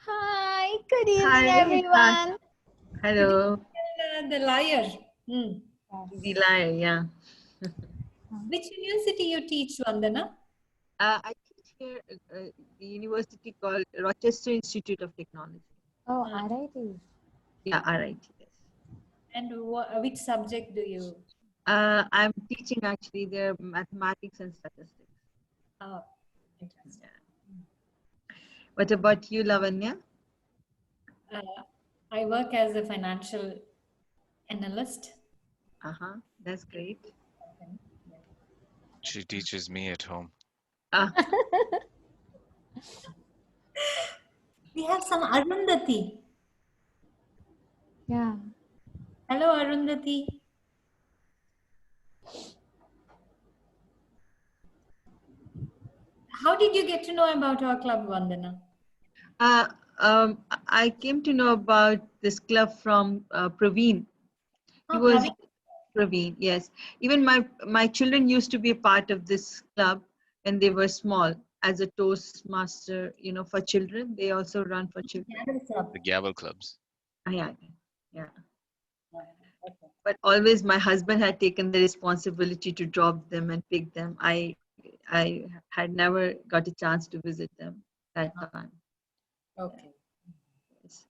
Hi, good evening, Hi. everyone. Hello. The liar. The liar, yeah. Which university you teach, Vandana? I teach here at the university called Rochester Institute of Technology. Oh, RIT. Yeah, RIT, yes. And which subject do you? I'm teaching actually their mathematics and statistics. Oh, interesting. Yeah. What about you, Lavanya? I work as a financial analyst. That's great. She teaches me at home. Ah, We have some Arundhati. Yeah. Hello, Arundhati. How did you get to know about our club, Vandana? I came to know about this club from Praveen. He Oh, was Praveen. Praveen, yes. Even my children used to be a part of this club when they were small as a Toastmaster, for children. They also run for children. Gavel Club. The Gavel clubs. Yeah, yeah. Okay. But always my husband had taken the responsibility to drop them and pick them. I had never got a chance to visit them that time. Okay. Yes.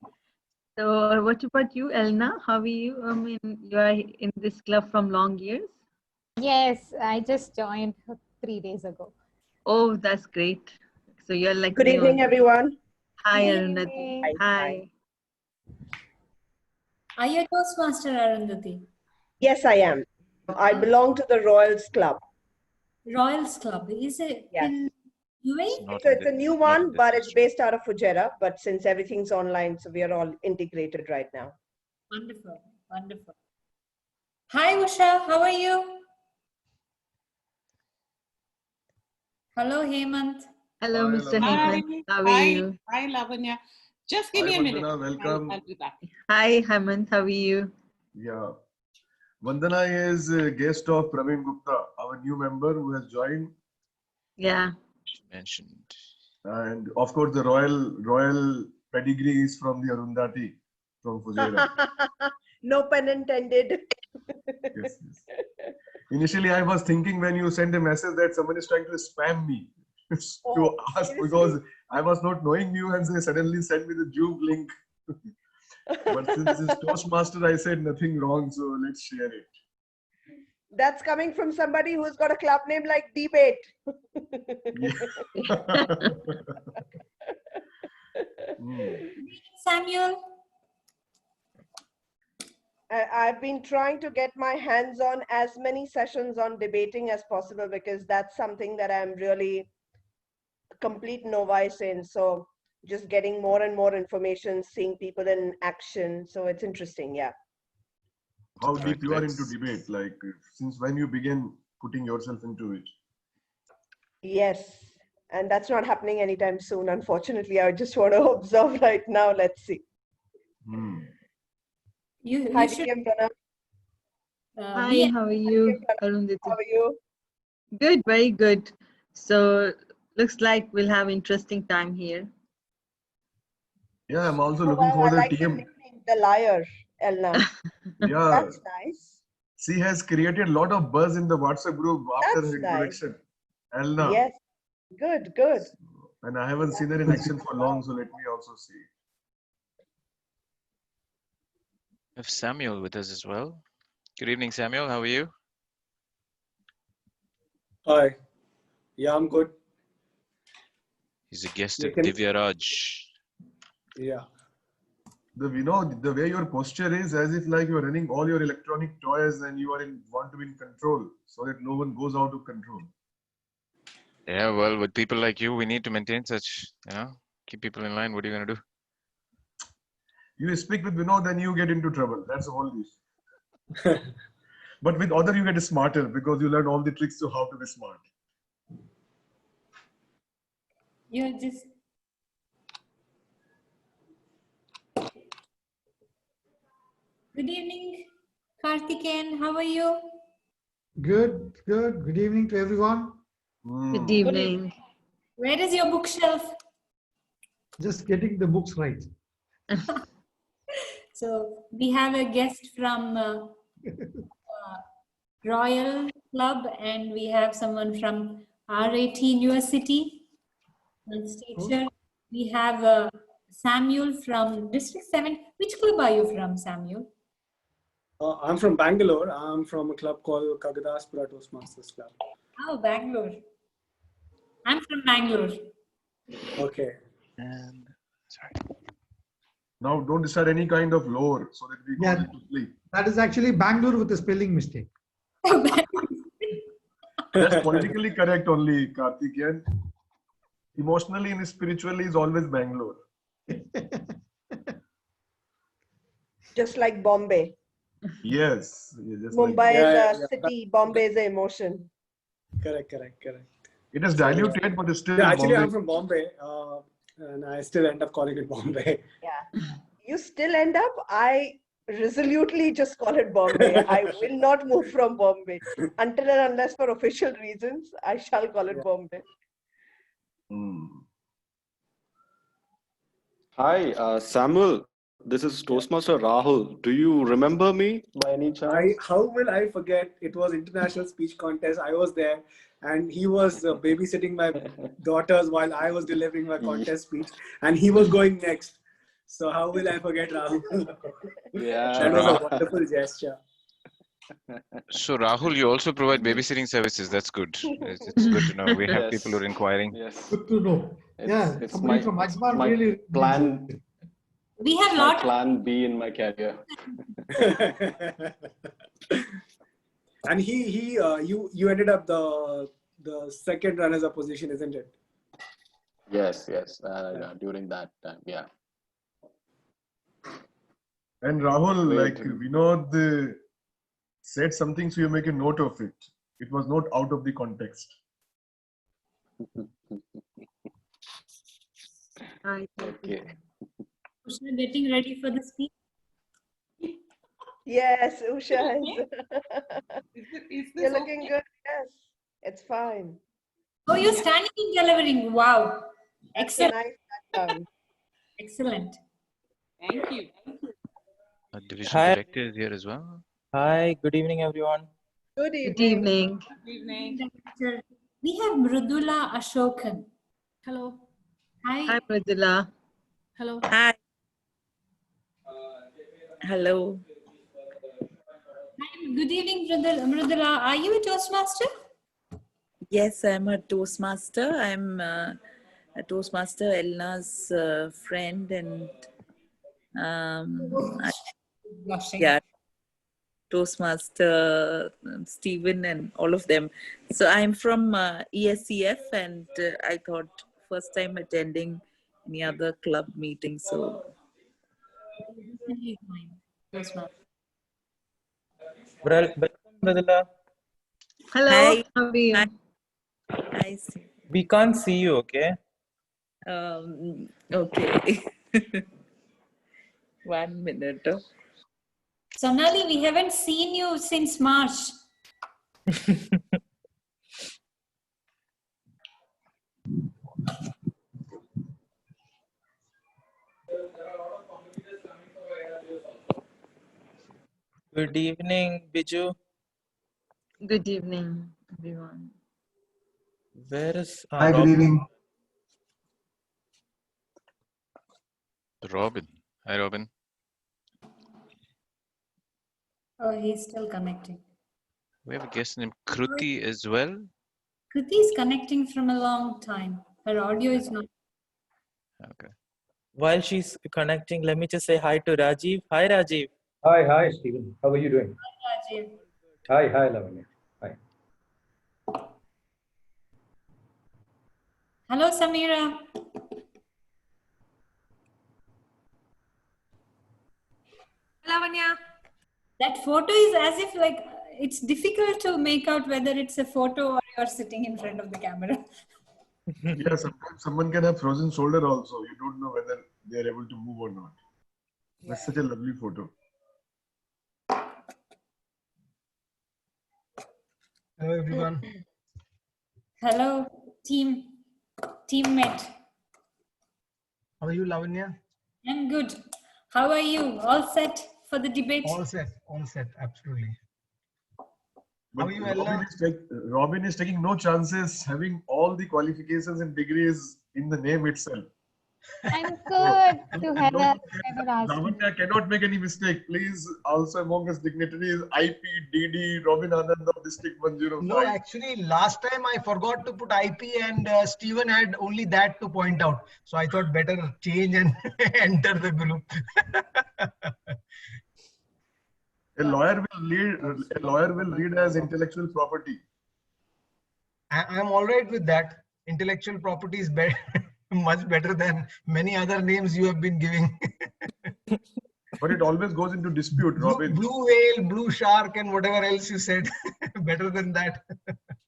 So what about you, Elna? How are you? I mean, you are in this club from long years? Yes, I just joined 3 days ago. Oh, that's great. So you're like Good me evening, also. everyone. Hi, Good Arunati. evening. Hi. Are you a Toastmaster, Arundhati? Yes, I am. I belong to the Royals Club. Royals Club. Is it Yes. in UAE? It's a new one, but it's based out of Fujairah. But since everything's online, so we are all integrated right now. Wonderful. Wonderful. Hi, Usha. How are you? Hello, Hemant. Hello, Hi, Mr. Lavanya. Hemant. How are you? Hi, Lavanya. Just give me a minute. Vandana, welcome. I'll be back. Hi, Hemant. How are you? Yeah. Vandana is a guest of Praveen Gupta, our new member who has joined. Yeah. She mentioned. And of course, the royal pedigree is from the Arundhati from Fujairah. No pun intended. Yes, yes. Initially, I was thinking when you sent a message that someone is trying to spam me to ask seriously? because I was not knowing you and they suddenly sent me the Zoom link. But since this is Toastmaster, I said nothing wrong, so let's share it. That's coming from somebody who's got a club name like DeBait. Samuel. I've been trying to get my hands on as many sessions on debating as possible because that's something that I'm really a complete novice in. So just getting more and more information, seeing people in action. So it's interesting, yeah. How deep you are into debate? Like since when you began putting yourself into it? Yes, and that's not happening anytime soon. Unfortunately, I just want to observe right now. Let's see. You Hi, should. Pranav. Hi, how are you, Arundhati? How are you? Good, very good. So looks like we'll have interesting time here. Yeah, I'm also Oh, looking wow, for I the like the team. nickname, the liar, Elna. Yeah, That's nice. she has created a lot of buzz in the WhatsApp group after That's her nice. introduction. Elna. Yes, good, good. And I haven't seen her in action for long, so let me also see. We have Samuel with us as well. Good evening, Samuel. How are you? Hi. Yeah, I'm good. He's a guest You of can- Divya Raj. Yeah. The way your posture is as if like you're running all your electronic toys and you want to be in control so that no one goes out of control. Yeah, well, with people like you, we need to maintain such, keep people in line. What are you going to do? You speak with Vinod and you get into trouble. That's the whole issue. But with other you get smarter because you learn all the tricks to how to be smart. You're just. Good evening, Karthikeyan. How are you? Good, good. Good evening to everyone. Good evening. Where is your bookshelf? just getting the books right. So we have a guest from Royal Club, and we have someone from RAT University, science teacher. We have Samuel from District 7. Which club are you from, Samuel? I'm from Bangalore. I'm from a club called Kagadaspura Toastmasters Club. Oh, Bangalore. I'm from Bangalore. Okay. And sorry. Now, don't decide any kind of lore so that we Yeah. go to sleep. That is actually Bangalore with a spelling mistake. That's politically correct only, Karthik. And emotionally and spiritually is always Bangalore. Just like Bombay. Yes. Just like Mumbai Yeah, is a city, Bombay is an emotion. Correct. it is diluted, but it's still Yeah, actually, Bombay. I'm from Bombay, and I still end up calling it Bombay. Yeah. You still end up, I resolutely just call it Bombay. I will not move from Bombay. Until and unless for official reasons, I shall call it Yeah. Bombay. Hmm. Hi, Samuel. This is Toastmaster Rahul. Do you remember me by any chance? How will I forget? It was International Speech Contest. I was there, and he was babysitting my daughters while I was delivering my contest speech, and he was going next. So how will I forget Rahul? Yeah. That was a wonderful gesture. So Rahul, you also provide babysitting services. That's good. It's good to know. We have people who are inquiring. Yes. Good to know. Yeah, It's somebody my, from it's Ajman my really plan. We have It's a my lot of plan B in my career. And you ended up the second runners-up position, isn't it? Yes. During that time, yeah. And Rahul, Great. like Vinod said something, so you make a note of it. It was not out of the context. Okay. Usha getting ready for the speech. Yes, Usha is. Is this You're looking okay? good. Yes, it's fine. Oh, you're standing and delivering. Wow. That's a Excellent. nice background. Excellent. Thank you. Our division Hi. director is here as well. Hi, good evening, everyone. Good Good evening. evening. Good evening. Director. We have Mridula Ashokan. Hello. Hi. Hi, Mridula. Hello. Hi. Hello. Hi. Good evening, Mridula. Are you a Toastmaster? Yes, I'm a Toastmaster. I'm a Toastmaster, Elna's friend, and Blushing. yeah, Toastmaster Stephen and all of them. So I'm from ESCF, and I thought first time attending any other club meeting. So Toastmaster. Welcome, Mridula. Hello, Hi. how are you? Hi. Hi. We can't see you, okay? Okay. 1 minute. Sonali, we haven't seen you since March. Good evening, Biju. Good evening, everyone. Where is Hi, good Rob? evening. Robin. Hi, Robin. Oh, he's still connecting. We have a guest named Kruti as well. Kriti is connecting from a long time. Her audio is not. Okay. While she's connecting, let me just say hi to Rajiv. Hi, Rajiv. Hi, Stephen. How are you doing? Rajiv. Hi, Lavanya. Hi. Hello, Samira. Lavanya. That photo is as if like it's difficult to make out whether it's a photo or you're sitting in front of the camera. Yeah, sometimes someone can have frozen shoulder also. You don't know whether they are able to move or not. That's such a lovely photo. Hello, everyone. Hello, teammate. How are you, Lavanya? I'm good. How are you? All set for the debate? All set, absolutely. But How are you, Ella? Robin is taking no chances, having all the qualifications and degrees in the name itself. I'm good to Heather. Lavanya cannot make any mistake. Please, also among us dignitaries, IP, DD, Robin Anand of District 105. No, actually, last time I forgot to put IP and Stephen had only that to point out. So I thought better change and enter the group. A lawyer will read as intellectual property. I'm all right with that. Intellectual property is better, much better than many other names you have been giving. But it always goes into dispute, Robin. Blue whale, blue shark, and whatever else you said. Better than that.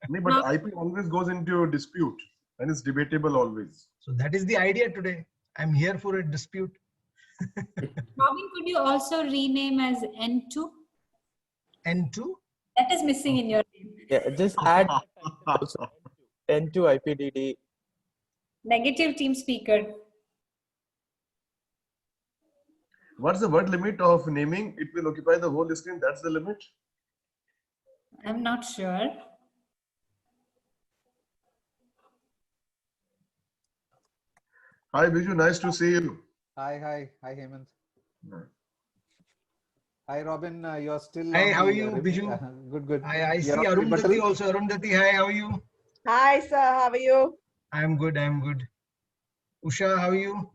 No, but IP always goes into dispute and it's debatable always. So that is the idea today. I'm here for a dispute. Robin, could you also rename as N2? N2? That is missing in your name. Yeah, just add also N2 IPDD. Negative team speaker. What's the word limit of naming? It will occupy the whole screen. That's the limit. I'm not sure. Hi, Biju. Nice to see you. Hi, Hemant. Hi, Robin. You're still. Hi, how are you, on the Biju? Good. I see You're on the Arundhati rebuttal? also. Arundhati, hi, how are you? Hi, sir. How are you? I'm good. Usha, how are you?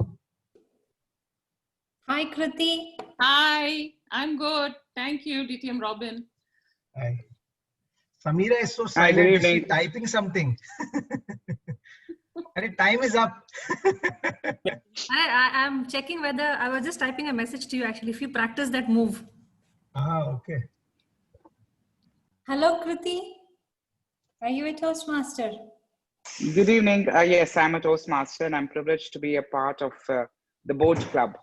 Hi, Kriti. Hi, I'm good. Thank you, DTM Robin. Hi. Samira is so Hi, silent. good Is she evening. typing something? And time is up. I'm checking whether I was just typing a message to you actually. If you practice that move. Okay. Hello, Kriti. Are you a Toastmaster? Good evening. Yes, I'm a Toastmaster and I'm privileged to be a part of the boat club.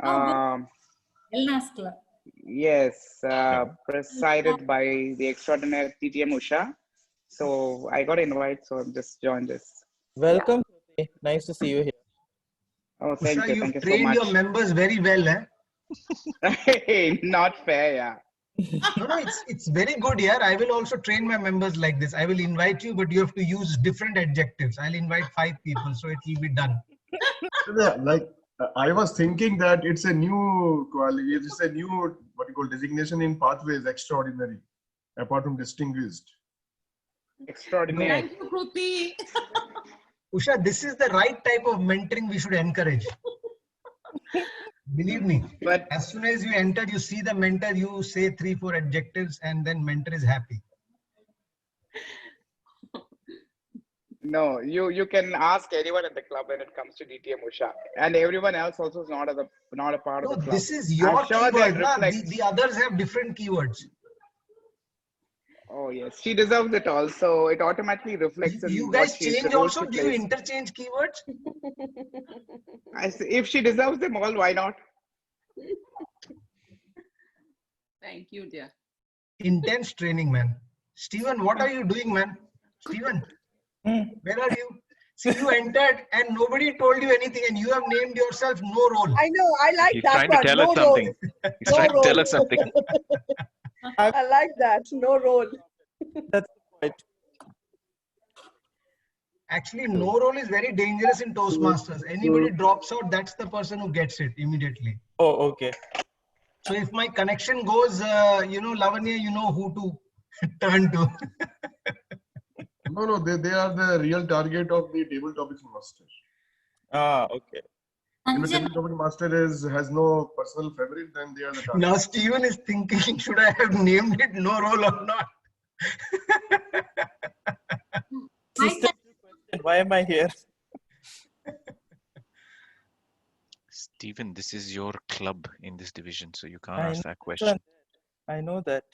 Elna's Club. Yes, presided by the extraordinary TTM Usha. So I got invited, so I've just joined this. Welcome. Kriti. Nice to see you here. Oh, thank Usha, you. you've Thank you so trained your much. members very well, eh? Hey, not fair, yeah. No, it's very good here. I will also train my members like this. I will invite you, but you have to use different adjectives. I'll invite 5 people, so it will be done. Yeah, like I was thinking that it's a new quality. It's a new what you call designation in pathways. Extraordinary, apart from distinguished. Extraordinary. Thank you, Kruti. Usha, this is the right type of mentoring we should encourage. Believe me, but as soon as you enter, you see the mentor, you say 3-4 adjectives, and then mentor is happy. No, you can ask anyone at the club when it comes to DTM Usha, and everyone else also is not a part of the club. This is your I'm sure keyword. that Na? reflects. The others have different keywords. Oh yes, she deserves it also. It automatically reflects in You what guys she, the change role also? she Do you plays. interchange keywords? If she deserves them all, why not? Thank you, dear. Intense training, man. Stephen, what are you doing, man? Stephen, where are you? See, you entered and nobody told you anything, and you have named yourself no role. I know. I like He's that trying one. to tell No us something. role. He's trying to tell us role. something. I like that. No role. That's right. Actually, no role is very dangerous in Toastmasters. Anybody drops out, that's the person who gets it immediately. Oh, okay. So if my connection goes, Lavanya, you know who to turn to. No, they are the real target of the table topics master. Okay. If the table topic master has no personal favorite, then they are the target. Now Stephen is thinking, should I have named it no role or not? Sister, why am I here? Stephen, this is your club in this division, so you can't I ask know that question. I know that.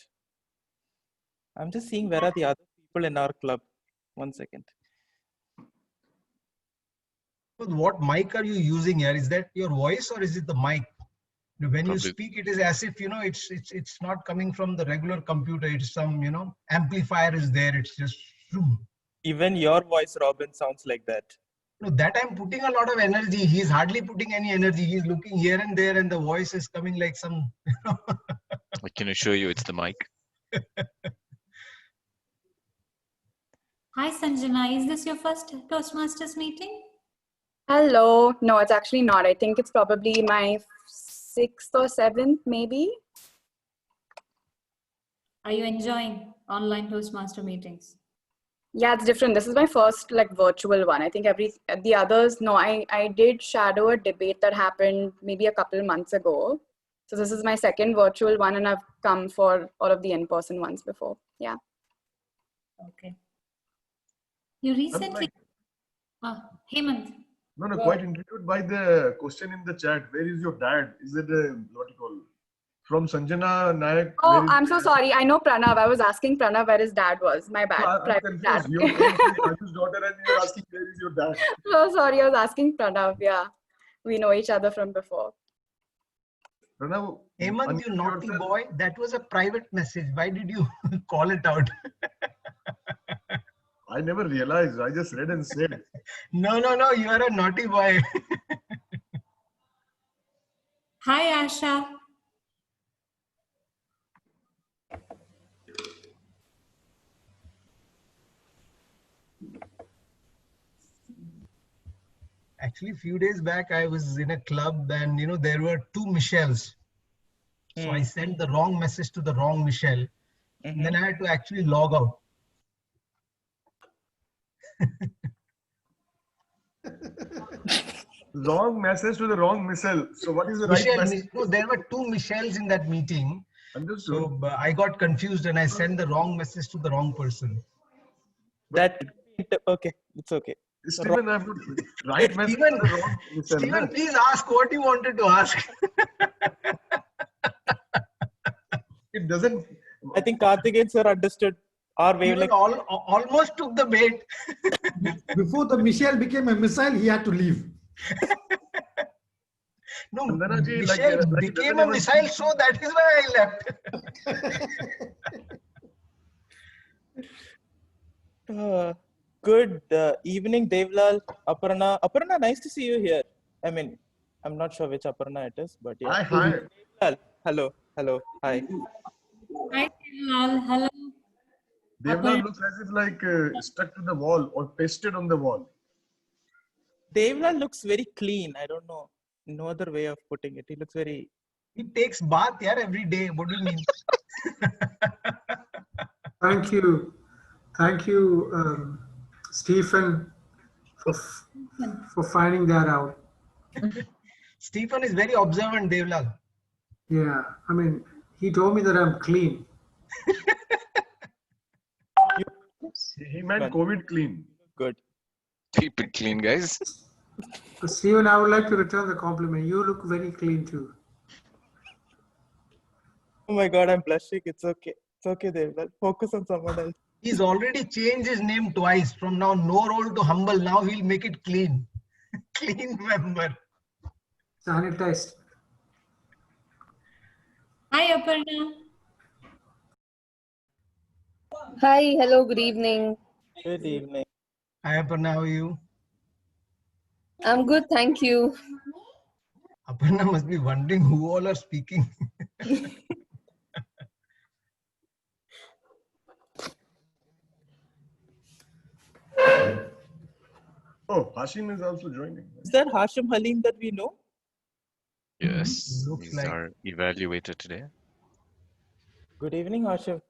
I'm just seeing where are the other people in our club. 1 second. What mic are you using here? Is that your voice or is it the mic? When you speak, it is as if, it's not coming from the regular computer. It's some, amplifier is there. It's just. Even your voice, Robin, sounds like that. No, that I'm putting a lot of energy. He's hardly putting any energy. He's looking here and there, and the voice is coming like some. I can assure you it's the mic. Hi, Sanjana. Is this your first Toastmasters meeting? Hello. No, it's actually not. I think it's probably my 6th or 7th, maybe. Are you enjoying online Toastmaster meetings? Yeah, it's different. This is my first like virtual one. I think the others, no, I did shadow a debate that happened maybe a couple months ago. So this is my second virtual one, and I've come for all of the in-person ones before. Yeah. Okay. You recently, Hemant. No, quite intrigued by the question in the chat. Where is your dad? Is it what you call from Sanjana Nayak? Oh, I'm so sorry. I know Pranav. I was asking Pranav where his dad was. My bad. I'm Private dad. confused. You're going to Raju's daughter and you're asking where is your dad? So sorry. I was asking Pranav. Yeah. We know each other from before. Pranav, Hemant, you naughty boy. That was a private message. Why did you call it out? I never realized. I just read and said. No. You are a naughty boy. Hi, Asha. Actually, a few days back, I was in a club and, there were two Michelles. So I sent the wrong message to the wrong Michelle. And then I had to actually log out. Wrong message to the wrong Michelle. So what is the Michelle, right message? no, there were two Michelles in that meeting. Understood. So I got confused and I sent the wrong message to the wrong person. Okay, it's okay. Stephen, I have to right message to the wrong Michelle. Stephen, please ask what you wanted to ask. It doesn't. I think Karthikeyan sir understood our wavelength. Almost took the bait. Before the Michelle became a missile, he had to leave. No, Vandanaji, Michelle became a missile, so that is why I left. Good evening, Devlal, Aparna. Aparna, nice to see you here. I mean, I'm not sure which Aparna it is, but yeah. Hi. Devlal, hello, hi. Hi, Devlal. Hello. Devlal looks as if like stuck to the wall or pasted on the wall. Devlal looks very clean. I don't know. No other way of putting it. He looks very... He takes bath every day. What do you mean? Thank you. Thank you, Stephen, for finding that out. Stephen is very observant, Devlal. Yeah, I mean, he told me that I'm clean. He meant COVID clean. Good. Keep it clean, guys. Stephen, I would like to return the compliment. You look very clean too. Oh my God, I'm blushing. It's okay. It's okay, Devlal. Focus on someone else. He's already changed his name twice. From now, no roll to humble. Now he'll make it clean. Clean member. Sanitized. Hi, Aparna. Hi, hello, good evening. Good evening. Hi, Aparna, how are you? I'm good, thank you. Aparna must be wondering who all are speaking. Oh, Hashim is also joining. Is that Hashim Halim that we know? Yes, Looks he's like. our evaluator today. Good evening, Hashim.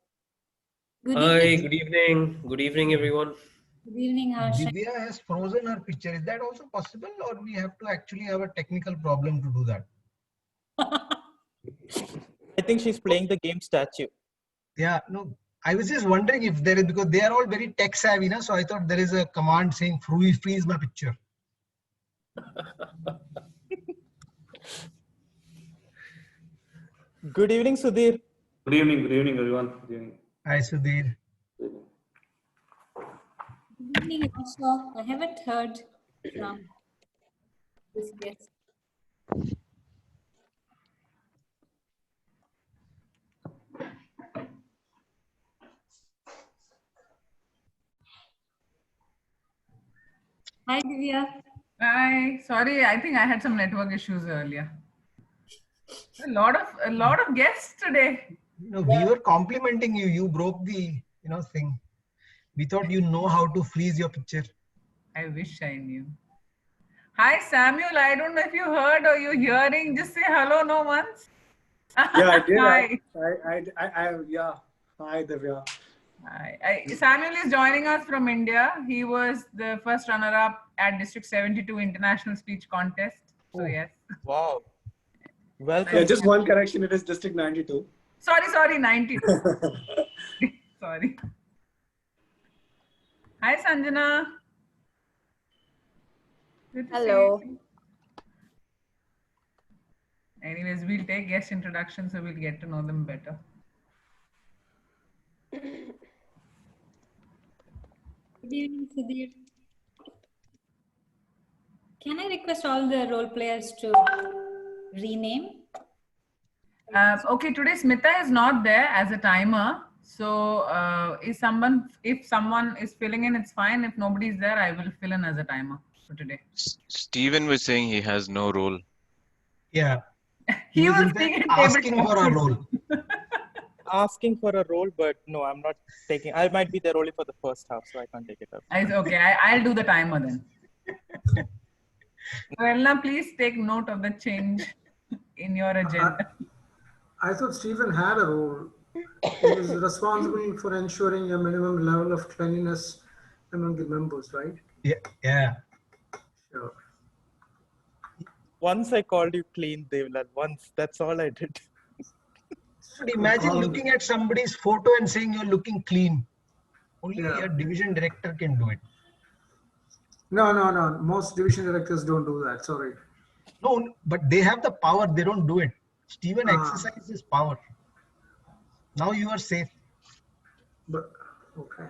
Good Hi, evening. good evening. Good evening, everyone. Good evening, Asha. Divya has frozen her picture. Is that also possible, or we have to actually have a technical problem to do that? I think she's playing the game statue. Yeah, no. I was just wondering if there is, because they are all very tech savvy, so I thought there is a command saying freeze my picture. Good evening, Sudhir. Good evening, everyone. Good evening. Hi, Sudhir. Good evening, Asha. I haven't heard from this guest. Hi, Divya. Hi. Sorry, I think I had some network issues earlier. A lot of guests today. No, we were complimenting you. You broke the thing. We thought you know how to freeze your picture. I wish I knew. Hi, Samuel. I don't know if you heard or you're hearing. Just say hello no once. Yeah, I did. Hi. Yeah. Hi, Divya. Hi. Samuel is joining us from India. He was the first runner-up at District 72 International Speech Contest. So yes. Wow. Welcome. Yeah, just one correction. It is District 92. Sorry, 92. Sorry. Hi, Sanjana. Good to Hello. see you. Anyways, we'll take guest introductions so we'll get to know them better. Good evening, Sudhir. Can I request all the role players to rename? Okay, today Smita is not there as a timer. So if someone is filling in, it's fine. If nobody is there, I will fill in as a timer for today. Stephen was saying he has no role. Yeah. He was was in fact speaking asking for a role. Asking for a role, but no, I'm not taking. I might be there only for the first half, so I can't take it up. Okay, I'll do the timer then. So Elna, please take note of the change in your agenda. I thought Stephen had a role. He was responsible for ensuring a minimum level of cleanliness among the members, right? Yeah. Sure. Once I called you clean, Devlal. Once. That's all I did. But imagine looking at somebody's photo and saying you're looking clean. Only a division director can do it. No. Most division directors don't do that. Sorry. No, but they have the power. They don't do it. Stephen exercises power. Now you are safe. But okay.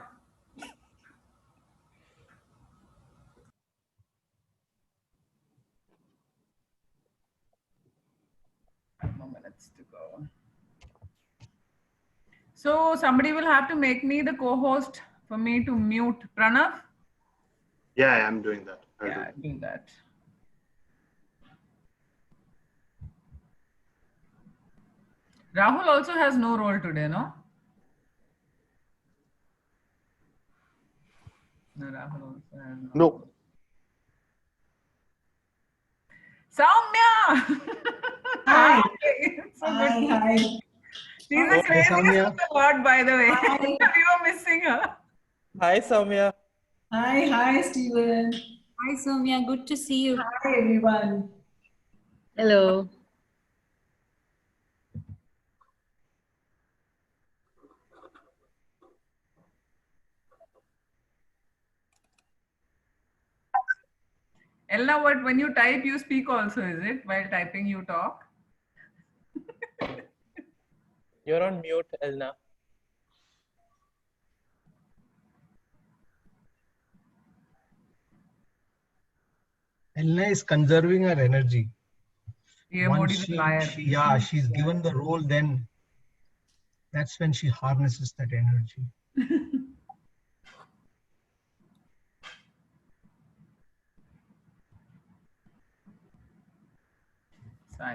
More minutes to go. So somebody will have to make me the co-host for me to mute Pranav. Yeah, I'm doing that. I'll do that. Rahul also has no role today, no? No, Rahul also has no. No. Soumya! Hi. So good. Hi. She's the craziest of the lot, by the way. We were missing her. Hi, Soumya. Hi, Stephen. Hi, Soumya. Good to see you. Hi, everyone. Hello. Elna, when you type, you speak also, is it? While typing, you talk? You're on mute, Elna. Elna is conserving her energy. Once she's given the role, then that's when she harnesses that energy.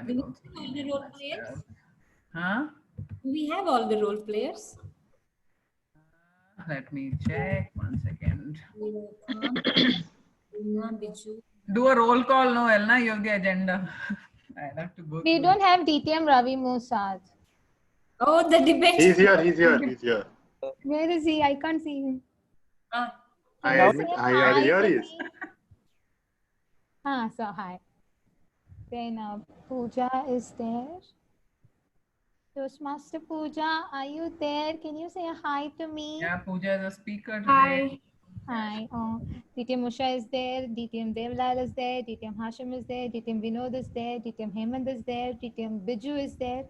Do we have all the role players? Huh? Do we have all the role players? Let me check 1 second. Do a roll call, no, Elna, you have the agenda. I'll have to go. We don't have DTM Ravi Musad. Oh, the debate. He's here. Where is he? I can't see him. I hear he is. So hi. Then Pooja is there. Toastmaster Pooja, are you there? Can you say hi to me? Yeah, Pooja is a speaker today. Hi. DTM Usha is there. DTM Devlal is there. DTM Hashim is there. DTM Vinod is there. DTM Hemant is there. DTM Biju is there.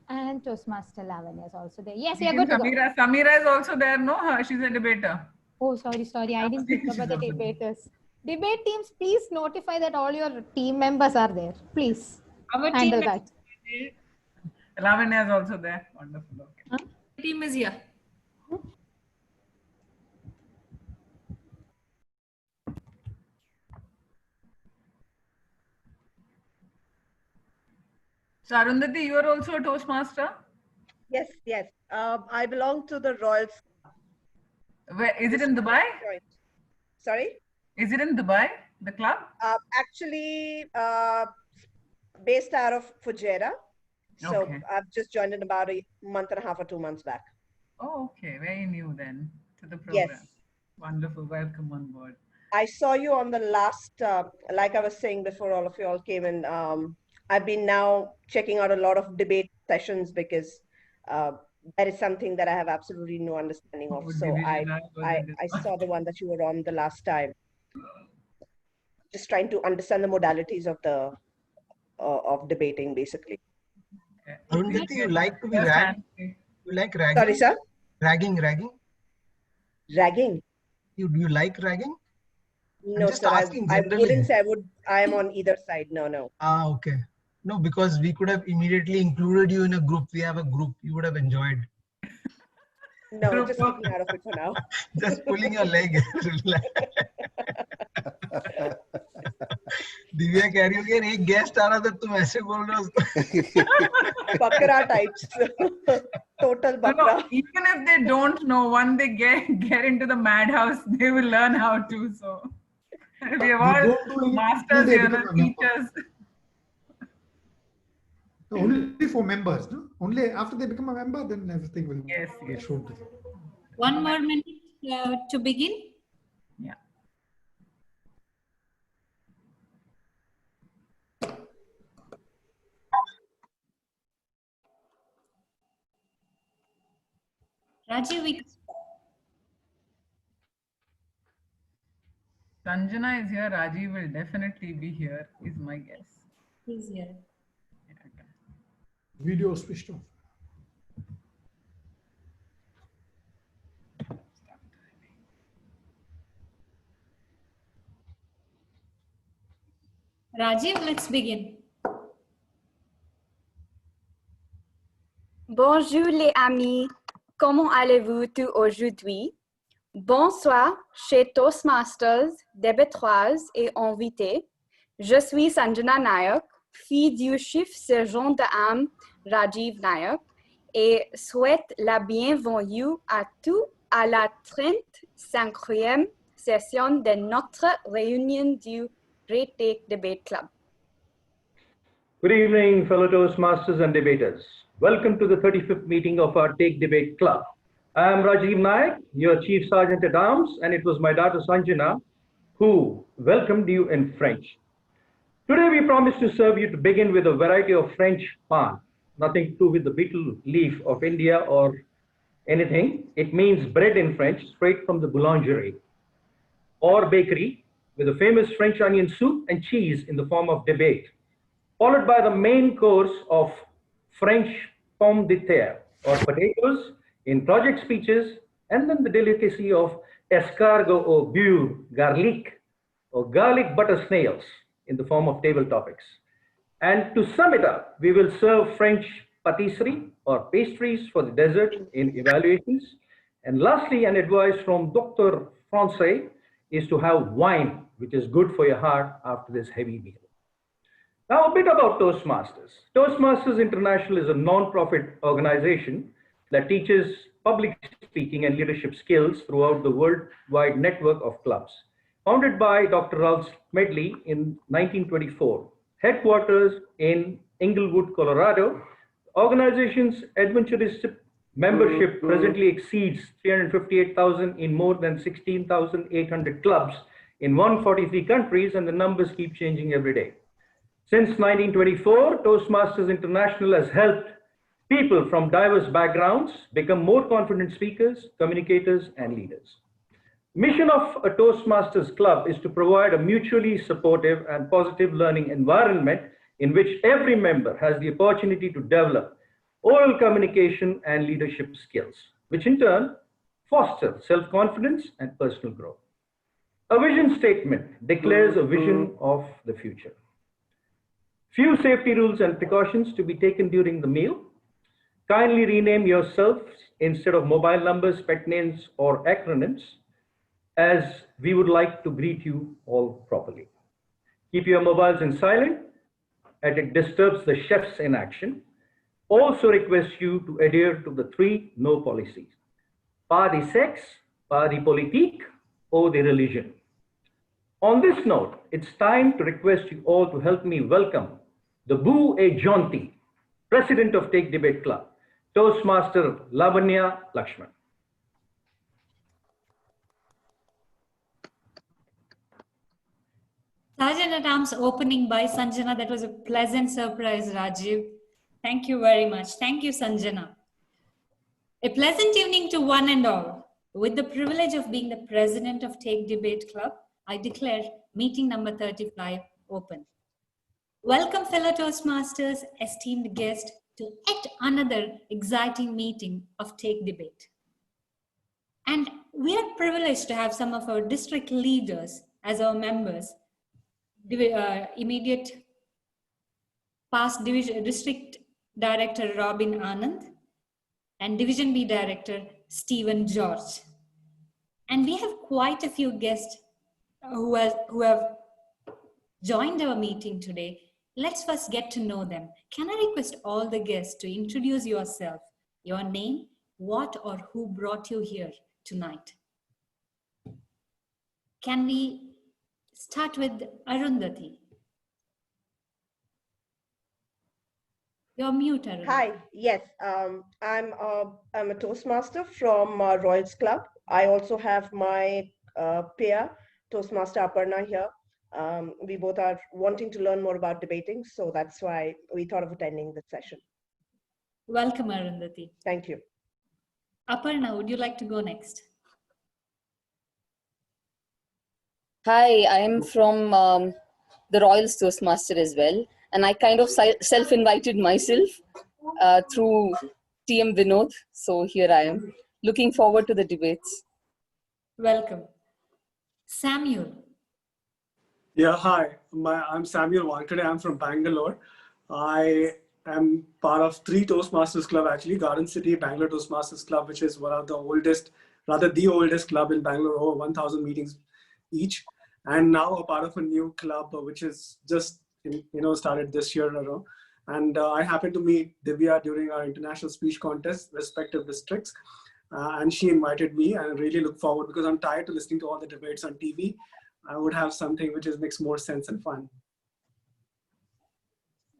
And Toastmaster Lavanya is also there. Yes, we are good to go. Samira is also there, no? She's a debater. Oh, sorry. I didn't think about the debaters. Debate teams, please notify that all your team members are there. Please handle that. Lavanya is also there. Wonderful. Okay. Team is here. So Arundhati, you are also a Toastmaster? Yes, yes. I belong to the Royals. Where is it in Dubai? Sorry? Is it in Dubai, the club? Actually, based out of Fujairah. So Okay. I've just joined in about a month and a half or 2 months back. Oh, okay. Very new then to the Yes. program. Wonderful. Welcome on board. I saw you on the last, like I was saying before all of you all came in, I've been now checking out a lot of debate sessions because that is something that I have absolutely no understanding of. So I saw the one that you were on the last time. Just trying to understand the modalities of the of debating, basically. Arundhati, you like to be ragged? You like ragging? Sorry, sir? Ragging. Ragging? You like ragging? No, just sir. asking I generally. wouldn't say I am on either side. No. Ah, okay. No, because we could have immediately included you in a group. We have a group. You would have enjoyed. No, just keep me out of it for now. Just pulling your leg. Divya कह रही होगी एक guest आ रहा था तुम ऐसे बोल रहे हो Bakra types. Total bakra. No, even if they don't know, once they get into the madhouse, they will learn how to. So we have all masters here, teachers. Only for members, no? Only after they become a member, then everything will be shown to them. 1 more minute to begin. Yeah. Rajiv, Sanjana is here. Rajiv will definitely be here, is my guess. He's here. Video switched off. Rajiv, let's begin. Bonjour les amis, comment allez-vous tous aujourd'hui? Bonsoir chez Toastmasters, débattoises et invités. Je suis Sanjana Nayak, fille du chef sergent d'armes Rajiv Nayak et souhaite la bienvenue à tous à la 35e session de notre réunion du Great Take Debate Club. Good evening, fellow Toastmasters and debaters. Welcome to the 35th meeting of our Take Debate Club. I am Rajiv Nayak, your Chief Sergeant at Arms, and it was my daughter Sanjana who welcomed you in French. Today we promise to serve you to begin with a variety of French pan. Nothing to do with the betel leaf of India or anything. It means bread in French, straight from the boulangerie or bakery, with a famous French onion soup and cheese in the form of debate, followed by the main course of French pomme de terre or potatoes in project speeches, and then the delicacy of escargot or beurre garlic or garlic butter snails in the form of table topics. And to sum it up, we will serve French patisserie or pastries for the dessert in evaluations. And lastly, an advice from Dr. Francais is to have wine, which is good for your heart after this heavy meal. Now, a bit about Toastmasters. Toastmasters International is a non-profit organization that teaches public speaking and leadership skills throughout the worldwide network of clubs. Founded by Dr. Ralph Smedley in 1924, headquarters in Inglewood, Colorado, organization's adventurous membership presently exceeds 358,000 in more than 16,800 clubs in 143 countries, and the numbers keep changing every day. Since 1924, Toastmasters International has helped people from diverse backgrounds become more confident speakers, communicators, and leaders. Mission of a Toastmasters Club is to provide a mutually supportive and positive learning environment in which every member has the opportunity to develop oral communication and leadership skills, which in turn foster self-confidence and personal growth. A vision statement declares a vision of the future. Few safety rules and precautions to be taken during the meal. Kindly rename yourselves instead of mobile numbers, pet names, or acronyms, as we would like to greet you all properly. Keep your mobiles in silent as it disturbs the chefs in action. Also request you to adhere to the 3 no policies: pas the sex, pas the politique, or the religion. On this note, it's time to request you all to help me welcome the Boo A. Jonti, President of Take Debate Club, Toastmaster Lavanya Lakshman. Sergeant at Arms opening by Sanjana. That was a pleasant surprise, Rajiv. Thank you very much. Thank you, Sanjana. A pleasant evening to one and all. With the privilege of being the president of Take Debate Club, I declare meeting number 35 open. Welcome, fellow Toastmasters, esteemed guests, to yet another exciting meeting of Take Debate. And we are privileged to have some of our district leaders as our members. Immediate past district director Robin Anand and division B director Stephen George. And we have quite a few guests who have joined our meeting today. Let's first get to know them. Can I request all the guests to introduce yourself, your name, what or who brought you here tonight? Can we start with Arundhati? You're mute, Arundhati. Hi, yes, I'm a Toastmaster from Royals Club. I also have my peer, Toastmaster Aparna here. We both are wanting to learn more about debating, so that's why we thought of attending this session. Welcome, Arundhati. Thank you. Aparna, would you like to go next? Hi, I'm from the Royals Toastmaster as well. And I kind of self-invited myself through TM Vinod. So here I am, looking forward to the debates. Welcome. Samuel. Yeah, hi. I'm Samuel Wankhede. I'm from Bangalore. I am part of 3 Toastmasters Club, actually. Garden City Bangalore Toastmasters Club, which is one of the oldest, rather the oldest club in Bangalore, over 1,000 meetings each. And now a part of a new club, which is just started this year around. And I happened to meet Divya during our international speech contest, respective districts. And she invited me, and I really look forward, because I'm tired of listening to all the debates on TV. I would have something which makes more sense and fun.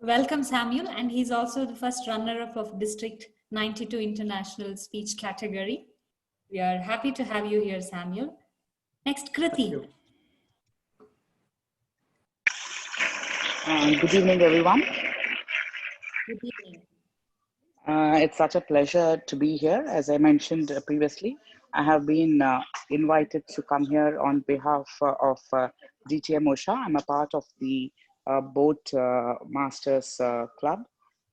Welcome, Samuel. And he's also the first runner-up of District 92 International Speech category. We are happy to have you here, Samuel. Next, Kriti. Good evening, everyone. Good evening. It's such a pleasure to be here. As I mentioned previously, I have been invited to come here on behalf of DTM OSHA. I'm a part of the Boat Masters Club.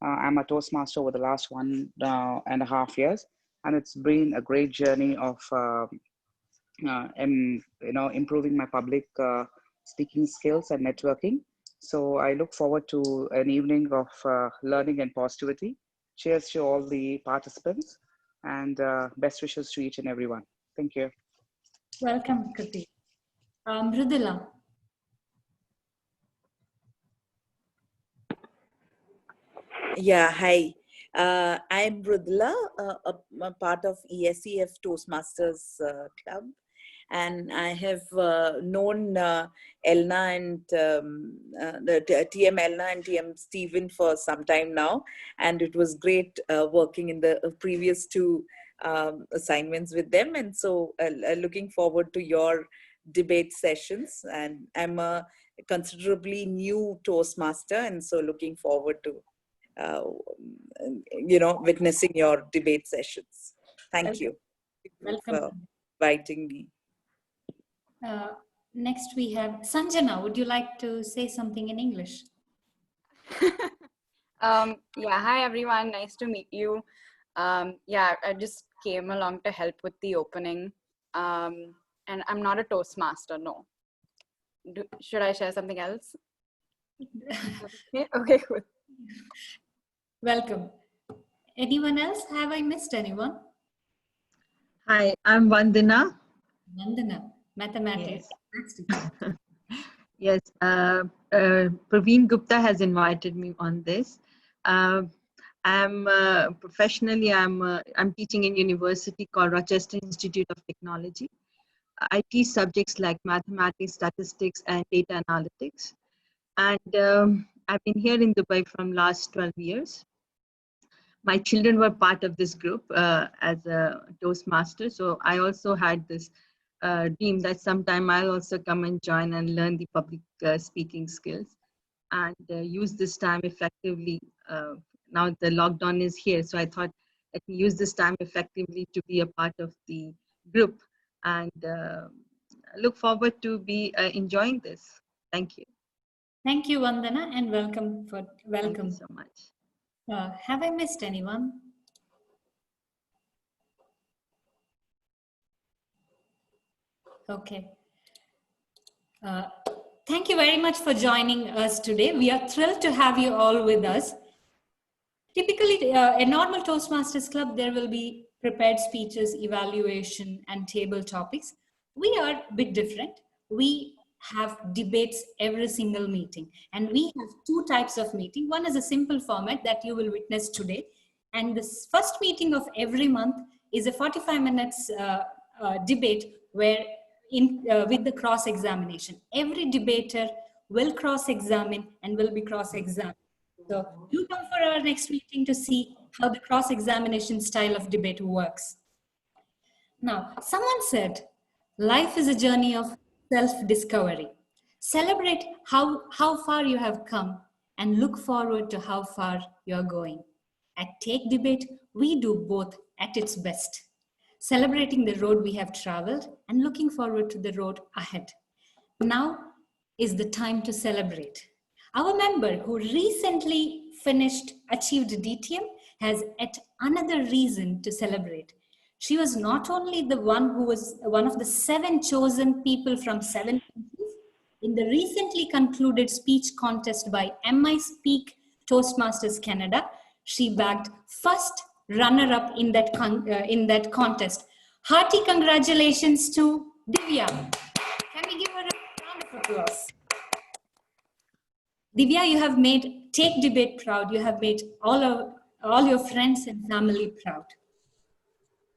I'm a Toastmaster over the last 1.5 years, and it's been a great journey of improving my public speaking skills and networking. So I look forward to an evening of learning and positivity. Cheers to all the participants, and best wishes to each and everyone. Thank you. Welcome, Kriti. Mridula. Yeah, hi. I'm Mridula, a part of ESEF Toastmasters Club. And I have known Elna and the TM Elna and TM Stephen for some time now. And it was great working in the previous 2 assignments with them. And so looking forward to your debate sessions. And I'm a considerably new Toastmaster. And so looking forward to, witnessing your debate sessions. Thank you for inviting me. Next we have Sanjana. Would you like to say something in English? Yeah, hi everyone. Nice to meet you. Yeah, I just came along to help with the opening. And I'm not a Toastmaster, no. Should I share something else? Okay, cool. Welcome. Anyone else? Have I missed anyone? Hi, I'm Vandana. Vandana, mathematics. Yes. Yes, Praveen Gupta has invited me on this. I'm professionally, I'm teaching in university called Rochester Institute of Technology. I teach subjects like mathematics, statistics, and data analytics. And I've been here in Dubai from last 12 years. My children were part of this group as a Toastmaster. So I also had this dream that sometime I'll also come and join and learn the public speaking skills and use this time effectively. Now the lockdown is here, so I thought let me use this time effectively to be a part of the group, and look forward to be enjoying this. Thank you. Thank you, Vandana, and welcome. Thank you so much. Have I missed anyone? Okay. Thank you very much for joining us today. We are thrilled to have you all with us. Typically, a normal Toastmasters Club, there will be prepared speeches, evaluation, and table topics. We are a bit different. We have debates every single meeting, and we have two types of meeting. One is a simple format that you will witness today, and this first meeting of every month is a 45 minutes debate where with the cross-examination. Every debater will cross-examine and will be cross-examined. So you come for our next meeting to see how the cross-examination style of debate works. Now, someone said, life is a journey of self-discovery. Celebrate how far you have come and look forward to how far you're going. At Take Debate, we do both at its best. Celebrating the road we have traveled and looking forward to the road ahead. Now is the time to celebrate. Our member who recently achieved DTM has yet another reason to celebrate. She was not only the one who was one of the 7 chosen people from 7 countries in the recently concluded speech contest by MI Speak Toastmasters Canada. She bagged first runner-up in that contest. Hearty congratulations to Divya. Can we give her a round of applause? Divya, you have made Take Debate proud. You have made all your friends and family proud.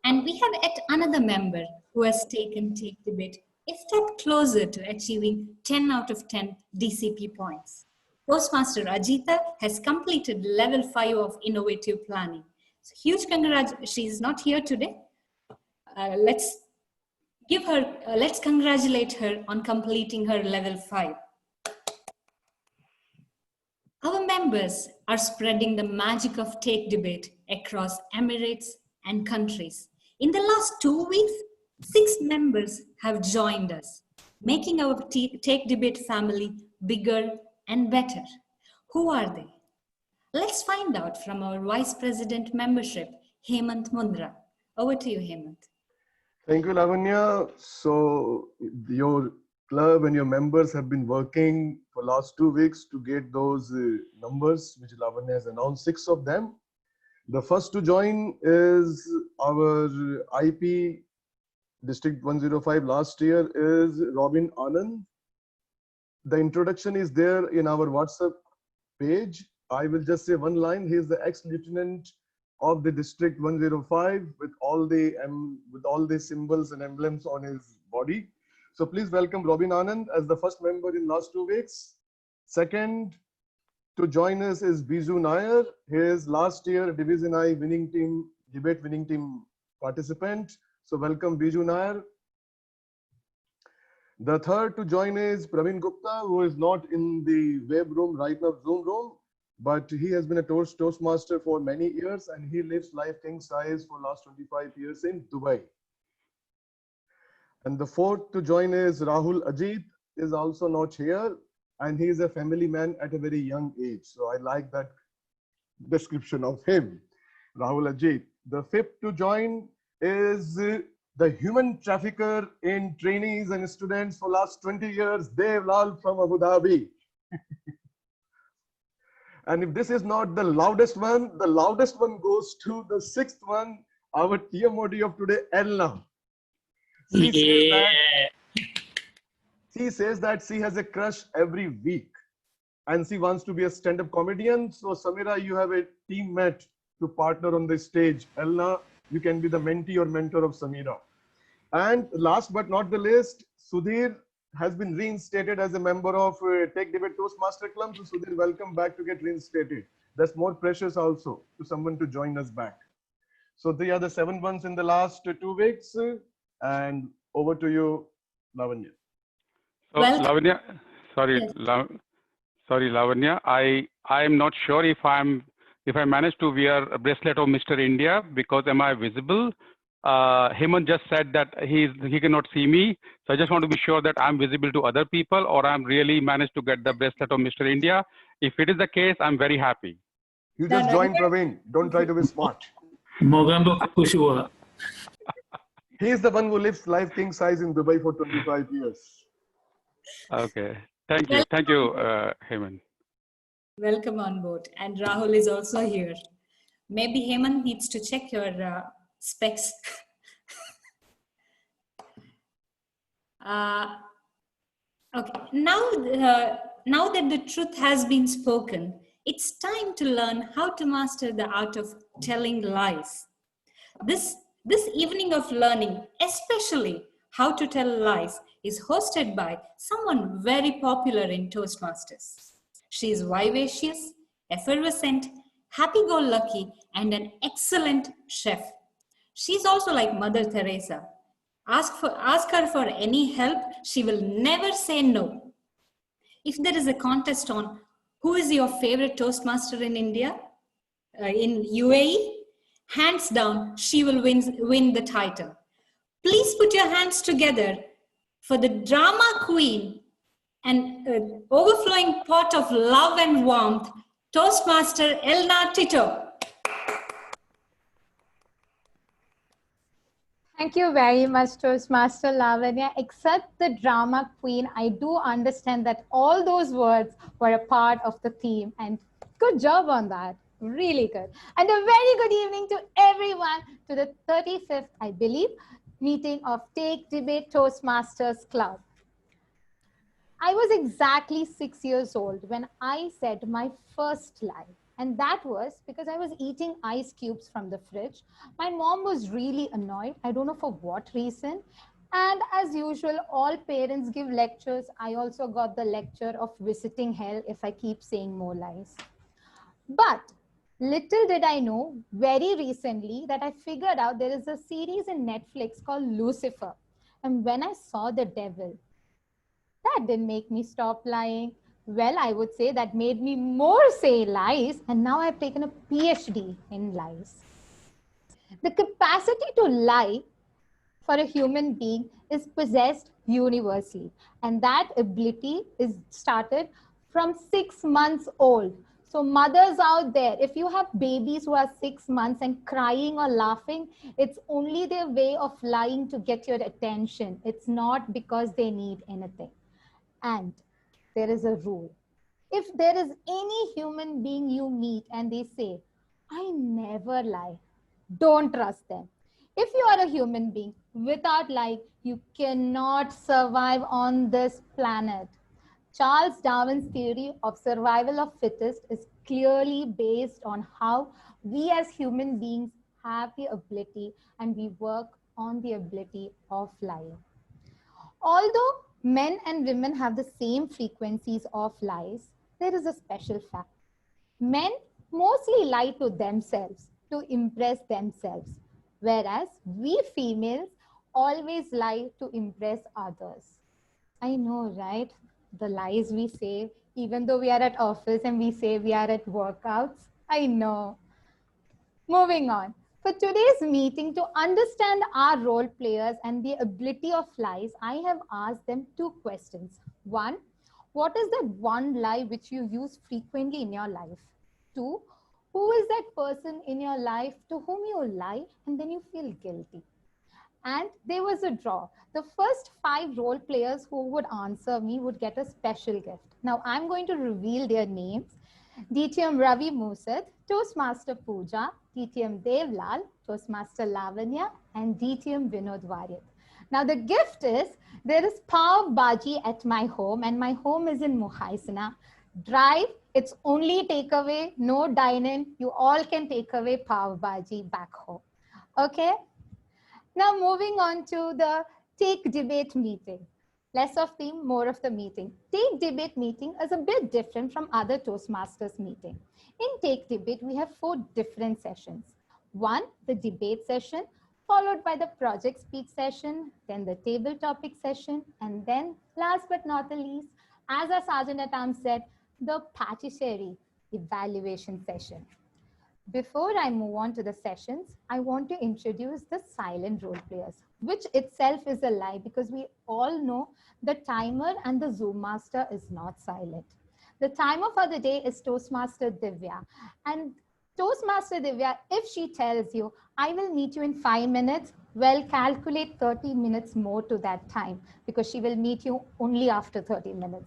And we have yet another member who has taken Take Debate a step closer to achieving 10 out of 10 DCP points. Toastmaster Ajita has completed level 5 of innovative planning. So huge congratulations. She is not here today. Let's congratulate her on completing her level 5. Our members are spreading the magic of Take Debate across Emirates and countries. In the last 2 weeks, 6 members have joined us, making our Take Debate family bigger and better. Who are they? Let's find out from our Vice President Membership, Hemant Mundra. Over to you, Hemant. Thank you, Lavanya. So your club and your members have been working for last 2 weeks to get those numbers, which Lavanya has announced, 6 of them. The first to join is our IP District 105 last year is Robin Anand. The introduction is there in our WhatsApp page. I will just say one line. He is the ex-lieutenant of the District 105 with all the symbols and emblems on his body. So please welcome Robin Anand as the first member in last 2 weeks. Second to join us is Biju Nair. He is last year Division I winning team, debate winning team participant. So welcome Biju Nair. The third to join is Praveen Gupta, who is not in the web room right now, Zoom room, but he has been a Toastmaster for many years and he lives life king size for last 25 years in Dubai. And the fourth to join is Rahul Ajit, is also not here, and he is a family man at a very young age. So I like that description of him, Rahul Ajit. The fifth to join is the human trafficker in trainees and students for last 20 years, Dev Lal from Abu Dhabi. And if this is not the loudest one goes to the 6th one, our TMOD of today, Elna. She says that she has a crush every week and she wants to be a stand-up comedian. So Samira, you have a teammate to partner on the stage. Elna, you can be the mentee or mentor of Samira. And last but not the least, Sudhir has been reinstated as a member of Tech Debate Toastmaster Club. So Sudhir, welcome back to get reinstated. That's more precious also to someone to join us back. So they are the 7 ones in the last 2 weeks. And over to you, Lavanya. So Lavanya, sorry, sorry, Lavanya. I am not sure if I managed to wear a bracelet of Mr. India because am I visible? Hemant just said that he cannot see me, so I just want to be sure that I'm visible to other people, or I'm really managed to get the bracelet of Mr. India. If it is the case, I'm very happy. You just joined, Praveen. Don't try to be smart. He is the one who lives life king size in Dubai for 25 years. Okay, thank you, Hemant. Welcome on board. And Rahul is also here. Maybe Hemant needs to check your specs. Okay, now that the truth has been spoken, it's time to learn how to master the art of telling lies. This evening of learning, especially how to tell lies, is hosted by someone very popular in Toastmasters. She is vivacious, effervescent, happy-go-lucky, and an excellent chef. She's also like Mother Teresa. Ask her for any help, she will never say no. If there is a contest on who is your favorite Toastmaster in India, in UAE, hands down, she will win the title. Please put your hands together for the drama queen and overflowing pot of love and warmth, Toastmaster Elna Tito. Thank you very much, Toastmaster Lavanya. Except the drama queen, I do understand that all those words were a part of the theme, and good job on that. Really good. And a very good evening to everyone to the 35th, I believe, meeting of Take Debate Toastmasters Club. I was exactly 6 years old when I said my first lie. And that was because I was eating ice cubes from the fridge. My mom was really annoyed. I don't know for what reason. And as usual, all parents give lectures. I also got the lecture of visiting hell if I keep saying more lies. But little did I know very recently that I figured out there is a series in Netflix called Lucifer. And when I saw the devil, that didn't make me stop lying. Well, I would say that made me more say lies, and now I've taken a PhD in lies. The capacity to lie for a human being is possessed universally, and that ability is started from 6 months old. So mothers out there, if you have babies who are 6 months and crying or laughing, it's only their way of lying to get your attention. It's not because they need anything. And there is a rule. If there is any human being you meet and they say, I never lie, don't trust them. If you are a human being without lying, you cannot survive on this planet. Charles Darwin's theory of survival of fittest is clearly based on how we as human beings have the ability and we work on the ability of lying. Although men and women have the same frequencies of lies, there is a special fact. Men mostly lie to themselves to impress themselves, whereas we females always lie to impress others. I know, right? The lies we say, even though we are at office and we say we are at workouts. I know. Moving on. For today's meeting, to understand our role players and the ability of lies, I have asked them 2 questions. 1, what is that one lie which you use frequently in your life? 2, who is that person in your life to whom you lie and then you feel guilty? And there was a draw. The first 5 role players who would answer me would get a special gift. Now I'm going to reveal their names. DTM Ravi Musad, Toastmaster Pooja, DTM Devlal, Toastmaster Lavanya, and DTM Vinod Varyat. Now the gift is, there is pav bhaji at my home, and my home is in Muhaisana. Drive, it's only takeaway, no dine-in. You all can take away pav bhaji back home. Okay? Now moving on to the Take Debate meeting. Less of theme, more of the meeting. Take Debate meeting is a bit different from other Toastmasters meeting. In Take Debate, we have 4 different sessions. One, the debate session, followed by the project speak session, then the table topic session, and then last but not the least, as our Sergeant at Arms said, the patisserie evaluation session. Before I move on to the sessions, I want to introduce the silent role players, which itself is a lie because we all know the timer and the Zoom master is not silent. The timer for the day is Toastmaster Divya. And Toastmaster Divya, if she tells you, I will meet you in 5 minutes, well, calculate 30 minutes more to that time because she will meet you only after 30 minutes.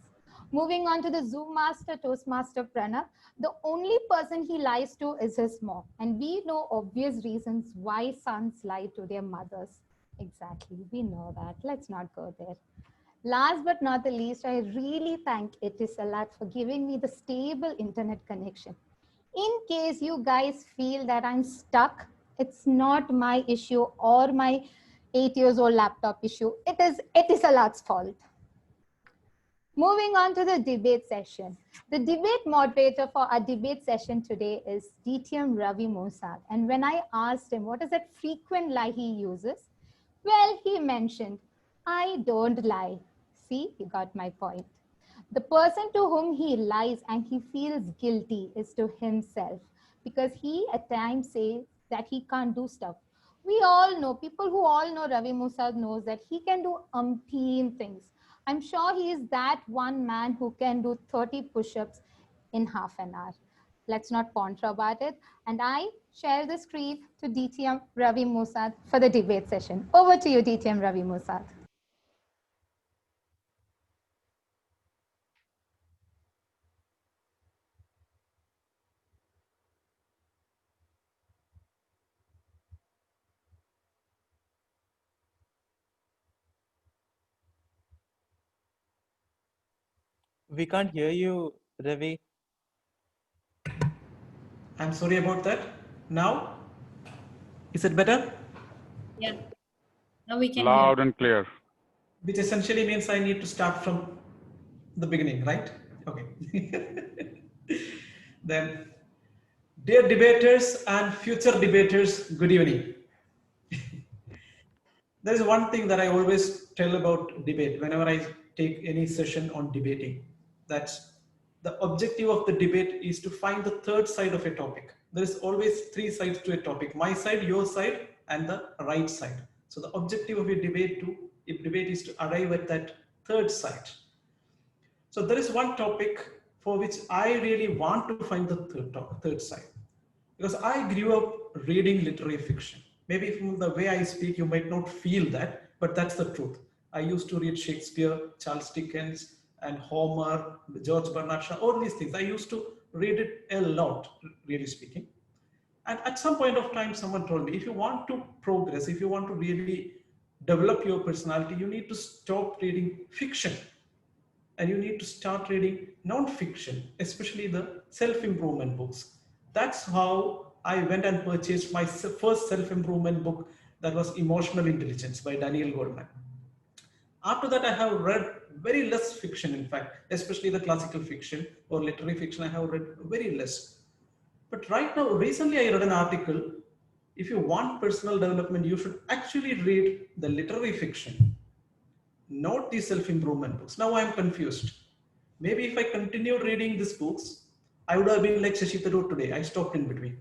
Moving on to the Zoom master, Toastmaster Pranav, the only person he lies to is his mom. And we know obvious reasons why sons lie to their mothers. Exactly, we know that. Let's not go there. Last but not the least, I really thank Etisalat for giving me the stable internet connection. In case you guys feel that I'm stuck, it's not my issue or my 8 years old laptop issue. It is Etisalat's fault. Moving on to the debate session. The debate moderator for our debate session today is DTM Ravi Mosad. And when I asked him what is that frequent lie he uses, well, he mentioned, I don't lie. See, you got my point. The person to whom he lies and he feels guilty is to himself because he at times says that he can't do stuff. We all know, people who all know Ravi Mosad knows that he can do umpteen things. I'm sure he is that one man who can do 30 push-ups in half an hour. Let's not ponder about it. And I share the screen to DTM Ravi Mosad for the debate session. Over to you, DTM Ravi Mosad. We can't hear you, Ravi. I'm sorry about that. Now, is it better? Yeah, now we can Loud hear. and clear. Which essentially means I need to start from the beginning, right? Okay. Then, dear debaters and future debaters, good evening. There is one thing that I always tell about debate whenever I take any session on debating. That's the objective of the debate is to find the third side of a topic. There is always 3 sides to a topic: my side, your side, and the right side. So the objective of a debate is to arrive at that third side. So there is one topic for which I really want to find the third side, because I grew up reading literary fiction. Maybe from the way I speak, you might not feel that, but that's the truth. I used to read Shakespeare, Charles Dickens, and Homer, George Bernard Shaw, all these things. I used to read it a lot, really speaking. And at some point of time, someone told me, if you want to progress, if you want to really develop your personality, you need to stop reading fiction and you need to start reading non-fiction, especially the self-improvement books. That's how I went and purchased my first self-improvement book, that was Emotional Intelligence by Daniel Goleman. After that, I have read very less fiction, in fact, especially the classical fiction or literary fiction, I have read very less. But right now, recently I read an article, if you want personal development, you should actually read the literary fiction, not the self-improvement books. Now I'm confused. Maybe if I continued reading these books, I would have been like Shashi Tharoor today. I stopped in between.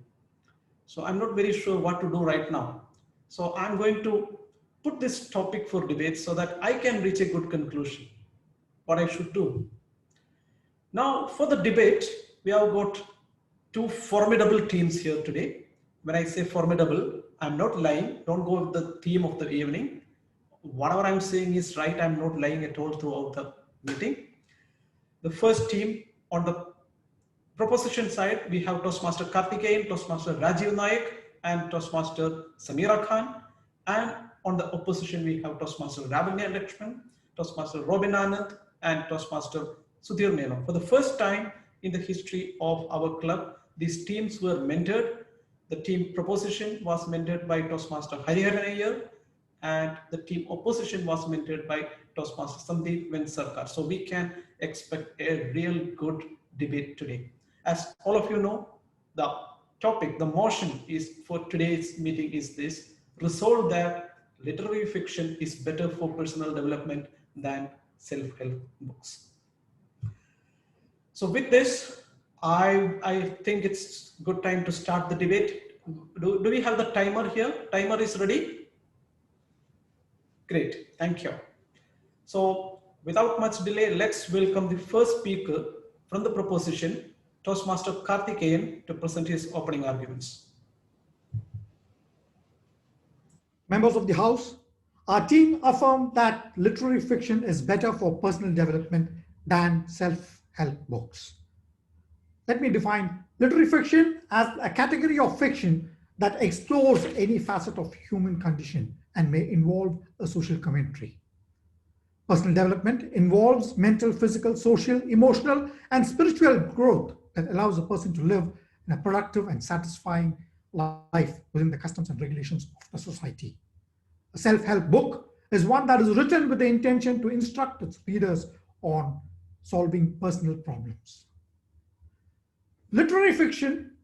So I'm not very sure what to do right now. So I'm going to put this topic for debate so that I can reach a good conclusion, what I should do. Now for the debate, we have got 2 formidable teams here today. When I say formidable, I'm not lying. Don't go with the theme of the evening. Whatever I'm saying is right. I'm not lying at all throughout the meeting. The first team on the proposition side, we have Toastmaster Karthikeyan, Toastmaster Rajiv Naik, and Toastmaster Samira Khan. And on the opposition, we have Toastmaster Ravanya Lakshman, Toastmaster Robin Anand, and Toastmaster Sudhir Menon. For the first time in the history of our club, these teams were mentored. The team proposition was mentored by Toastmaster Hariharan Iyer, and the team opposition was mentored by Toastmaster Sandeep Vensarkar. So we can expect a real good debate today. As all of you know, the topic, the motion is for today's meeting is this: resolve that literary fiction is better for personal development than self-help books. So with this, I think it's good time to start the debate. Do we have the timer here? Timer is ready? Great, thank you. So without much delay, let's welcome the first speaker from the proposition, Toastmaster Karthikeyan, to present his opening arguments. Members of the House, our team affirmed that literary fiction is better for personal development than self-help books. Let me define literary fiction as a category of fiction that explores any facet of human condition and may involve a social commentary. Personal development involves mental, physical, social, emotional, and spiritual growth that allows a person to live in a productive and satisfying life within the customs and regulations of the society. A self-help book is one that is written with the intention to instruct its readers on solving personal problems. Literary fiction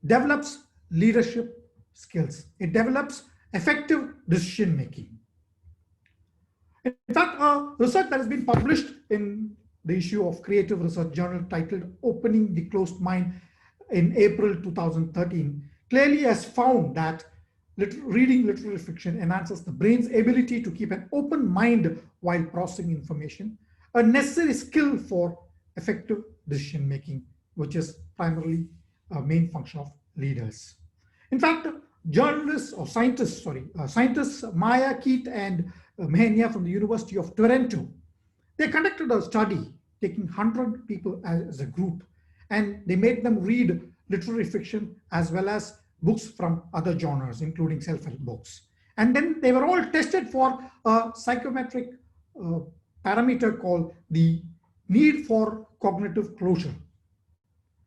develops leadership skills. It develops effective decision making. In fact, a research that has been published in the issue of Creative Research Journal titled Opening the Closed Mind in April 2013 clearly has found that reading literary fiction enhances the brain's ability to keep an open mind while processing information, a necessary skill for effective decision making, which is primarily a main function of leaders. In fact, scientists Maya, Keith, and Mehenia from the University of Toronto, they conducted a study taking 100 people as a group, and they made them read literary fiction as well as books from other genres, including self-help books. And then they were all tested for a psychometric parameter called the need for cognitive closure,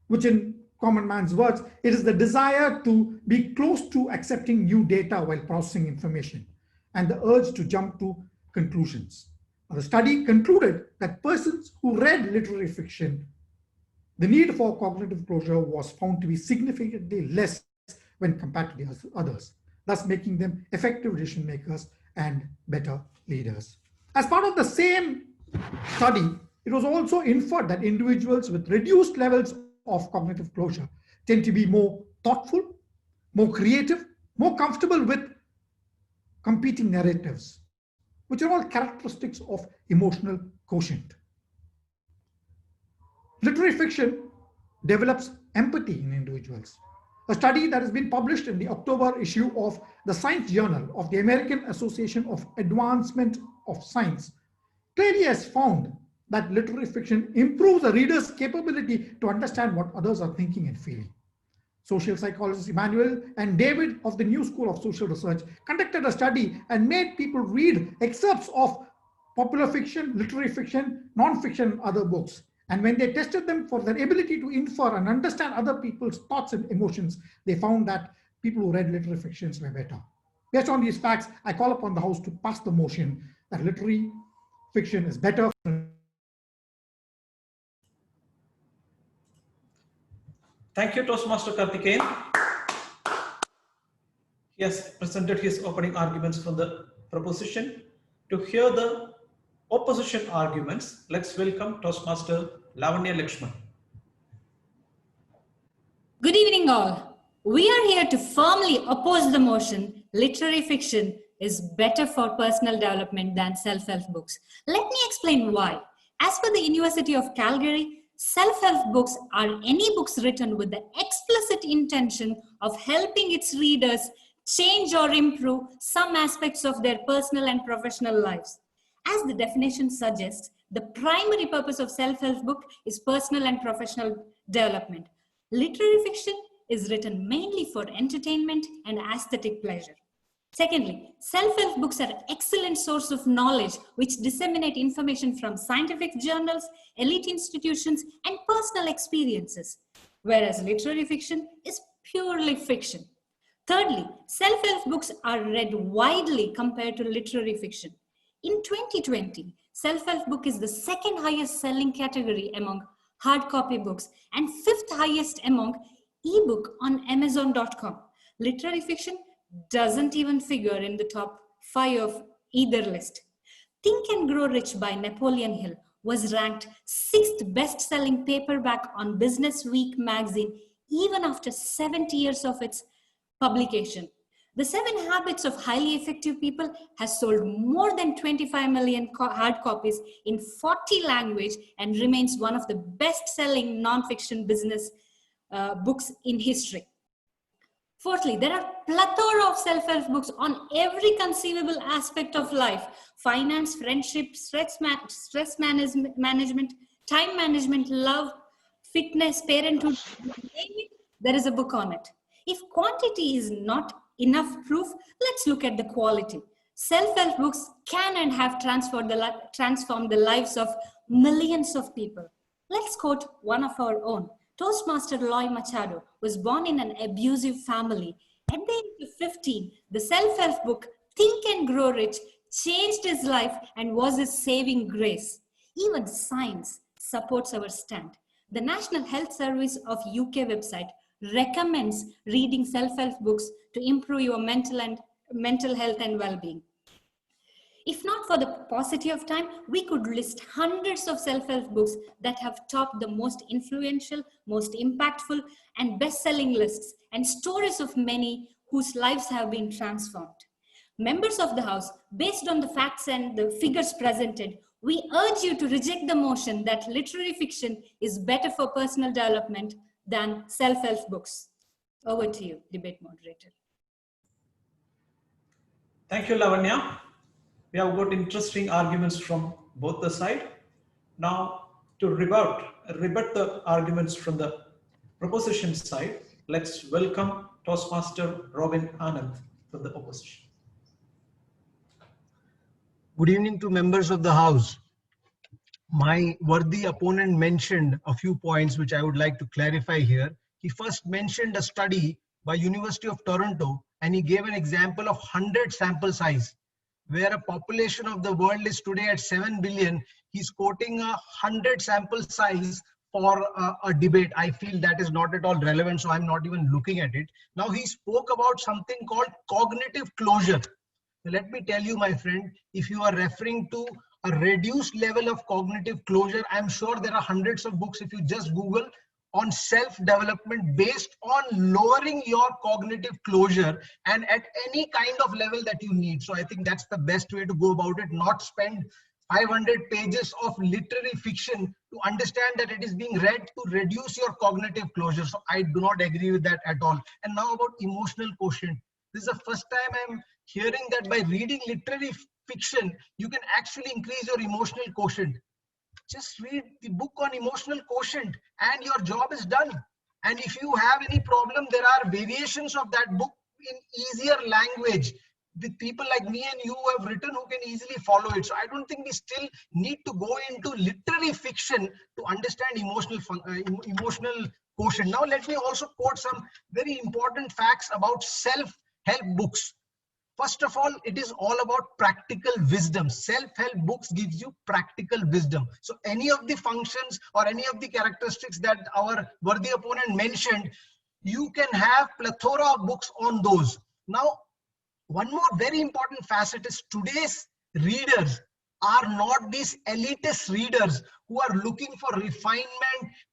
which in common man's words, it is the desire to be close to accepting new data while processing information and the urge to jump to conclusions. The study concluded that persons who read literary fiction, the need for cognitive closure was found to be significantly less when compared to the others, thus making them effective decision makers and better leaders. As part of the same study, it was also inferred that individuals with reduced levels of cognitive closure tend to be more thoughtful, more creative, more comfortable with competing narratives, which are all characteristics of emotional quotient. Literary fiction develops empathy in individuals. A study that has been published in the October issue of the Science Journal of the American Association of Advancement of Science clearly has found that literary fiction improves a reader's capability to understand what others are thinking and feeling. Social psychologists Emmanuel and David of the New School of Social Research conducted a study and made people read excerpts of popular fiction, literary fiction, non-fiction, and other books. And when they tested them for their ability to infer and understand other people's thoughts and emotions, they found that people who read literary fictions were better. Based on these facts, I call upon the House to pass the motion that literary fiction is better. Thank you, Toastmaster Karthikeyan. He has presented his opening arguments from the proposition. To hear the opposition arguments, let's welcome Toastmaster Lavanya Lakshman. Good evening, all. We are here to firmly oppose the motion literary fiction is better for personal development than self-help books. Let me explain why. As per the University of Calgary, self-help books are any books written with the explicit intention of helping its readers change or improve some aspects of their personal and professional lives. As the definition suggests, the primary purpose of self-help book is personal and professional development. Literary fiction is written mainly for entertainment and aesthetic pleasure. Secondly, self-help books are an excellent source of knowledge which disseminate information from scientific journals, elite institutions, and personal experiences, whereas literary fiction is purely fiction. Thirdly, self-help books are read widely compared to literary fiction. In 2020, self-help book is the second highest selling category among hard copy books and fifth highest among ebook on Amazon.com. Literary fiction doesn't even figure in the top 5 of either list. Think and Grow Rich by Napoleon Hill was ranked 6th best-selling paperback on Business Week magazine even after 70 years of its publication. The 7 Habits of Highly Effective People has sold more than 25 million hard copies in 40 languages and remains one of the best-selling non-fiction business books in history. Fourthly, there are plethora of self-help books on every conceivable aspect of life: finance, friendship, stress management, time management, love, fitness, parenthood. There is a book on it. If quantity is not enough proof, let's look at the quality. Self-help books can and have transformed the lives of millions of people. Let's quote one of our own. Toastmaster Loy Machado was born in an abusive family. At the age of 15, the self-help book Think and Grow Rich changed his life and was his saving grace. Even science supports our stand. The National Health Service of UK website recommends reading self-help books to improve your mental health and well-being. If not for the paucity of time, we could list hundreds of self-help books that have topped the most influential, most impactful, and best-selling lists, and stories of many whose lives have been transformed. Members of the House, based on the facts and the figures presented, we urge you to reject the motion that literary fiction is better for personal development than self-help books. Over to you, debate moderator. Thank you, Lavanya. We have got interesting arguments from both the side. Now, to rebut the arguments from the proposition side, let's welcome Toastmaster Robin Anand from the opposition. Good evening to members of the House. My worthy opponent mentioned a few points which I would like to clarify here. He first mentioned a study by University of Toronto, and he gave an example of 100 sample size, where a population of the world is today at 7 billion. He's quoting 100 sample size for a debate. I feel that is not at all relevant, so I'm not even looking at it. Now, he spoke about something called cognitive closure. Let me tell you, my friend, if you are referring to a reduced level of cognitive closure, I'm sure there are hundreds of books, if you just Google, on self-development based on lowering your cognitive closure and at any kind of level that you need. So I think that's the best way to go about it, not spend 500 pages of literary fiction to understand that it is being read to reduce your cognitive closure. So I do not agree with that at all. And now about emotional quotient. This is the first time I'm hearing that by reading literary fiction, you can actually increase your emotional quotient. Just read the book on emotional quotient and your job is done. And if you have any problem, there are variations of that book in easier language with people like me and you who have written, who can easily follow it. So I don't think we still need to go into literary fiction to understand emotional quotient. Now let me also quote some very important facts about self-help books. First of all, it is all about practical wisdom. Self-help books gives you practical wisdom. So any of the functions or any of the characteristics that our worthy opponent mentioned, you can have plethora of books on those. Now, one more very important facet is today's readers are not these elitist readers who are looking for refinement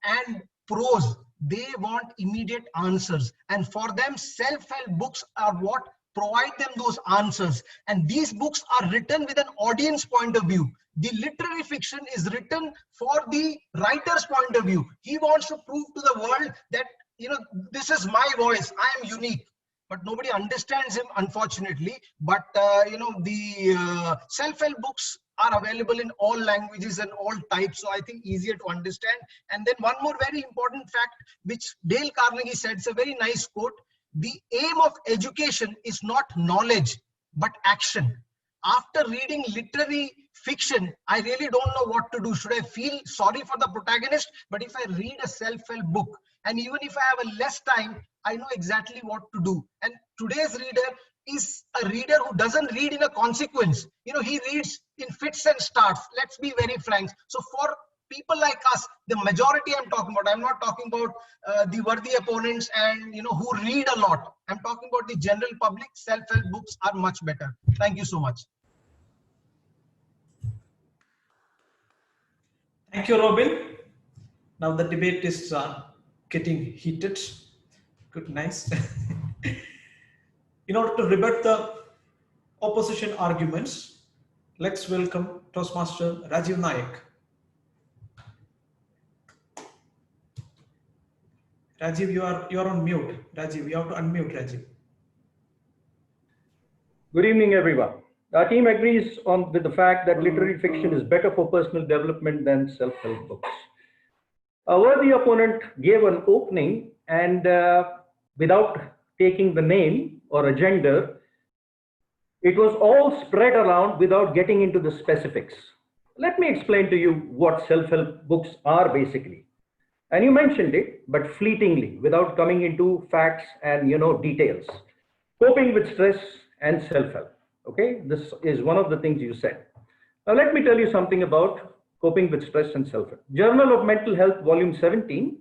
and prose. They want immediate answers. And for them, self-help books are what provide them those answers. And these books are written with an audience point of view. The literary fiction is written for the writer's point of view. He wants to prove to the world that, you know, this is my voice, I am unique. But nobody understands him, unfortunately. But you know, the self-help books are available in all languages and all types, so I think easier to understand. And then one more very important fact, which Dale Carnegie said, it's a very nice quote. the aim of education is not knowledge, but action. After reading literary fiction, I really don't know what to do. Should I feel sorry for the protagonist? But if I read a self-help book, and even if I have a less time, I know exactly what to do. And today's reader is a reader who doesn't read in a consequence. You know, he reads in fits and starts. Let's be very frank. So for people like us, the majority I'm talking about, I'm not talking about the worthy opponents and, you know, who read a lot. I'm talking about the general public. Self-help books are much better. Thank you so much. Thank you, Robin. Now the debate is getting heated. Good, nice. In order to rebut the opposition arguments, let's welcome Toastmaster Rajiv Nayak. Rajiv, you are on mute. Rajiv, you have to unmute, Rajiv. Good evening, everyone. Our team agrees with the fact that literary fiction is better for personal development than self-help books. A worthy opponent gave an opening and without taking the name or a gender, it was all spread around without getting into the specifics. Let me explain to you what self-help books are basically. And you mentioned it, but fleetingly, without coming into facts and, you know, details. Coping with stress and self-help. Okay, this is one of the things you said. Now let me tell you something about coping with stress and self-help. Journal of Mental Health, volume 17.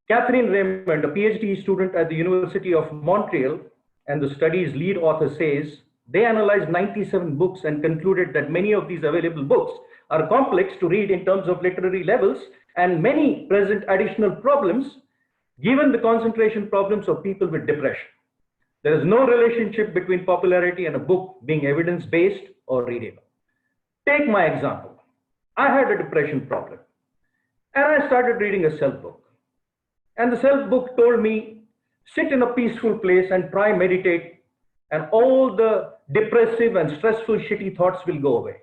Catherine Raymond, a PhD student at the University of Montreal and the study's lead author, says they analyzed 97 books and concluded that many of these available books are complex to read in terms of literary levels, and many present additional problems given the concentration problems of people with depression. There is no relationship between popularity and a book being evidence-based or readable. Take my example. I had a depression problem and I started reading a self-book. And the self-book told me, sit in a peaceful place and try meditate, and all the depressive and stressful shitty thoughts will go away.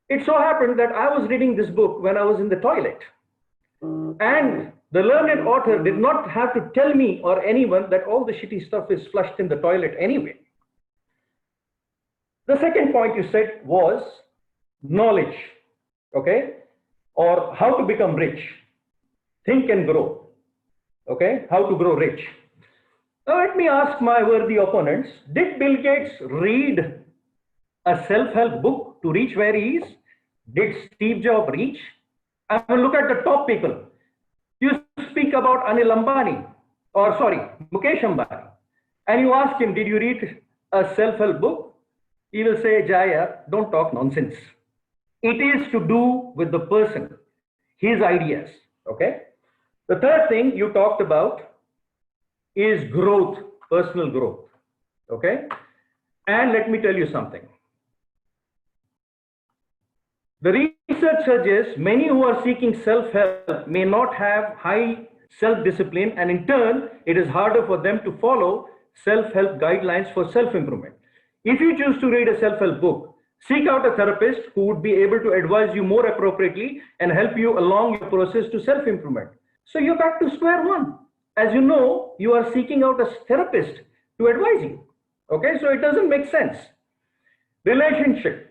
It so happened that I was reading this book when I was in the toilet. And the learned author did not have to tell me or anyone that all the shitty stuff is flushed in the toilet anyway. The second point you said was knowledge, okay? Or how to become rich. Think and grow, okay? How to grow rich. Now let me ask my worthy opponents, did Bill Gates read a self-help book to reach where he is? Did Steve Jobs reach? I mean, look at the top people. You speak about Anil Ambani, or sorry, Mukesh Ambani, and you ask him, did you read a self-help book? He will say, Jaya, don't talk nonsense. It is to do with the person, his ideas, okay? The third thing you talked about is growth, personal growth, okay? And let me tell you something. The research suggests many who are seeking self-help may not have high self-discipline, and in turn, it is harder for them to follow self-help guidelines for self-improvement. If you choose to read a self-help book, seek out a therapist who would be able to advise you more appropriately and help you along your process to self-improvement. So you're back to square one. As you know, you are seeking out a therapist to advise you. Okay, so it doesn't make sense. Relationship.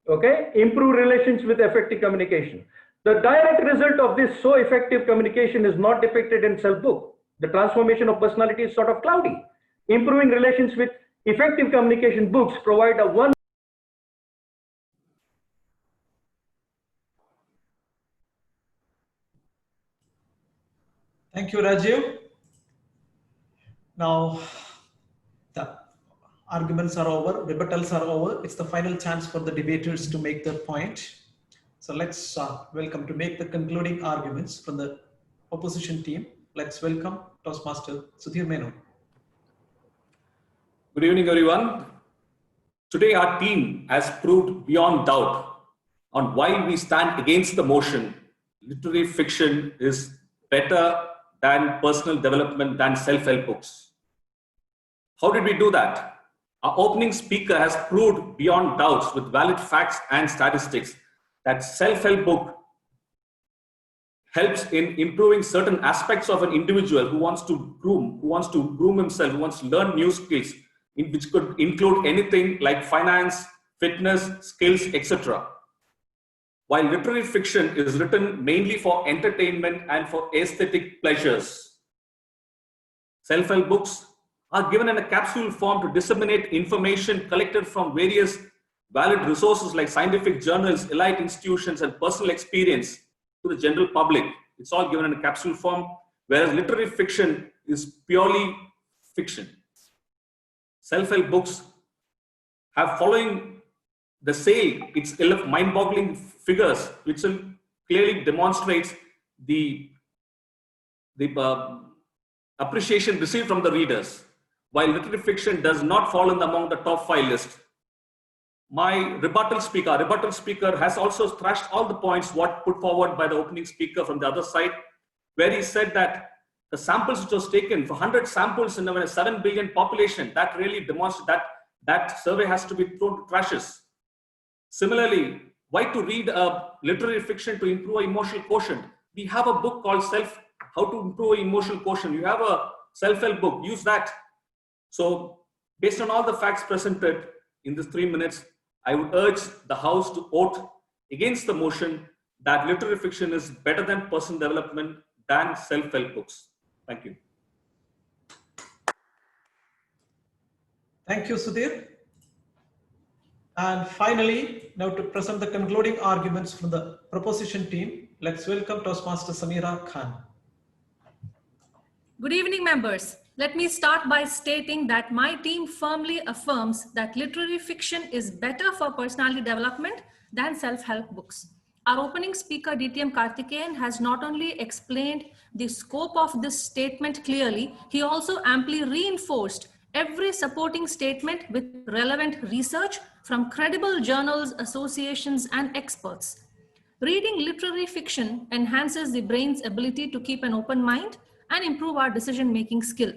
Okay, improve relations with effective communication. The direct result of this so effective communication is not depicted in self-book. The transformation of personality is sort of cloudy. Improving relations with effective communication books provide a one. Thank you, Rajiv. Now, the arguments are over, rebuttals are over. It's the final chance for the debaters to make their point. So let's welcome to make the concluding arguments from the opposition team. Let's welcome Toastmaster Sudhir Menon. Good evening, everyone. Today, our team has proved beyond doubt on why we stand against the motion. Literary fiction is better than personal development, than self-help books. How did we do that? Our opening speaker has proved beyond doubts with valid facts and statistics that self-help book helps in improving certain aspects of an individual who wants to groom himself, who wants to learn new skills, which could include anything like finance, fitness, skills, etc. While literary fiction is written mainly for entertainment and for aesthetic pleasures, self-help books are given in a capsule form to disseminate information collected from various valid resources like scientific journals, elite institutions, and personal experience to the general public. It's all given in a capsule form, whereas literary fiction is purely fiction. Self-help books have, following the sale, its mind-boggling figures, which clearly demonstrates the appreciation received from the readers. While literary fiction does not fall in among the top 5 list, my rebuttal speaker has also thrashed all the points what put forward by the opening speaker from the other side, where he said that the samples which was taken for 100 samples in a 7 billion population, that really demonstrates that survey has to be thrown to trashes. Similarly, why to read a literary fiction to improve emotional quotient? We have a book called How to Improve Emotional Quotient. You have a self-help book, use that. So based on all the facts presented in this 3 minutes, I would urge the House to vote against the motion that literary fiction is better than personal development than self-help books. Thank you. Thank you, Sudhir. And finally, now to present the concluding arguments from the proposition team, let's welcome Toastmaster Samira Khan. Good evening, members. Let me start by stating that my team firmly affirms that literary fiction is better for personality development than self-help books. Our opening speaker, DTM Karthikeyan, has not only explained the scope of this statement clearly, he also amply reinforced every supporting statement with relevant research from credible journals, associations, and experts. Reading literary fiction enhances the brain's ability to keep an open mind and improve our decision-making skill.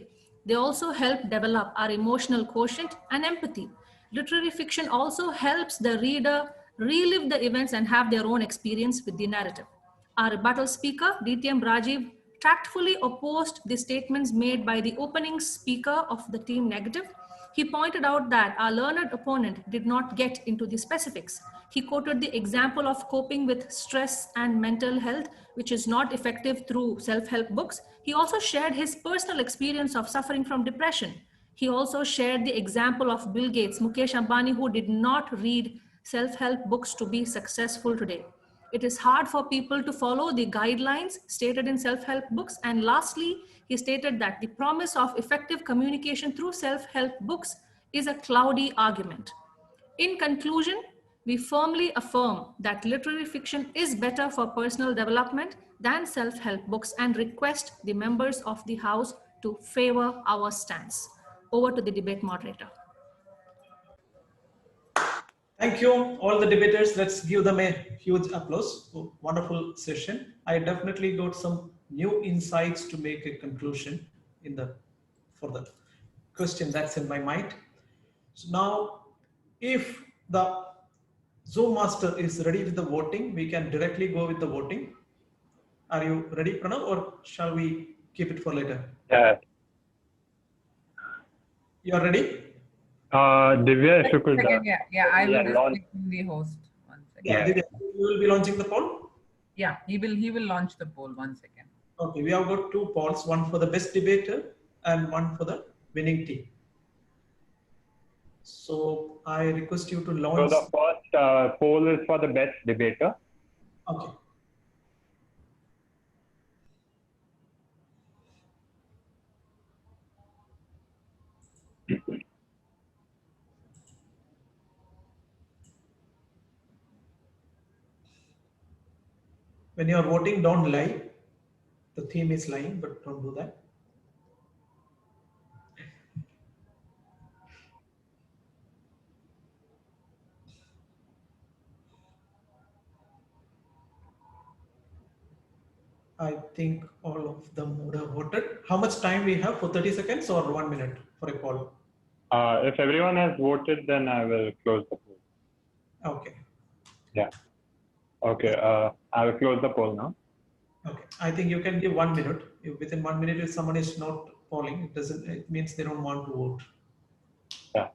They also help develop our emotional quotient and empathy. Literary fiction also helps the reader relive the events and have their own experience with the narrative. Our rebuttal speaker, DTM Rajiv, tactfully opposed the statements made by the opening speaker of the team negative. He pointed out that our learned opponent did not get into the specifics. He quoted the example of coping with stress and mental health, which is not effective through self-help books. He also shared his personal experience of suffering from depression. He also shared the example of Bill Gates, Mukesh Ambani, who did not read self-help books to be successful today. It is hard for people to follow the guidelines stated in self-help books. And lastly, he stated that the promise of effective communication through self-help books is a cloudy argument. In conclusion, we firmly affirm that literary fiction is better for personal development than self-help books and request the members of the House to favor our stance. Over to the debate moderator. Thank you, all the debaters. Let's give them a huge applause. Wonderful session. I definitely got some new insights to make a conclusion for the question that's in my mind. So now, if the Zoom master is ready with the voting, we can directly go with the voting. Are you ready, Pranav, or shall we keep it for later? Yeah. You are ready? Divya, if you could. Yeah, I will just launch. make the host. 1 second. Yeah, Divya, you will be launching the poll? Yeah, he will launch the poll. 1 second. Okay, we have got 2 polls, one for the best debater and one for the winning team. So I request you to launch. So the first poll is for the best debater. Okay. When you are voting, don't lie. The theme is lying, but don't do that. I think all of them would have voted. How much time we have for 30 seconds or 1 minute for a poll? If everyone has voted, then I will close the poll. Okay. Yeah. Okay. I will close the poll now. Okay, I think you can give 1 minute. If within 1 minute, if someone is not polling, it means they don't want to vote. Yeah.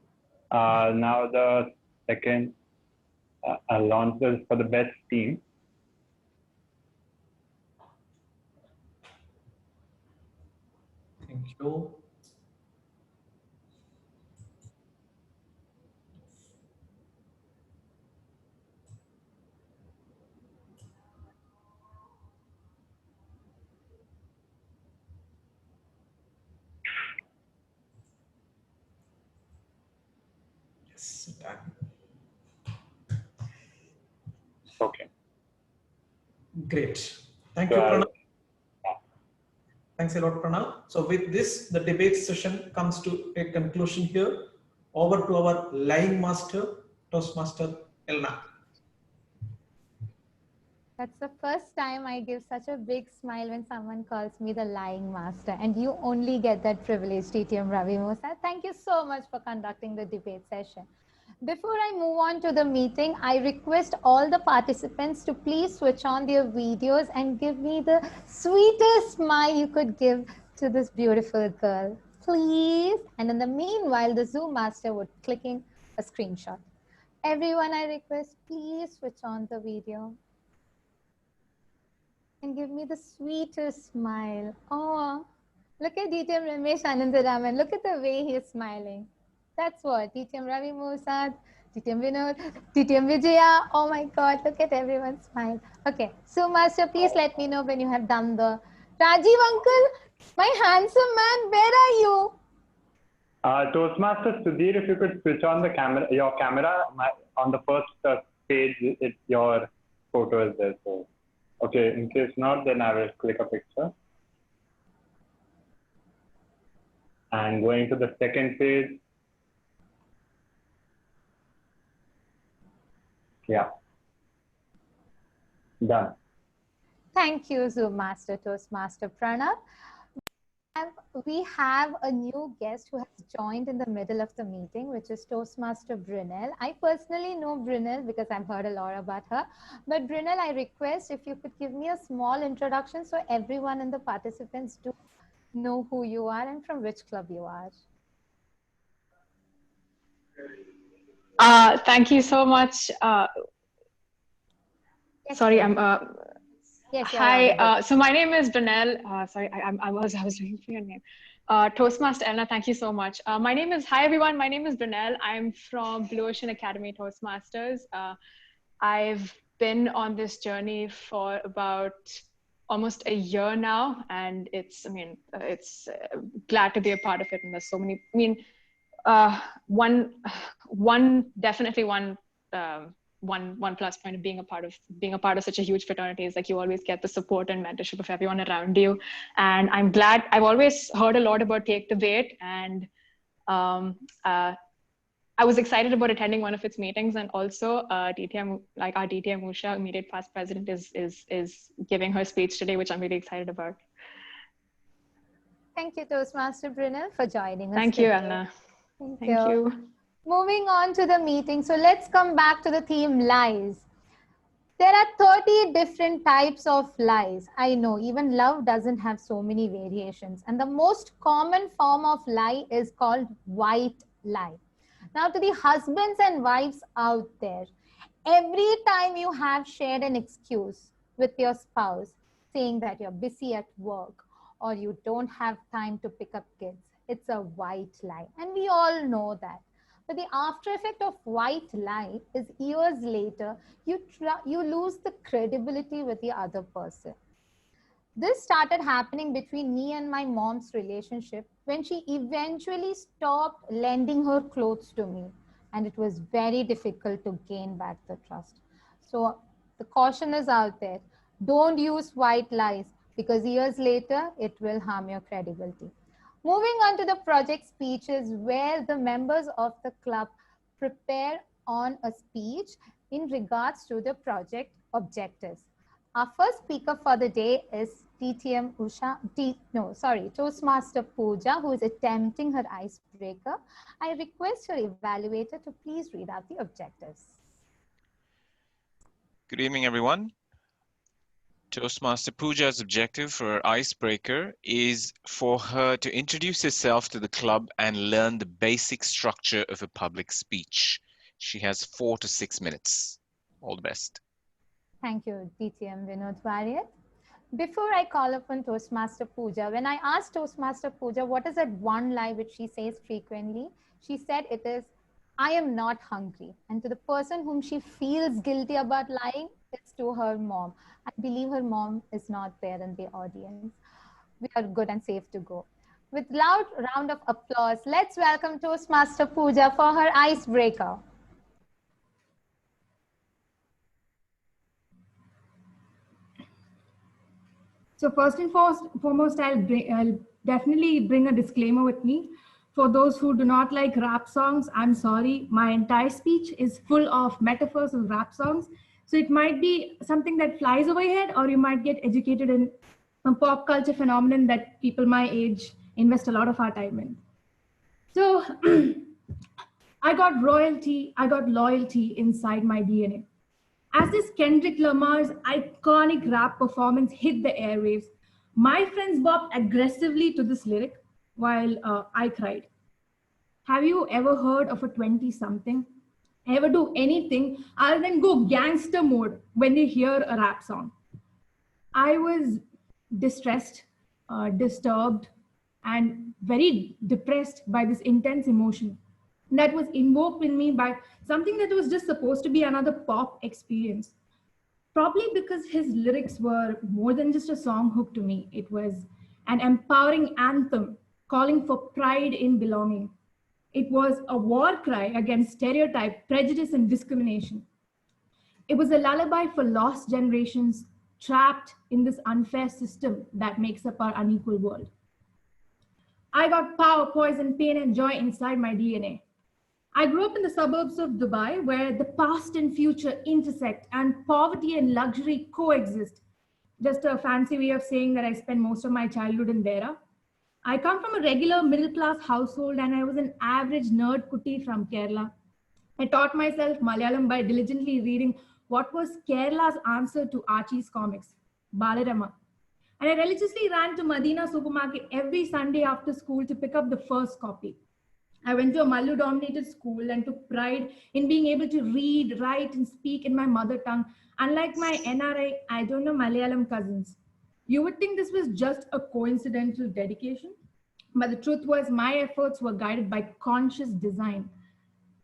Now the second launch is for the best team. Thank you. Yes, done. Okay. Great. Thank So you, Pranav. Thanks a lot, Pranav. So with this, the debate session comes to a conclusion here. Over to our lying master, Toastmaster Elna. That's the first time I give such a big smile when someone calls me the lying master. And you only get that privilege, TTM Ravi Mosa. Thank you so much for conducting the debate session. Before I move on to the meeting, I request all the participants to please switch on their videos and give me the sweetest smile you could give to this beautiful girl. Please. And in the meanwhile, the Zoom master would clicking a screenshot. Everyone, I request, please switch on the video and give me the sweetest smile. Oh, look at DTM Ramesh Anandaraman. Look at the way he is smiling. That's what DTM Ravi Mosad, DTM Vinod, DTM Vijaya. Oh my God, look at everyone's smile. Okay, so Master, please let me know when you have done the. Rajiv uncle, my handsome man, where are you? Toastmaster Sudhir, if you could switch on the camera, your camera on the first page, your photo is there. So, okay, in case not, then I will click a picture. And going to the second page. Yeah. Done. Thank you, Zoom Master, Toastmaster Pranav. We have a new guest who has joined in the middle of the meeting, which is Toastmaster Brunel. I personally know Brunel because I've heard a lot about her. But Brunel, I request if you could give me a small introduction so everyone and the participants do know who you are and from which club you are. Thank you so much. Yes, sorry, sir. I'm. Yes, Hi. So my name is Brunel. Sorry, I was looking for your name. Toastmaster Elna, thank you so much. Hi everyone. My name is Brunel. I'm from Blue Ocean Academy Toastmasters. I've been on this journey for about almost a year now, and it's glad to be a part of it. And there's so many. One plus point of being a part of such a huge fraternity is like you always get the support and mentorship of everyone around you. And I'm glad. I've always heard a lot about Take the Bait, and I was excited about attending one of its meetings. And also DTM, like our DTM Usha, immediate past president, is giving her speech today, which I'm really excited about. Thank you, Toastmaster Brunel, for joining us. Thank you, Anna. Thank you. Moving on to the meeting. So let's come back to the theme lies. There are 30 different types of lies. I know even love doesn't have so many variations. And the most common form of lie is called white lie. Now to the husbands and wives out there, every time you have shared an excuse with your spouse saying that you're busy at work or you don't have time to pick up kids, it's a white lie. And we all know that. But the after effect of white lie is years later, you lose the credibility with the other person. This started happening between me and my mom's relationship when she eventually stopped lending her clothes to me. And it was very difficult to gain back the trust. So the caution is out there. Don't use white lies because years later, it will harm your credibility. Moving on to the project speeches where the members of the club prepare on a speech in regards to the project objectives. Our first speaker for the day is Toastmaster Pooja, who is attempting her icebreaker. I request her evaluator to please read out the objectives. Good evening, everyone. Toastmaster Pooja's objective for her icebreaker is for her to introduce herself to the club and learn the basic structure of a public speech. She has 4 to 6 minutes. All the best. Thank you, DTM Vinod Variat. Before I call upon Toastmaster Pooja, when I asked Toastmaster Pooja what is that one lie which she says frequently, she said it is, I am not hungry. And to the person whom she feels guilty about lying, it's to her mom. I believe her mom is not there in the audience. We are good and safe to go. With loud round of applause, let's welcome Toastmaster Pooja for her icebreaker. So first and foremost, I'll definitely bring a disclaimer with me. For those who do not like rap songs, I'm sorry. My entire speech is full of metaphors of rap songs. So it might be something that flies over your head, or you might get educated in a pop culture phenomenon that people my age invest a lot of our time in. So I got royalty, I got loyalty inside my DNA. As this Kendrick Lamar's iconic rap performance hit the airwaves, my friends bopped aggressively to this lyric while I cried. Have you ever heard of a 20-something ever do anything other than go gangster mode when they hear a rap song? I was distressed, disturbed, and very depressed by this intense emotion that was invoked in me by something that was just supposed to be another pop experience. Probably because his lyrics were more than just a song hook to me. It was an empowering anthem calling for pride in belonging. It was a war cry against stereotype, prejudice, and discrimination. It was a lullaby for lost generations trapped in this unfair system that makes up our unequal world. I got power, poison, pain, and joy inside my DNA. I grew up in the suburbs of Dubai, where the past and future intersect and poverty and luxury coexist. Just a fancy way of saying that I spent most of my childhood in Dera. I come from a regular middle-class household, and I was an average nerd kuti from Kerala. I taught myself Malayalam by diligently reading what was Kerala's answer to Archie's comics, Balarama. And I religiously ran to Madina supermarket every Sunday after school to pick up the first copy. I went to a Mallu-dominated school and took pride in being able to read, write, and speak in my mother tongue, unlike my NRI, I don't know Malayalam cousins. You would think this was just a coincidental dedication, but the truth was my efforts were guided by conscious design.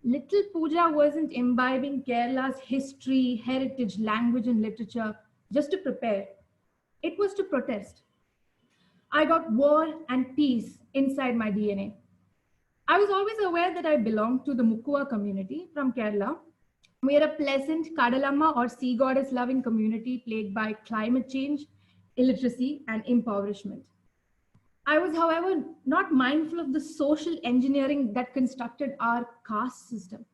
Little Pooja wasn't imbibing Kerala's history, heritage, language, and literature just to prepare. It was to protest. I got war and peace inside my DNA. I was always aware that I belonged to the Mukkua community from Kerala. We are a pleasant Kadalamma or sea goddess loving community plagued by climate change, illiteracy, and impoverishment. I was, however, not mindful of the social engineering that constructed our caste system.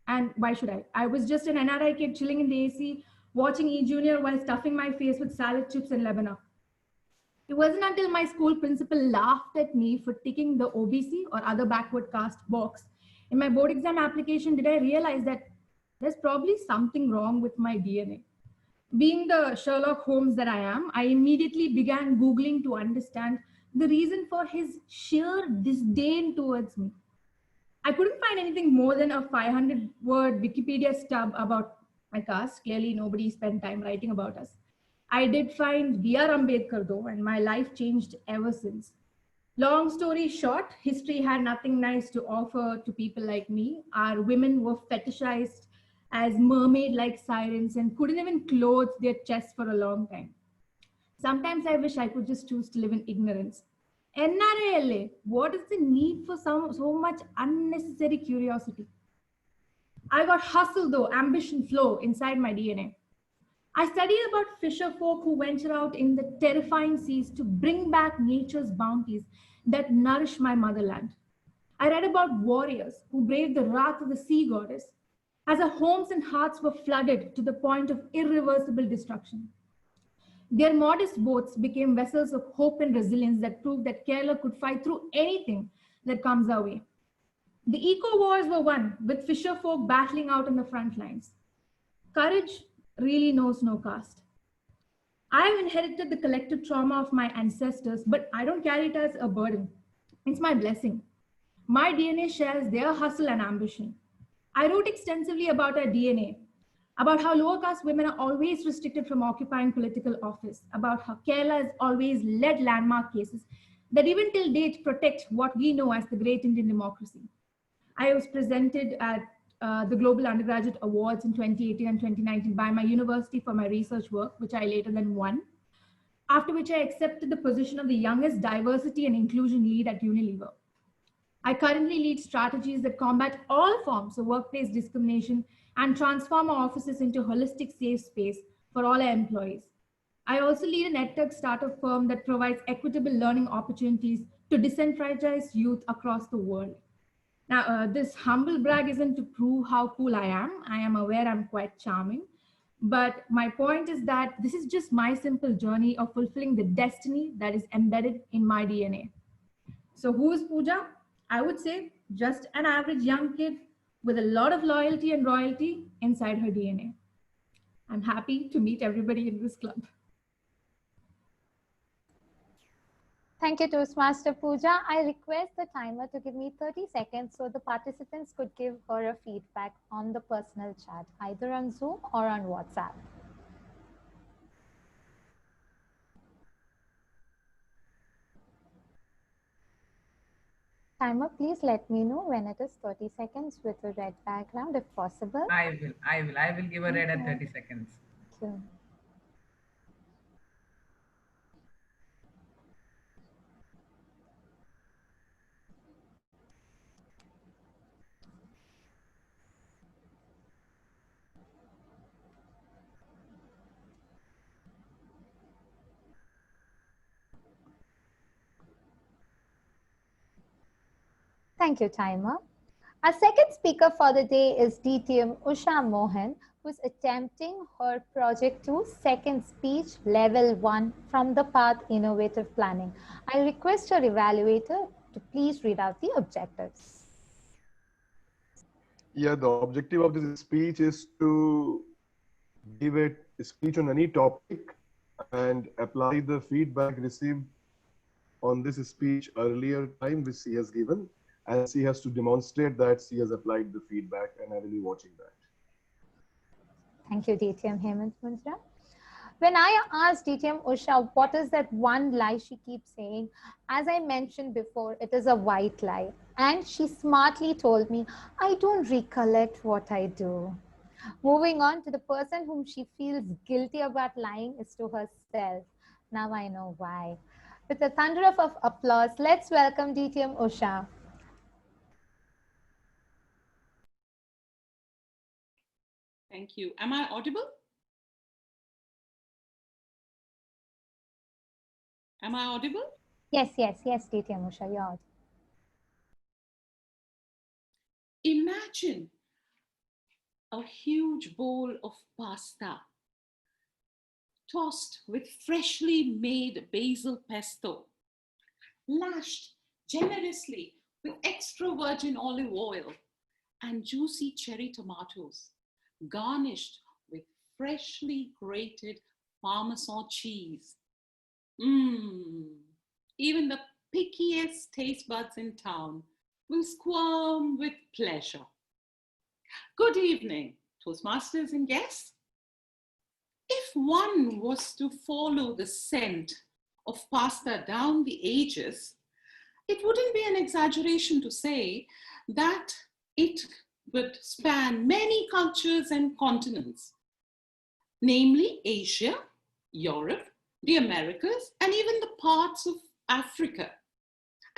And why should I? I was just an NRI kid chilling in the AC, watching E Junior while stuffing my face with salad chips and Lebanon. It wasn't until my school principal laughed at me for ticking the OBC or other backward caste box in my board exam application did I realize that there's probably something wrong with my DNA. Being the Sherlock Holmes that I am, I immediately began Googling to understand the reason for his sheer disdain towards me. I couldn't find anything more than a 500-word Wikipedia stub about my caste. Clearly, nobody spent time writing about us. I did find B.R. Ambedkar though, and my life changed ever since. Long story short, history had nothing nice to offer to people like me. Our women were fetishized as mermaid-like sirens and couldn't even clothe their chests for a long time. Sometimes I wish I could just choose to live in ignorance. NRALA, what is the need for so much unnecessary curiosity? I got hustle though, ambition flow inside my DNA. I studied about fisher folk who venture out in the terrifying seas to bring back nature's bounties that nourish my motherland. I read about warriors who braved the wrath of the sea goddess as our homes and hearts were flooded to the point of irreversible destruction. Their modest boats became vessels of hope and resilience that proved that Kerala could fight through anything that comes our way. The eco-wars were won, with fisher folk battling out on the front lines. Courage really knows no caste. I've inherited the collective trauma of my ancestors, but I don't carry it as a burden. It's my blessing. My DNA shares their hustle and ambition. I wrote extensively about our DNA, about how lower caste women are always restricted from occupying political office, about how Kerala has always led landmark cases that even till date protect what we know as the great Indian democracy. I was presented at the Global Undergraduate Awards in 2018 and 2019 by my university for my research work, which I later then won, after which I accepted the position of the youngest diversity and inclusion lead at Unilever. I currently lead strategies that combat all forms of workplace discrimination and transform our offices into a holistic safe space for all our employees. I also lead an edtech startup firm that provides equitable learning opportunities to disenfranchised youth across the world. Now, this humble brag isn't to prove how cool I am. I am aware I'm quite charming. But my point is that this is just my simple journey of fulfilling the destiny that is embedded in my DNA. So who is Pooja? I would say just an average young kid with a lot of loyalty and royalty inside her DNA. I'm happy to meet everybody in this club. Thank you, Toastmaster Pooja. I request the timer to give me 30 seconds so the participants could give her a feedback on the personal chat, either on Zoom or on WhatsApp. Timer, please let me know when it is 30 seconds with a red background, if possible. I will give a red at 30 seconds. Thank you. Thank you, timer. Our second speaker for the day is DTM Usha Mohan, who is attempting her Project 2 second speech level 1 from the path Innovative Planning. I request our evaluator to please read out the objectives. Yeah, the objective of this speech is to give a speech on any topic and apply the feedback received on this speech earlier time which she has given, and she has to demonstrate that she has applied the feedback, and I will be watching that. Thank you, DTM Hemant Mundra. When I asked DTM Usha, what is that one lie she keeps saying? As I mentioned before, it is a white lie. And she smartly told me, I don't recollect what I do. Moving on to the person whom she feels guilty about lying is to herself. Now I know why. With a thunder of applause, let's welcome DTM Usha. Thank you. Am I audible? Am I audible? Yes, DTM Usha, you're audible. Imagine a huge bowl of pasta tossed with freshly made basil pesto, lashed generously with extra virgin olive oil and juicy cherry tomatoes, garnished with freshly grated Parmesan cheese. Even the pickiest taste buds in town will squirm with pleasure. Good evening, Toastmasters and guests. If one was to follow the scent of pasta down the ages, it wouldn't be an exaggeration to say that it would span many cultures and continents, namely Asia, Europe, the Americas, and even the parts of Africa,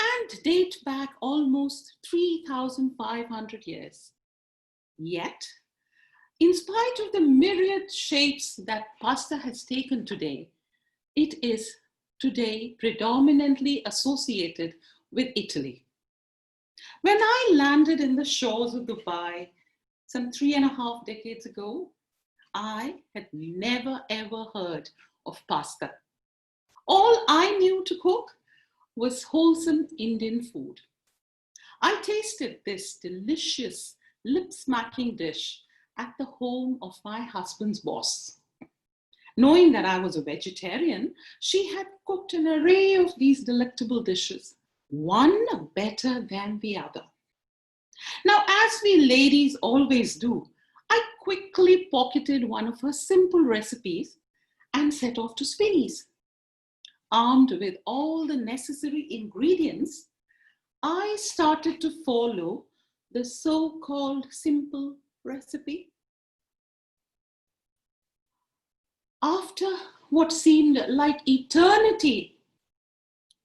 and date back almost 3,500 years. Yet, in spite of the myriad shapes that pasta has taken today, it is today predominantly associated with Italy. When I landed in the shores of Dubai some 3.5 decades ago, I had never ever heard of pasta. All I knew to cook was wholesome Indian food. I tasted this delicious, lip-smacking dish at the home of my husband's boss. Knowing that I was a vegetarian, she had cooked an array of these delectable dishes, one better than the other. Now, as we ladies always do, I quickly pocketed one of her simple recipes and set off to Spinny's. Armed with all the necessary ingredients, I started to follow the so-called simple recipe. After what seemed like eternity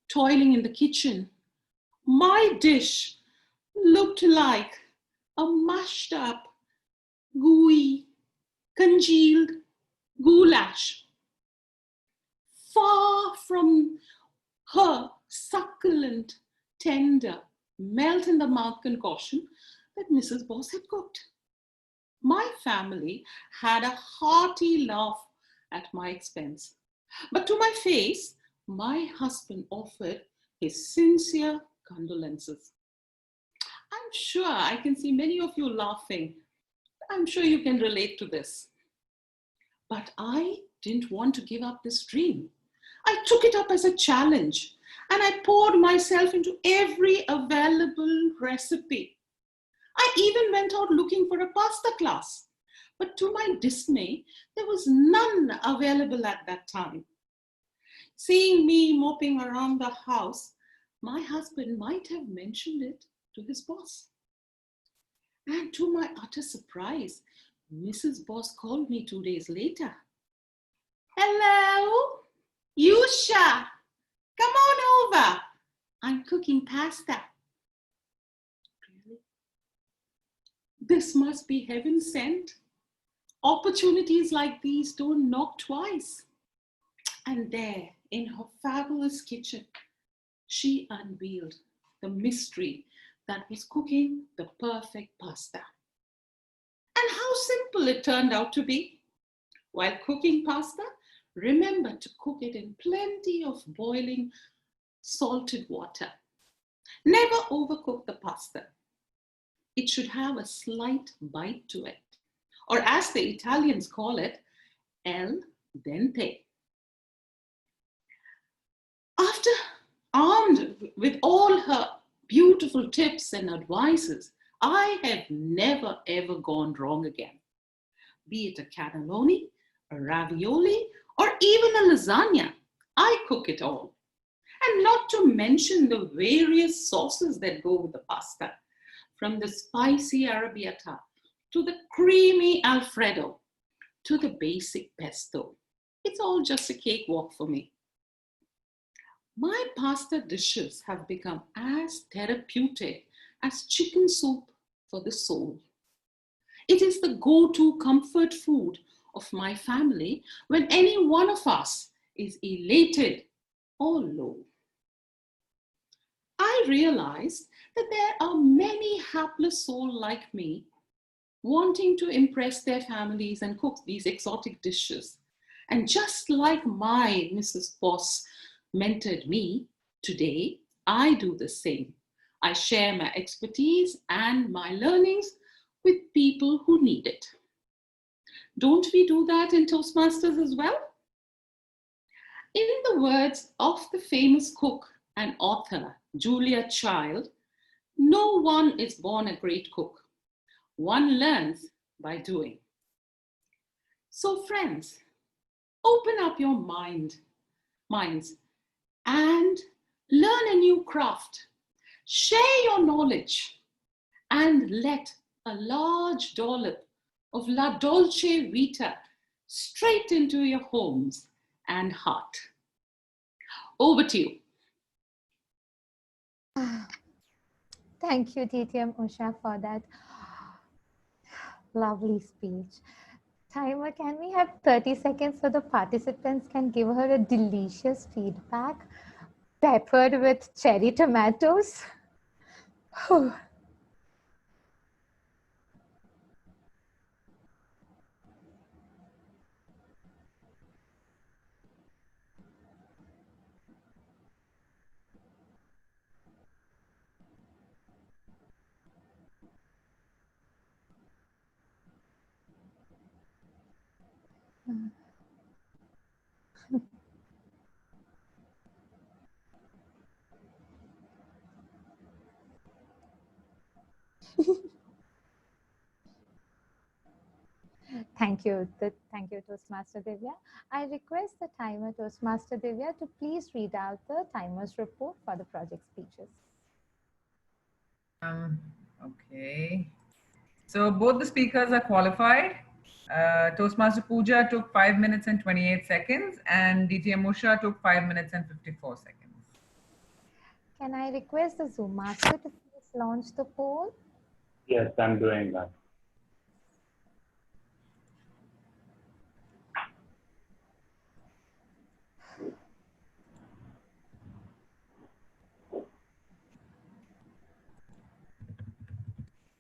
toiling in the kitchen, my dish looked like a mashed up, gooey, congealed goulash. Far from her succulent, tender, melt in the mouth concoction that Mrs. Boss had cooked. My family had a hearty laugh at my expense. But to my face, my husband offered his sincere condolences. I'm sure I can see many of you laughing. I'm sure you can relate to this. But I didn't want to give up this dream. I took it up as a challenge and I poured myself into every available recipe. I even went out looking for a pasta class, but to my dismay, there was none available at that time. Seeing me moping around the house, my husband might have mentioned it to his boss. And to my utter surprise, Mrs. Boss called me 2 days later. Hello, Yusha, come on over. I'm cooking pasta. Really? This must be heaven sent. Opportunities like these don't knock twice. And there, in her fabulous kitchen, she unveiled the mystery that was cooking the perfect pasta. And how simple it turned out to be. While cooking pasta, remember to cook it in plenty of boiling salted water. Never overcook the pasta. It should have a slight bite to it, or as the Italians call it, al dente. After armed with all her beautiful tips and advices, I have never ever gone wrong again. Be it a cannelloni, a ravioli, or even a lasagna, I cook it all. And not to mention the various sauces that go with the pasta, from the spicy arrabbiata to the creamy Alfredo to the basic pesto. It's all just a cakewalk for me. My pasta dishes have become as therapeutic as chicken soup for the soul. It is the go-to comfort food of my family when any one of us is elated or low. I realized that there are many hapless souls like me wanting to impress their families and cook these exotic dishes. And just like my Mrs. Boss mentored me, today I do the same. I share my expertise and my learnings with people who need it. Don't we do that in Toastmasters as well? In the words of the famous cook and author Julia Child, no one is born a great cook. One learns by doing. So friends, open up your minds and learn a new craft. Share your knowledge and let a large dollop of La Dolce Vita straight into your homes and heart. Over to you. Thank you, DTM Usha, for that lovely speech. Timer, can we have 30 seconds so the participants can give her a delicious feedback peppered with cherry tomatoes? Thank you. Thank you, Toastmaster Divya. I request the timer, Toastmaster Divya, to please read out the timer's report for the project speeches. Okay. So both the speakers are qualified. Toastmaster Pooja took 5 minutes and 28 seconds, and DTM Usha took 5 minutes and 54 seconds. Can I request the Zoom master to please launch the poll? Yes, I'm doing that.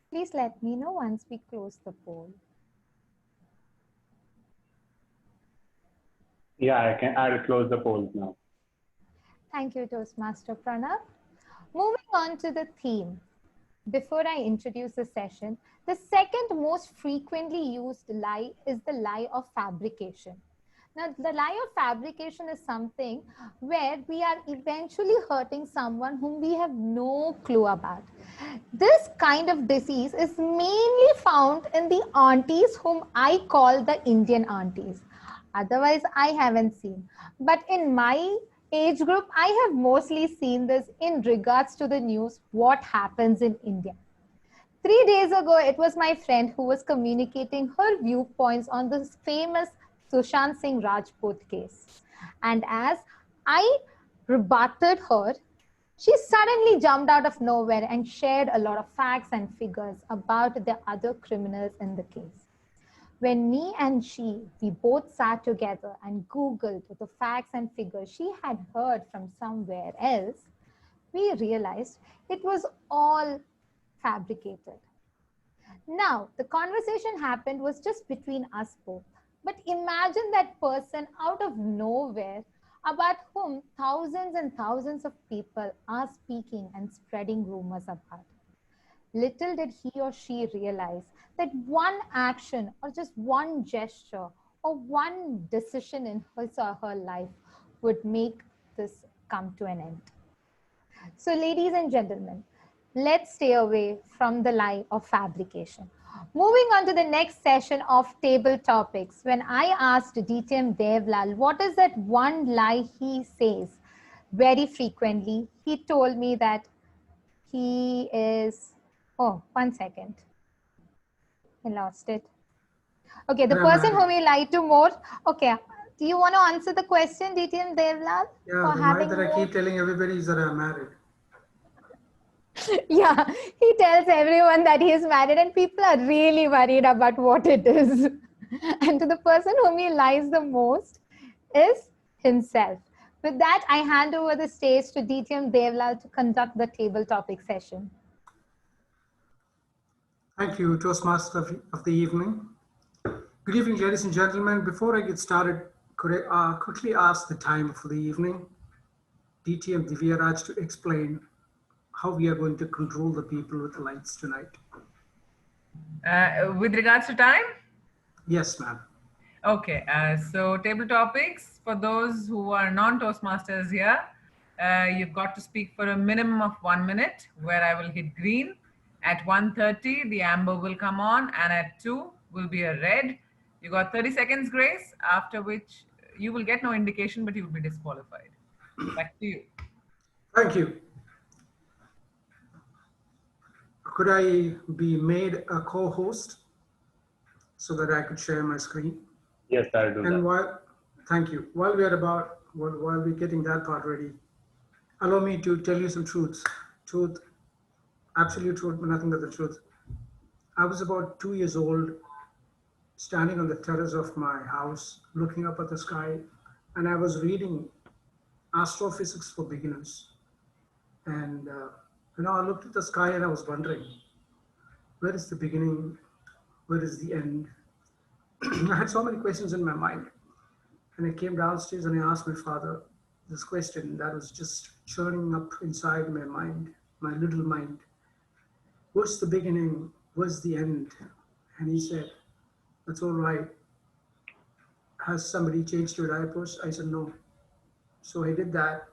Please let me know once we close the poll. Yeah, I'll close the polls now. Thank you, Toastmaster Pranav. Moving on to the theme. Before I introduce the session, the second most frequently used lie is the lie of fabrication. Now, the lie of fabrication is something where we are eventually hurting someone whom we have no clue about. This kind of disease is mainly found in the aunties whom I call the Indian aunties. Otherwise, I haven't seen. But in my age group, I have mostly seen this in regards to the news, what happens in India. 3 days ago, it was my friend who was communicating her viewpoints on this famous Sushant Singh Rajput case. And as I rebutted her, she suddenly jumped out of nowhere and shared a lot of facts and figures about the other criminals in the case. When me and we both sat together and Googled the facts and figures she had heard from somewhere else, we realized it was all fabricated. Now, the conversation happened was just between us both. But imagine that person out of nowhere about whom thousands and thousands of people are speaking and spreading rumors about. Little did he or she realize that one action or just one gesture or one decision in his or her life would make this come to an end. So, ladies and gentlemen, let's stay away from the lie of fabrication. Moving on to the next session of table topics, when I asked DTM Devlal what is that one lie he says very frequently, he told me that he is, oh, 1 second. I lost it. Okay, the person whom he lied to more. Okay, do you want to answer the question, DTM Devlal? Yeah, the lie that I keep telling everybody is that I'm married. Yeah, he tells everyone that he is married and people are really worried about what it is. And to the person whom he lies the most is himself. With that, I hand over the stage to DTM Devlal to conduct the table topic session. Thank you, Toastmaster of the evening. Good evening, ladies and gentlemen. Before I get started, could I quickly ask the time for the evening? DTM Divyaraj to explain how we are going to control the people with the lights tonight. With regards to time? Yes, ma'am. Okay, so table topics, for those who are non-Toastmasters here, you've got to speak for a minimum of 1 minute, where I will hit green. At 1:30, the amber will come on, and at 2 will be a red. You got 30 seconds grace, after which you will get no indication, but you will be disqualified. Back to you. Thank you. Could I be made a co-host so that I could share my screen? Yes, I'll do that. Thank you. While we're getting that part ready, allow me to tell you some truths. Truth, absolute truth, but nothing but the truth. I was about 2 years old, standing on the terrace of my house, looking up at the sky, and I was reading Astrophysics for Beginners. And I looked at the sky and I was wondering, where is the beginning? Where is the end? I had so many questions in my mind. And I came downstairs and I asked my father this question that was just churning up inside my mind, my little mind. What's the beginning? What's the end? And he said, that's all right. Has somebody changed your diapers? I said, no. So I did that.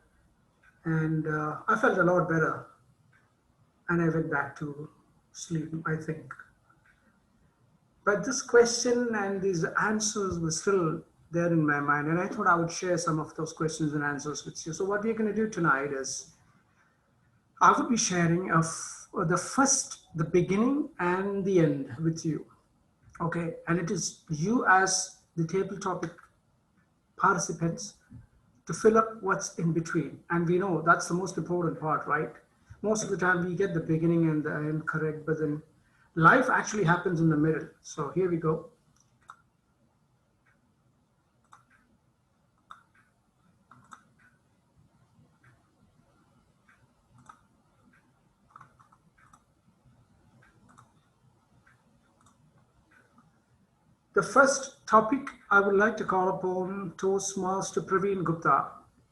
And I felt a lot better. And I went back to sleep, I think. But this question and these answers were still there in my mind, and I thought I would share some of those questions and answers with you. So what we're going to do tonight is I would be sharing the beginning and the end with you. Okay, and it is you as the table topic participants to fill up what's in between. And we know that's the most important part, right? Most of the time we get the beginning and the end correct, but then life actually happens in the middle. So here we go. The first topic I would like to call upon Toastmaster Praveen Gupta.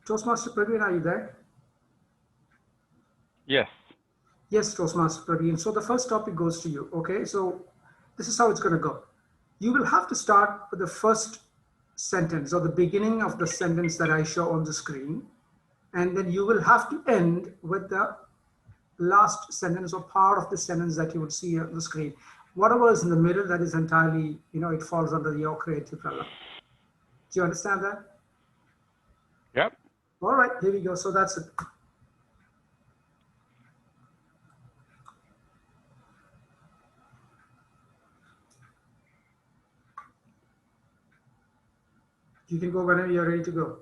Toastmaster Praveen, are you there? Yes. Yes, Toastmaster Praveen. So the first topic goes to you, okay? So this is how it's going to go. You will have to start with the first sentence or the beginning of the sentence that I show on the screen. And then you will have to end with the last sentence or part of the sentence that you would see on the screen. Whatever is in the middle, that is entirely, it falls under your creative realm. Do you understand that? Yep. All right, here we go. So that's it. You can go whenever you're ready to go.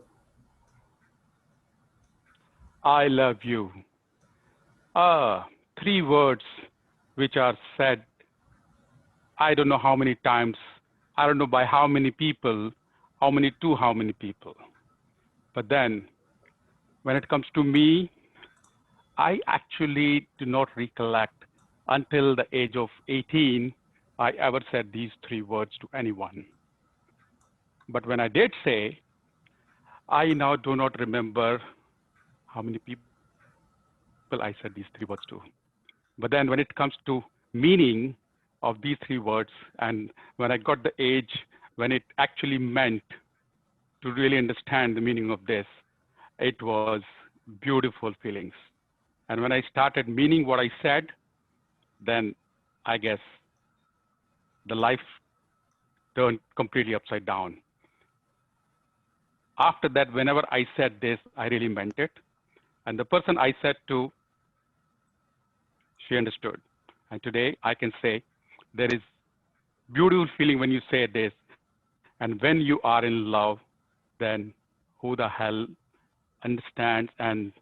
I love you. 3 words which are said, I don't know how many times, I don't know by how many people, how many people. But then when it comes to me, I actually do not recollect until the age of 18, I ever said these 3 words to anyone. But when I did say, I now do not remember how many people I said these 3 words to. But then when it comes to meaning of these 3 words, and when I got the age when it actually meant to really understand the meaning of this, it was beautiful feelings. And when I started meaning what I said, then I guess the life turned completely upside down. After that, whenever I said this, I really meant it. And the person I said to, she understood. And today I can say there is beautiful feeling when you say this. And when you are in love, then who the hell understands and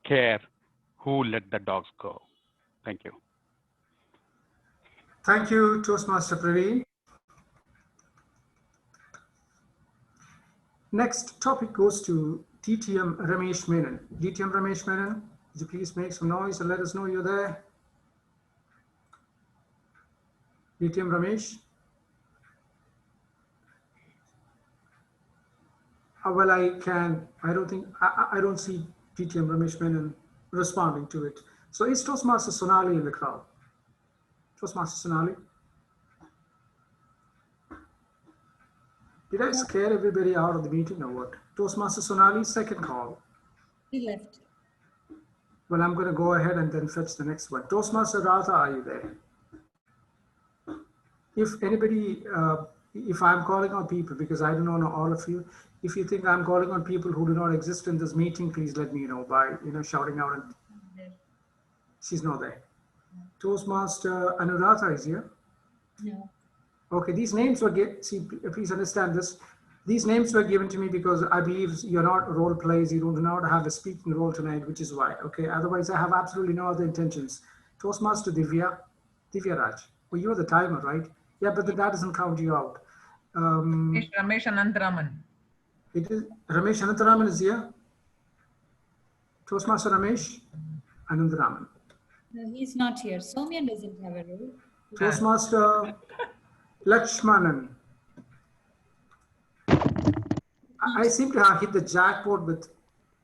care who let the dogs go? Thank you. Thank you, Toastmaster Praveen. Next topic goes to DTM Ramesh Menon. DTM Ramesh Menon, would you please make some noise and let us know you're there? DTM Ramesh? Well, I don't see DTM Ramesh Menon responding to it. So is Toastmaster Sonali in the crowd? Toastmaster Sonali? Did I scare everybody out of the meeting or what? Toastmaster Sonali, second call. He left. Well, I'm going to go ahead and then fetch the next one. Toastmaster Radha, are you there? If anybody, if I'm calling on people, because I don't know all of you, if you think I'm calling on people who do not exist in this meeting, please let me know by, shouting out. And she's not there. Toastmaster Anuradha is here. No. Okay, these names were please understand this. These names were given to me because I believe you're not role plays. You do not have a speaking role tonight, which is why. Okay, otherwise I have absolutely no other intentions. Toastmaster Divya Raj. Well, you're the timer, right? Yeah, but that doesn't count you out. Ramesh Anantaraman. It is Ramesh Anantaraman is here. Toastmaster Ramesh Anantaraman. No, he's not here. Soumya doesn't have a role. Toastmaster Lakshmanan. I seem to have hit the jackpot with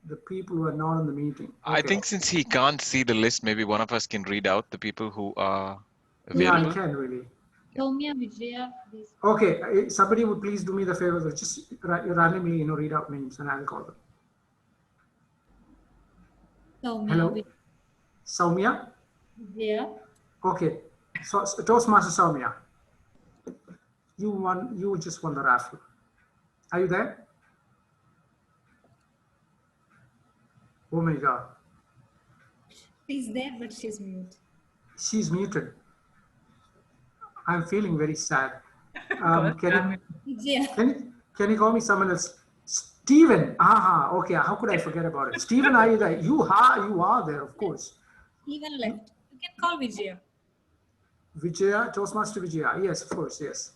the people who are not in the meeting. Okay. I think since he can't see the list, maybe one of us can read out the people who are available. Yeah, I can really. Soumya, Vijaya. Okay, somebody would please do me the favor of just randomly, read out names and I'll call them. Soumya. Hello? Soumya? Vijaya. Okay, so Toastmaster Soumya, you just won the raffle. Are you there? Oh my God. She's there, but she's mute. She's muted. I'm feeling very sad. Can you call me someone else? Stephen. Okay. How could I forget about it? Stephen, are you there? You are there, of course. Even left. You can call Vijaya. Vijaya, Toastmaster Vijaya. Yes, of course. Yes.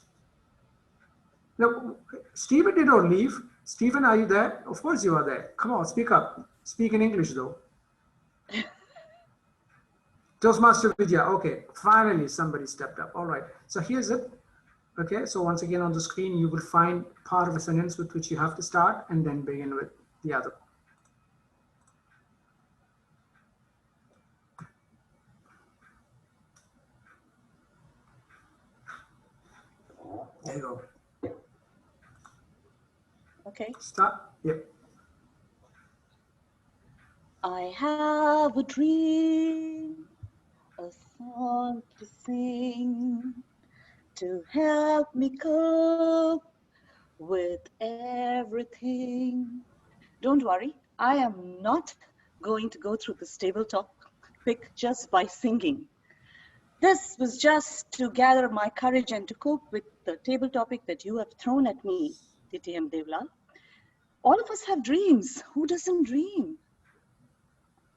No, Stephen did not leave. Stephen, are you there? Of course you are there. Come on, speak up. Speak in English, though. Toastmaster Vijaya. Okay. Finally, somebody stepped up. All right. So here's it. Okay, so once again on the screen, you will find part of a sentence with which you have to start and then begin with the other. There you go. Okay. Start. Yep. I have a dream, a song to sing, to help me cope with everything. Don't worry, I am not going to go through this table topic just by singing. This was just to gather my courage and to cope with the table topic that you have thrown at me, DTM Devlal. All of us have dreams. Who doesn't dream?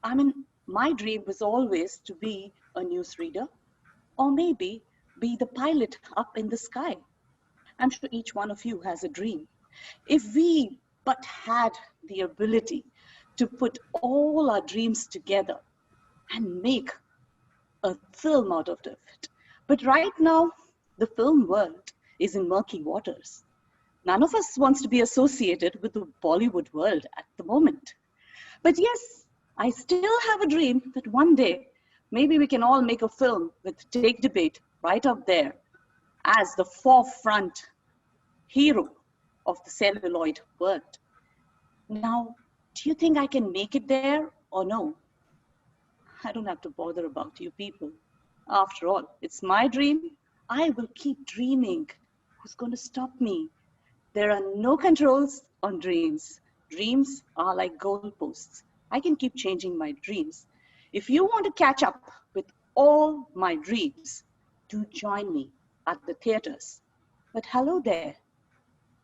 I mean, my dream was always to be a newsreader, or maybe be the pilot up in the sky. I'm sure each one of you has a dream. If we but had the ability to put all our dreams together and make a film out of it. But right now, the film world is in murky waters. None of us wants to be associated with the Bollywood world at the moment. But yes, I still have a dream that one day, maybe we can all make a film with Take DeBait right up there as the forefront hero of the celluloid world. Now, do you think I can make it there or no? I don't have to bother about you people. After all, it's my dream. I will keep dreaming. Who's going to stop me? There are no controls on dreams. Dreams are like goalposts. I can keep changing my dreams. If you want to catch up with all my dreams, do join me at the theaters. But hello there.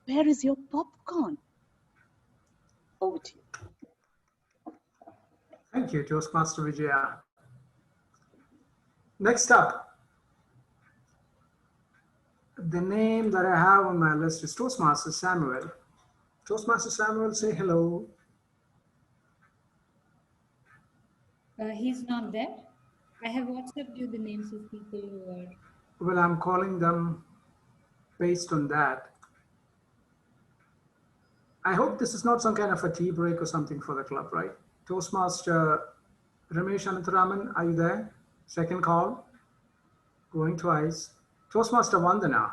Where is your popcorn? Over to you. Thank you, Toastmaster Vijaya. Next up, the name that I have on my list is Toastmaster Samuel. Toastmaster Samuel, say hello. He's not there. I have WhatsApped you the names of people who are. Well, I'm calling them based on that. I hope this is not some kind of a tea break or something for the club, right? Toastmaster Ramesh Anantaraman, are you there? Second call. Going twice. Toastmaster Vandana.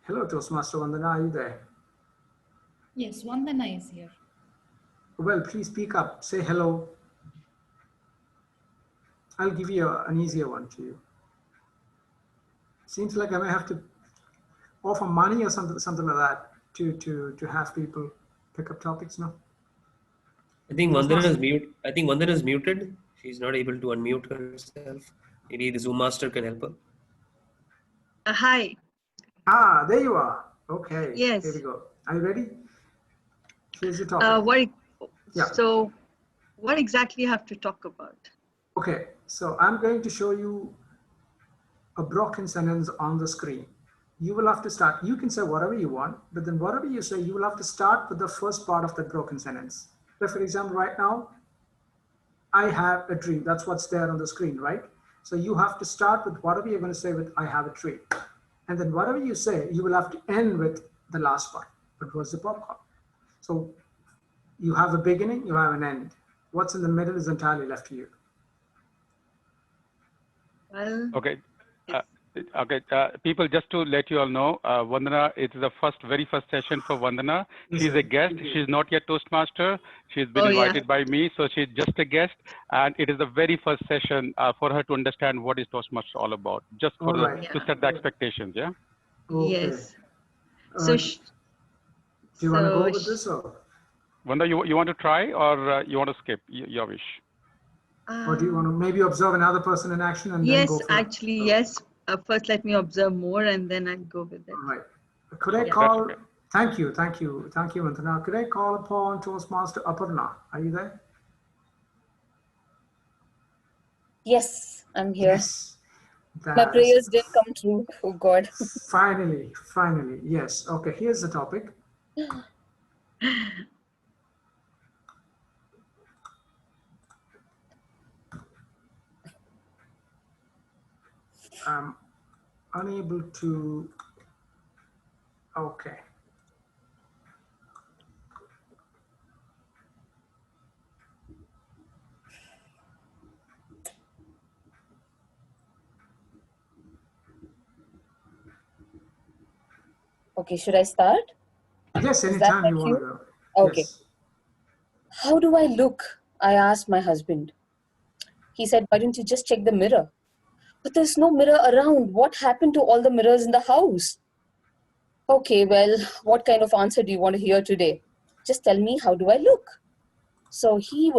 Hello, Toastmaster Vandana, are you there? Yes, Vandana is here. Well, please speak up. Say hello. I'll give you an easier one to you. Seems like I may have to offer money or something like that to have people pick up topics now. I think Vandana is mute. I think Vandana is muted. She's not able to unmute herself. Maybe the Zoom master can help her. Hi. There you are. Okay. Yes. Here we go. Are you ready? Here's your topic. So what exactly you have to talk about? Okay. So I'm going to show you a broken sentence on the screen. You will have to start. You can say whatever you want, but then whatever you say, you will have to start with the first part of that broken sentence. So for example, right now, I have a dream. That's what's there on the screen, right? So you have to start with whatever you're going to say with I have a dream. And then whatever you say, you will have to end with the last part. But what's the popcorn? So you have a beginning, you have an end. What's in the middle is entirely left to you. Well, okay. Okay, people, just to let you all know, Vandana, it is the very first session for Vandana. She's a guest. She's not yet Toastmaster. She's been invited by me, so she's just a guest. And it is the very first session for her to understand what is Toastmaster all about, just for to set the expectations, yeah? Yes. So, do you want to go with this or? Vandana, you want to try or you want to skip? Your wish. Or do you want to maybe observe another person in action and then go for actually, yes. First, let me observe more and then I'll go with it. All right. Could I call? Thank you, Vandana. Could I call upon Toastmaster Aparna? Are you there? Yes, I'm here. Yes. My prayers didn't come true. Oh God. Finally. Yes. Okay. Here's the topic. I'm unable to. Okay. Okay, should I start? Yes, anytime you want to go. Okay. Yes. How do I look? I asked my husband. He said, why don't you just check the mirror? But there's no mirror around. What happened to all the mirrors in the house? Okay, well, what kind of answer do you want to hear today? Just tell me, how do I look? So he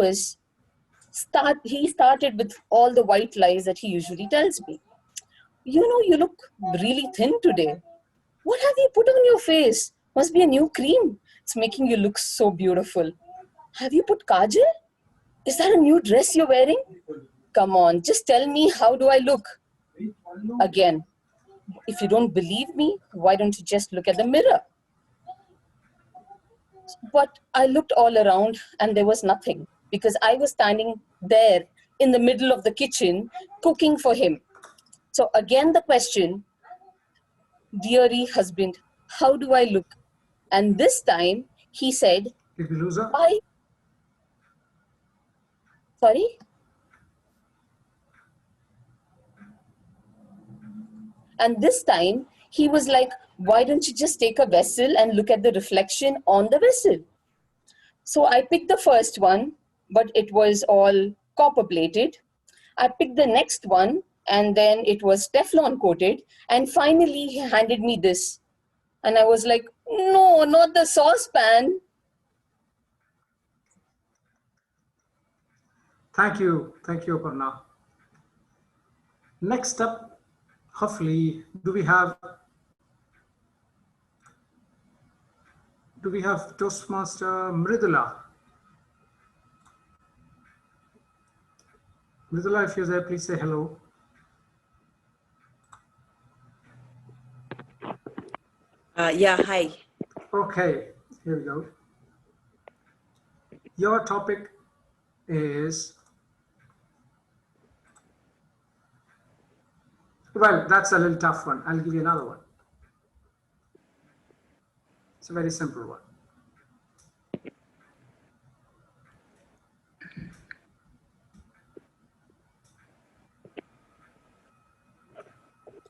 started with all the white lies that he usually tells me. You know, you look really thin today. What have you put on your face? Must be a new cream. It's making you look so beautiful. Have you put kajal? Is that a new dress you're wearing? Come on, just tell me, how do I look? Again, if you don't believe me, why don't you just look at the mirror? But I looked all around and there was nothing, because I was standing there in the middle of the kitchen cooking for him. So again, the question, dearie husband, how do I look? And this time he said, did we lose her? Sorry? And this time he was like, why don't you just take a vessel and look at the reflection on the vessel? So I picked the first one, but it was all copper plated. I picked the next one and then it was Teflon coated. And finally he handed me this. And I was like, no, not the saucepan. Thank you, Aparna. Next up, hopefully, do we have Toastmaster Mridula? Mridula, if you're there, please say hello. Yeah, hi. Okay, here we go. Your topic is, well, that's a little tough one. I'll give you another one. It's a very simple one.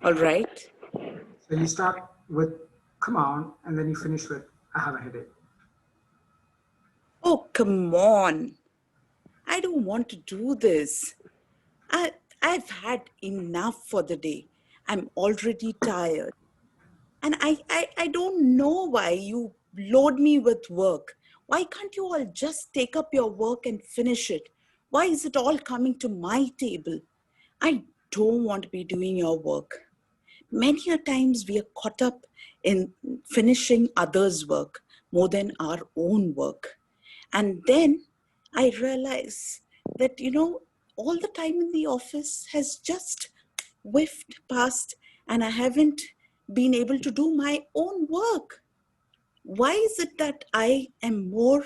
All right. So you start with, come on, and then you finish with, I have a headache. Oh, come on. I don't want to do this. I've had enough for the day. I'm already tired. And I don't know why you load me with work. Why can't you all just take up your work and finish it? Why is it all coming to my table? I don't want to be doing your work. Many a times we are caught up in finishing others' work more than our own work. And then I realize that, all the time in the office has just whiffed past and I haven't been able to do my own work. Why is it that I am more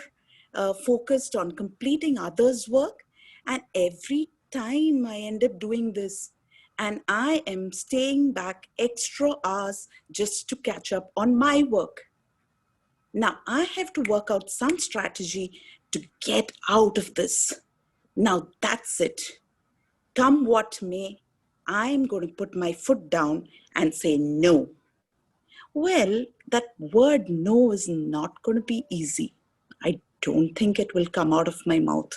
focused on completing others' work, and every time I end up doing this and I am staying back extra hours just to catch up on my work? Now I have to work out some strategy to get out of this. Now that's it. Come what may, I'm going to put my foot down and say no. Well, that word no is not going to be easy. I don't think it will come out of my mouth.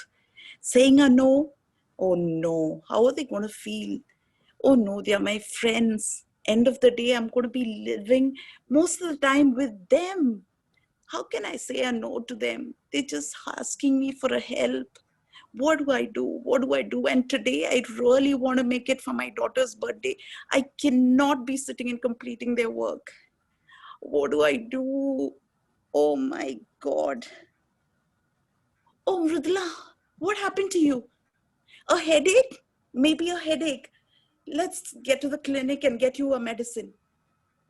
Saying a no, oh no, how are they going to feel? Oh no, they are my friends. End of the day, I'm going to be living most of the time with them. How can I say a no to them? They're just asking me for a help. What do I do? What do I do? And today I really want to make it for my daughter's birthday. I cannot be sitting and completing their work. What do I do? Oh my God. Oh, Mridula, what happened to you? A headache? Maybe a headache. Let's get to the clinic and get you a medicine.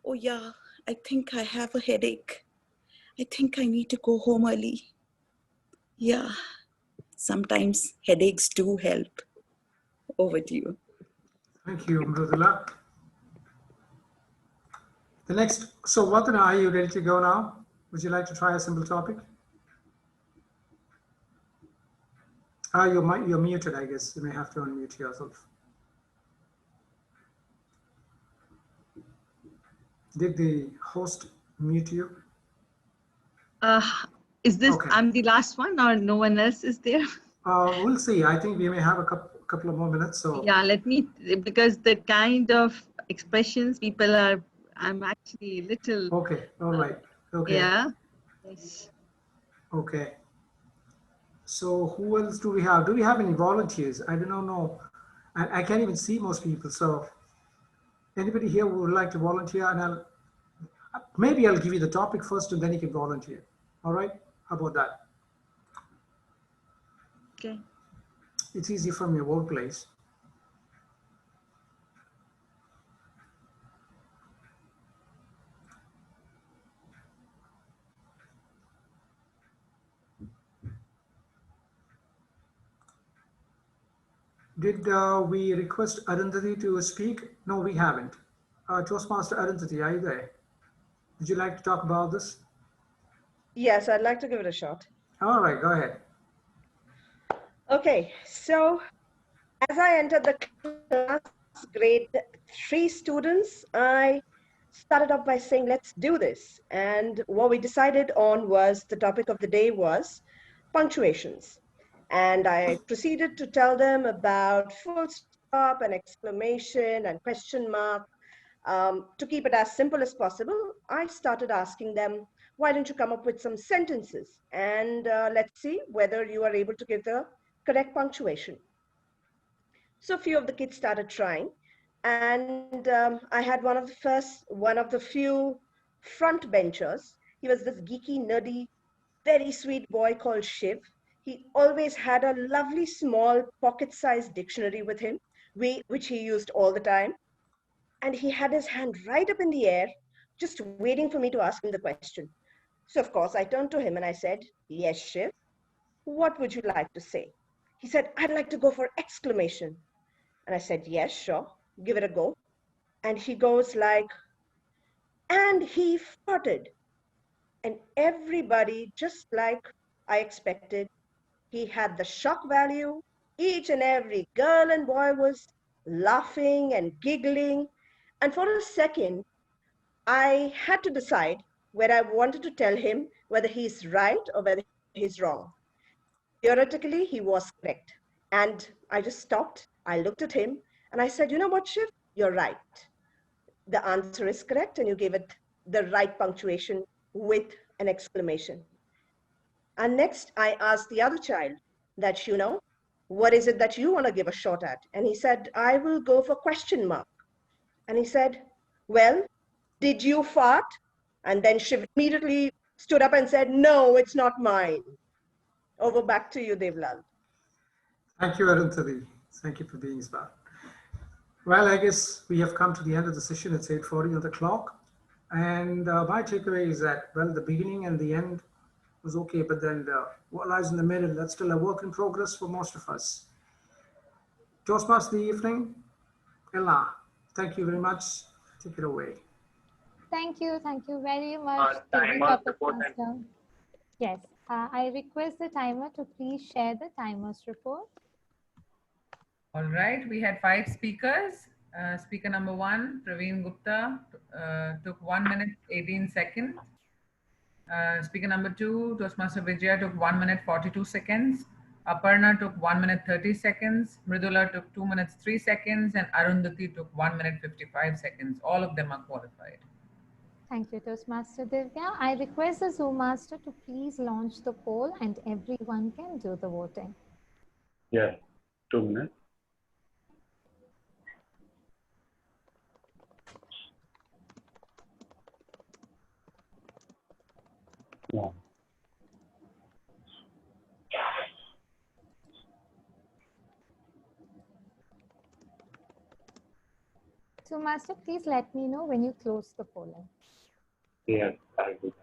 Oh yeah, I think I have a headache. I think I need to go home early. Yeah, sometimes headaches do help. Over to you. Thank you, Mridula. The next, so Vandana, are you ready to go now? Would you like to try a simple topic? You're muted, I guess. You may have to unmute yourself. Did the host mute you? Is this, okay. I'm the last one or no one else is there? We'll see. I think we may have a couple of more minutes. So yeah, let me, because the kind of expressions people are, I'm actually a little. Okay, all right. Okay. Yeah. Yes. Okay. So who else do we have? Do we have any volunteers? I don't know. I can't even see most people. So anybody here who would like to volunteer, and maybe I'll give you the topic first and then you can volunteer. All right? How about that? Okay. It's easy from your workplace. Did we request Arundhati to speak? No, we haven't. Toastmaster Arundhati, are you there? Would you like to talk about this? Yes, I'd like to give it a shot. All right, go ahead. Okay, so as I entered the class, grade 3 students, I started off by saying, let's do this. And what we decided on was the topic of the day was punctuations. And I proceeded to tell them about full stop and exclamation and question mark. To keep it as simple as possible, I started asking them, why don't you come up with some sentences? And let's see whether you are able to give the correct punctuation. So a few of the kids started trying. And I had one of the few front benchers. He was this geeky, nerdy, very sweet boy called Shiv. He always had a lovely small pocket-sized dictionary with him, which he used all the time. And he had his hand right up in the air, just waiting for me to ask him the question. So of course I turned to him and I said, yes, Shiv, what would you like to say? He said, I'd like to go for exclamation. And I said, yes, sure, give it a go. And he goes like, and he farted. And everybody, just like I expected, he had the shock value. Each and every girl and boy was laughing and giggling. And for a second, I had to decide whether I wanted to tell him whether he's right or whether he's wrong. Theoretically, he was correct. And I just stopped. I looked at him and I said, you know what, Shiv? You're right. The answer is correct. And you gave it the right punctuation with an exclamation. And next, I asked the other child that, you know, what is it that you want to give a shot at? And he said, I will go for question mark. And he said, well, did you fart? And then Shiv immediately stood up and said, no, it's not mine. Over back to you, Devlal. Thank you, Arundhati. Thank you for being smart. Well, I guess we have come to the end of the session. It's 8:40 on the clock. And my takeaway is that, well, the beginning and the end was okay, but then what lies in the middle, that's still a work in progress for most of us. Toastmaster of the evening, Ella, thank you very much. Take it away. Thank you very much. Master. Yes, I request the timer to please share the timer's report. All right, we had 5 speakers. Speaker number 1, Praveen Gupta, took 1 minute 18 seconds. Speaker number 2, Toastmaster Vijaya, took 1 minute 42 seconds. Aparna took 1 minute 30 seconds. Mridula took 2 minutes 3 seconds. And Arundhati took 1 minute 55 seconds. All of them are qualified. Thank you, Toastmaster Divya. I request the Zoom Master to please launch the poll and everyone can do the voting. Yes, 2 minutes. Yeah. Zoom Master, please let me know when you close the polling. Yes, I do.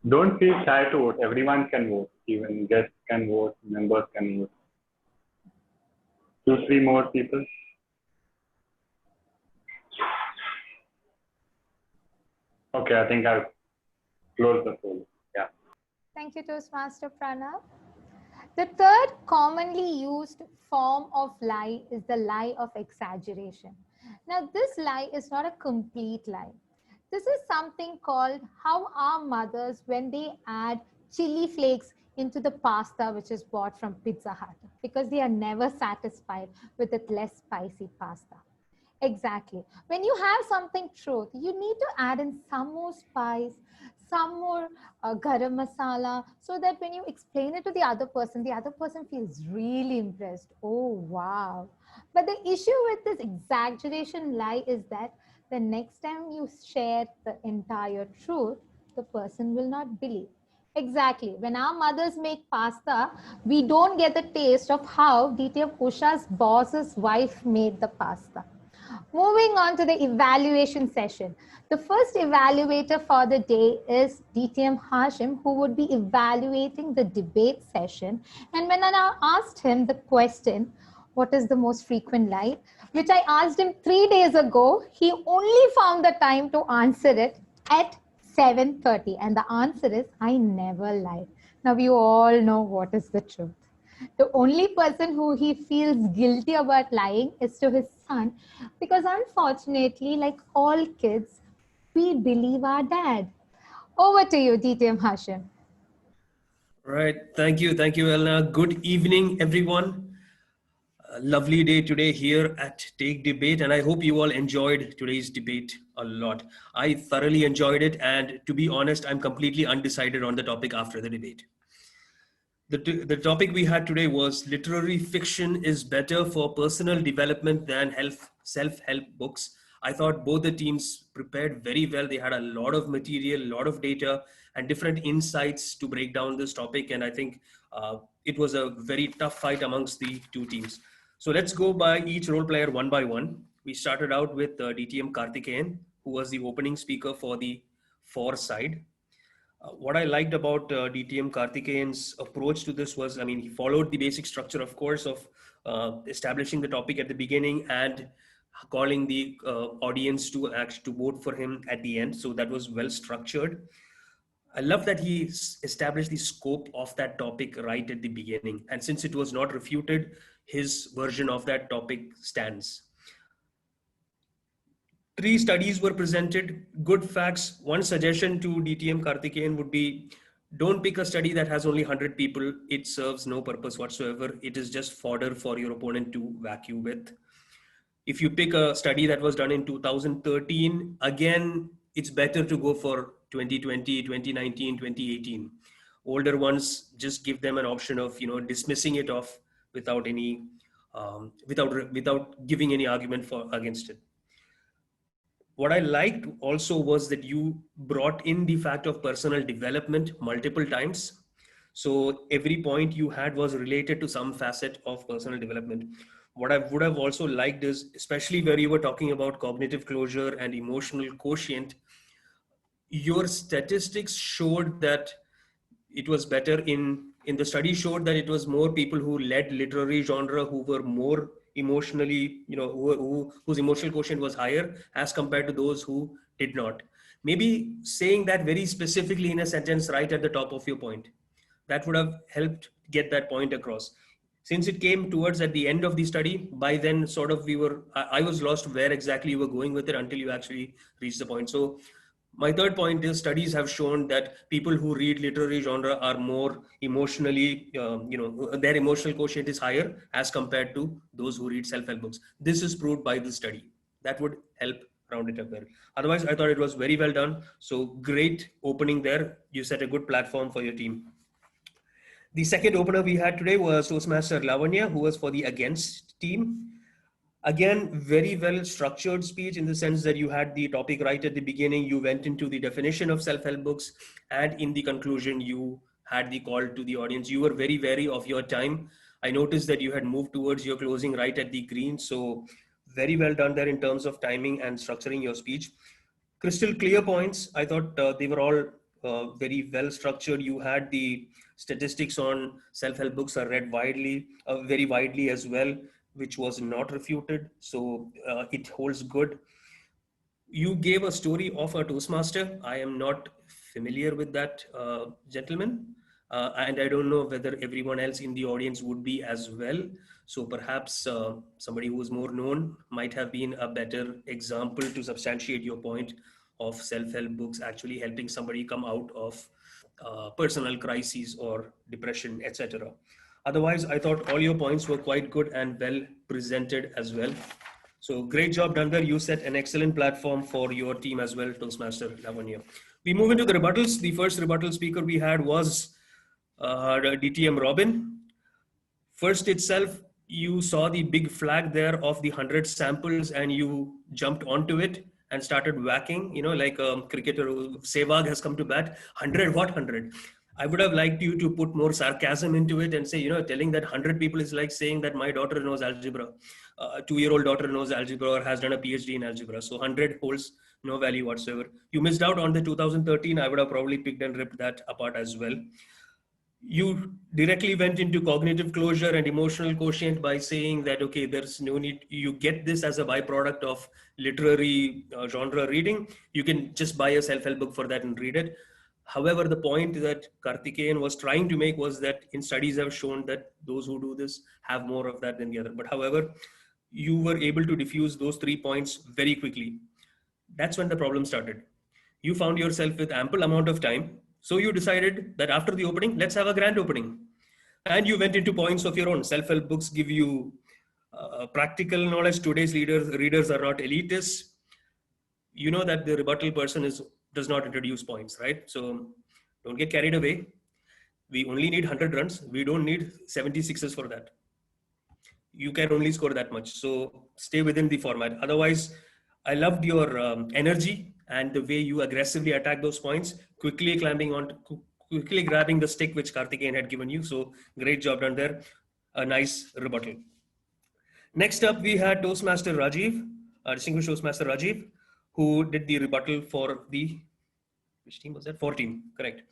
Don't feel shy to vote. Everyone can vote. Even guests can vote. Members can vote. 2, 3 more people. Okay, I think I've closed the poll. Yeah. Thank you, Toastmaster Pranav. The third commonly used form of lie is the lie of exaggeration. Now, this lie is not a complete lie. This is something called how our mothers, when they add chili flakes into the pasta which is bought from Pizza Hut, because they are never satisfied with a less spicy pasta. Exactly. When you have something truth, you need to add in some more spice, some more garam masala, so that when you explain it to the other person feels really impressed. Oh, wow. But the issue with this exaggeration lie is that the next time you share the entire truth, the person will not believe. Exactly. When our mothers make pasta, we don't get the taste of how DTM Usha's boss's wife made the pasta. Moving on to the evaluation session. The first evaluator for the day is DTM Hashim, who would be evaluating the debate session. And when I asked him the question, what is the most frequent lie, which I asked him 3 days ago, he only found the time to answer it at 7:30. And the answer is, I never lied. Now you all know what is the truth. The only person who he feels guilty about lying is to his son, because unfortunately, like all kids, we believe our dad. Over to you, DTM Hashim. Right. Thank you, Elna. Good evening, everyone. A lovely day today here at Take Debate, and I hope you all enjoyed today's debate a lot. I thoroughly enjoyed it, and to be honest, I'm completely undecided on the topic after the debate. The topic we had today was literary fiction is better for personal development than self-help books. I thought both the teams prepared very well. They had a lot of material, a lot of data, and different insights to break down this topic. And I think it was a very tough fight amongst the two teams. So let's go by each role player one by one. We started out with DTM Karthikeyan, who was the opening speaker for the for side. What I liked about DTM Karthikeyan's approach to this was, I mean, he followed the basic structure, of course, of establishing the topic at the beginning and calling the audience to vote for him at the end. So that was well structured. I love that he established the scope of that topic right at the beginning. And since it was not refuted, his version of that topic stands. 3 studies were presented, good facts. One suggestion to DTM Karthikeyan would be, don't pick a study that has only 100 people. It serves no purpose whatsoever. It is just fodder for your opponent to whack you with. If you pick a study that was done in 2013, again, it's better to go for 2020, 2019, 2018. Older ones, just give them an option of, dismissing it off without any, without giving any argument against it. What I liked also was that you brought in the fact of personal development multiple times. So every point you had was related to some facet of personal development. What I would have also liked is, especially where you were talking about cognitive closure and emotional quotient, your statistics showed that it was better in the study showed that it was more people who led literary genre who were more emotionally, whose emotional quotient was higher as compared to those who did not. Maybe saying that very specifically in a sentence right at the top of your point, that would have helped get that point across. Since it came towards at the end of the study, by then sort of I was lost where exactly you were going with it until you actually reached the point. So my third point is studies have shown that people who read literary genre are more emotionally, their emotional quotient is higher as compared to those who read self-help books. This is proved by the study. That would help round it up well. Otherwise, I thought it was very well done. So great opening there. You set a good platform for your team. The second opener we had today was Toastmaster Lavanya, who was for the against team. Again, very well structured speech in the sense that you had the topic right at the beginning, you went into the definition of self-help books, and in the conclusion, you had the call to the audience. You were very wary of your time. I noticed that you had moved towards your closing right at the green. So very well done there in terms of timing and structuring your speech. Crystal clear points. I thought they were all very well structured. You had the statistics on self-help books are read widely, very widely as well, which was not refuted. So it holds good. You gave a story of a Toastmaster. I am not familiar with that gentleman. And I don't know whether everyone else in the audience would be as well. So perhaps somebody who is more known might have been a better example to substantiate your point of self-help books actually helping somebody come out of personal crises or depression, etc. Otherwise, I thought all your points were quite good and well presented as well. So great job done there. You set an excellent platform for your team as well, Toastmaster Lavanya. We move into the rebuttals. The first rebuttal speaker we had was DTM Robin. First itself, you saw the big flag there of the 100 samples and you jumped onto it and started whacking, like a cricketer, Sehwag has come to bat, 100, what 100? I would have liked you to put more sarcasm into it and say, telling that 100 people is like saying that my daughter knows algebra. A 2-year-old daughter knows algebra or has done a PhD in algebra. So 100 holds no value whatsoever. You missed out on the 2013. I would have probably picked and ripped that apart as well. You directly went into cognitive closure and emotional quotient by saying that, okay, there's no need, you get this as a byproduct of literary genre reading. You can just buy a self-help book for that and read it. However, the point that Karthikeyan was trying to make was that in studies have shown that those who do this have more of that than the other. But however, you were able to diffuse those 3 points very quickly. That's when the problem started. You found yourself with ample amount of time. So you decided that after the opening, let's have a grand opening. And you went into points of your own. Self-help books give you practical knowledge. Today's readers are not elitists. You know that the rebuttal person does not introduce points, right? So don't get carried away. We only need 100 runs. We don't need 76s for that. You can only score that much. So stay within the format. Otherwise, I loved your energy and the way you aggressively attack those points, quickly grabbing the stick which Karthikeyan had given you. So great job done there. A nice rebuttal. Next up, we had Toastmaster Rajiv, distinguished Toastmaster Rajiv, who did the rebuttal for which team was that? 4 team, correct.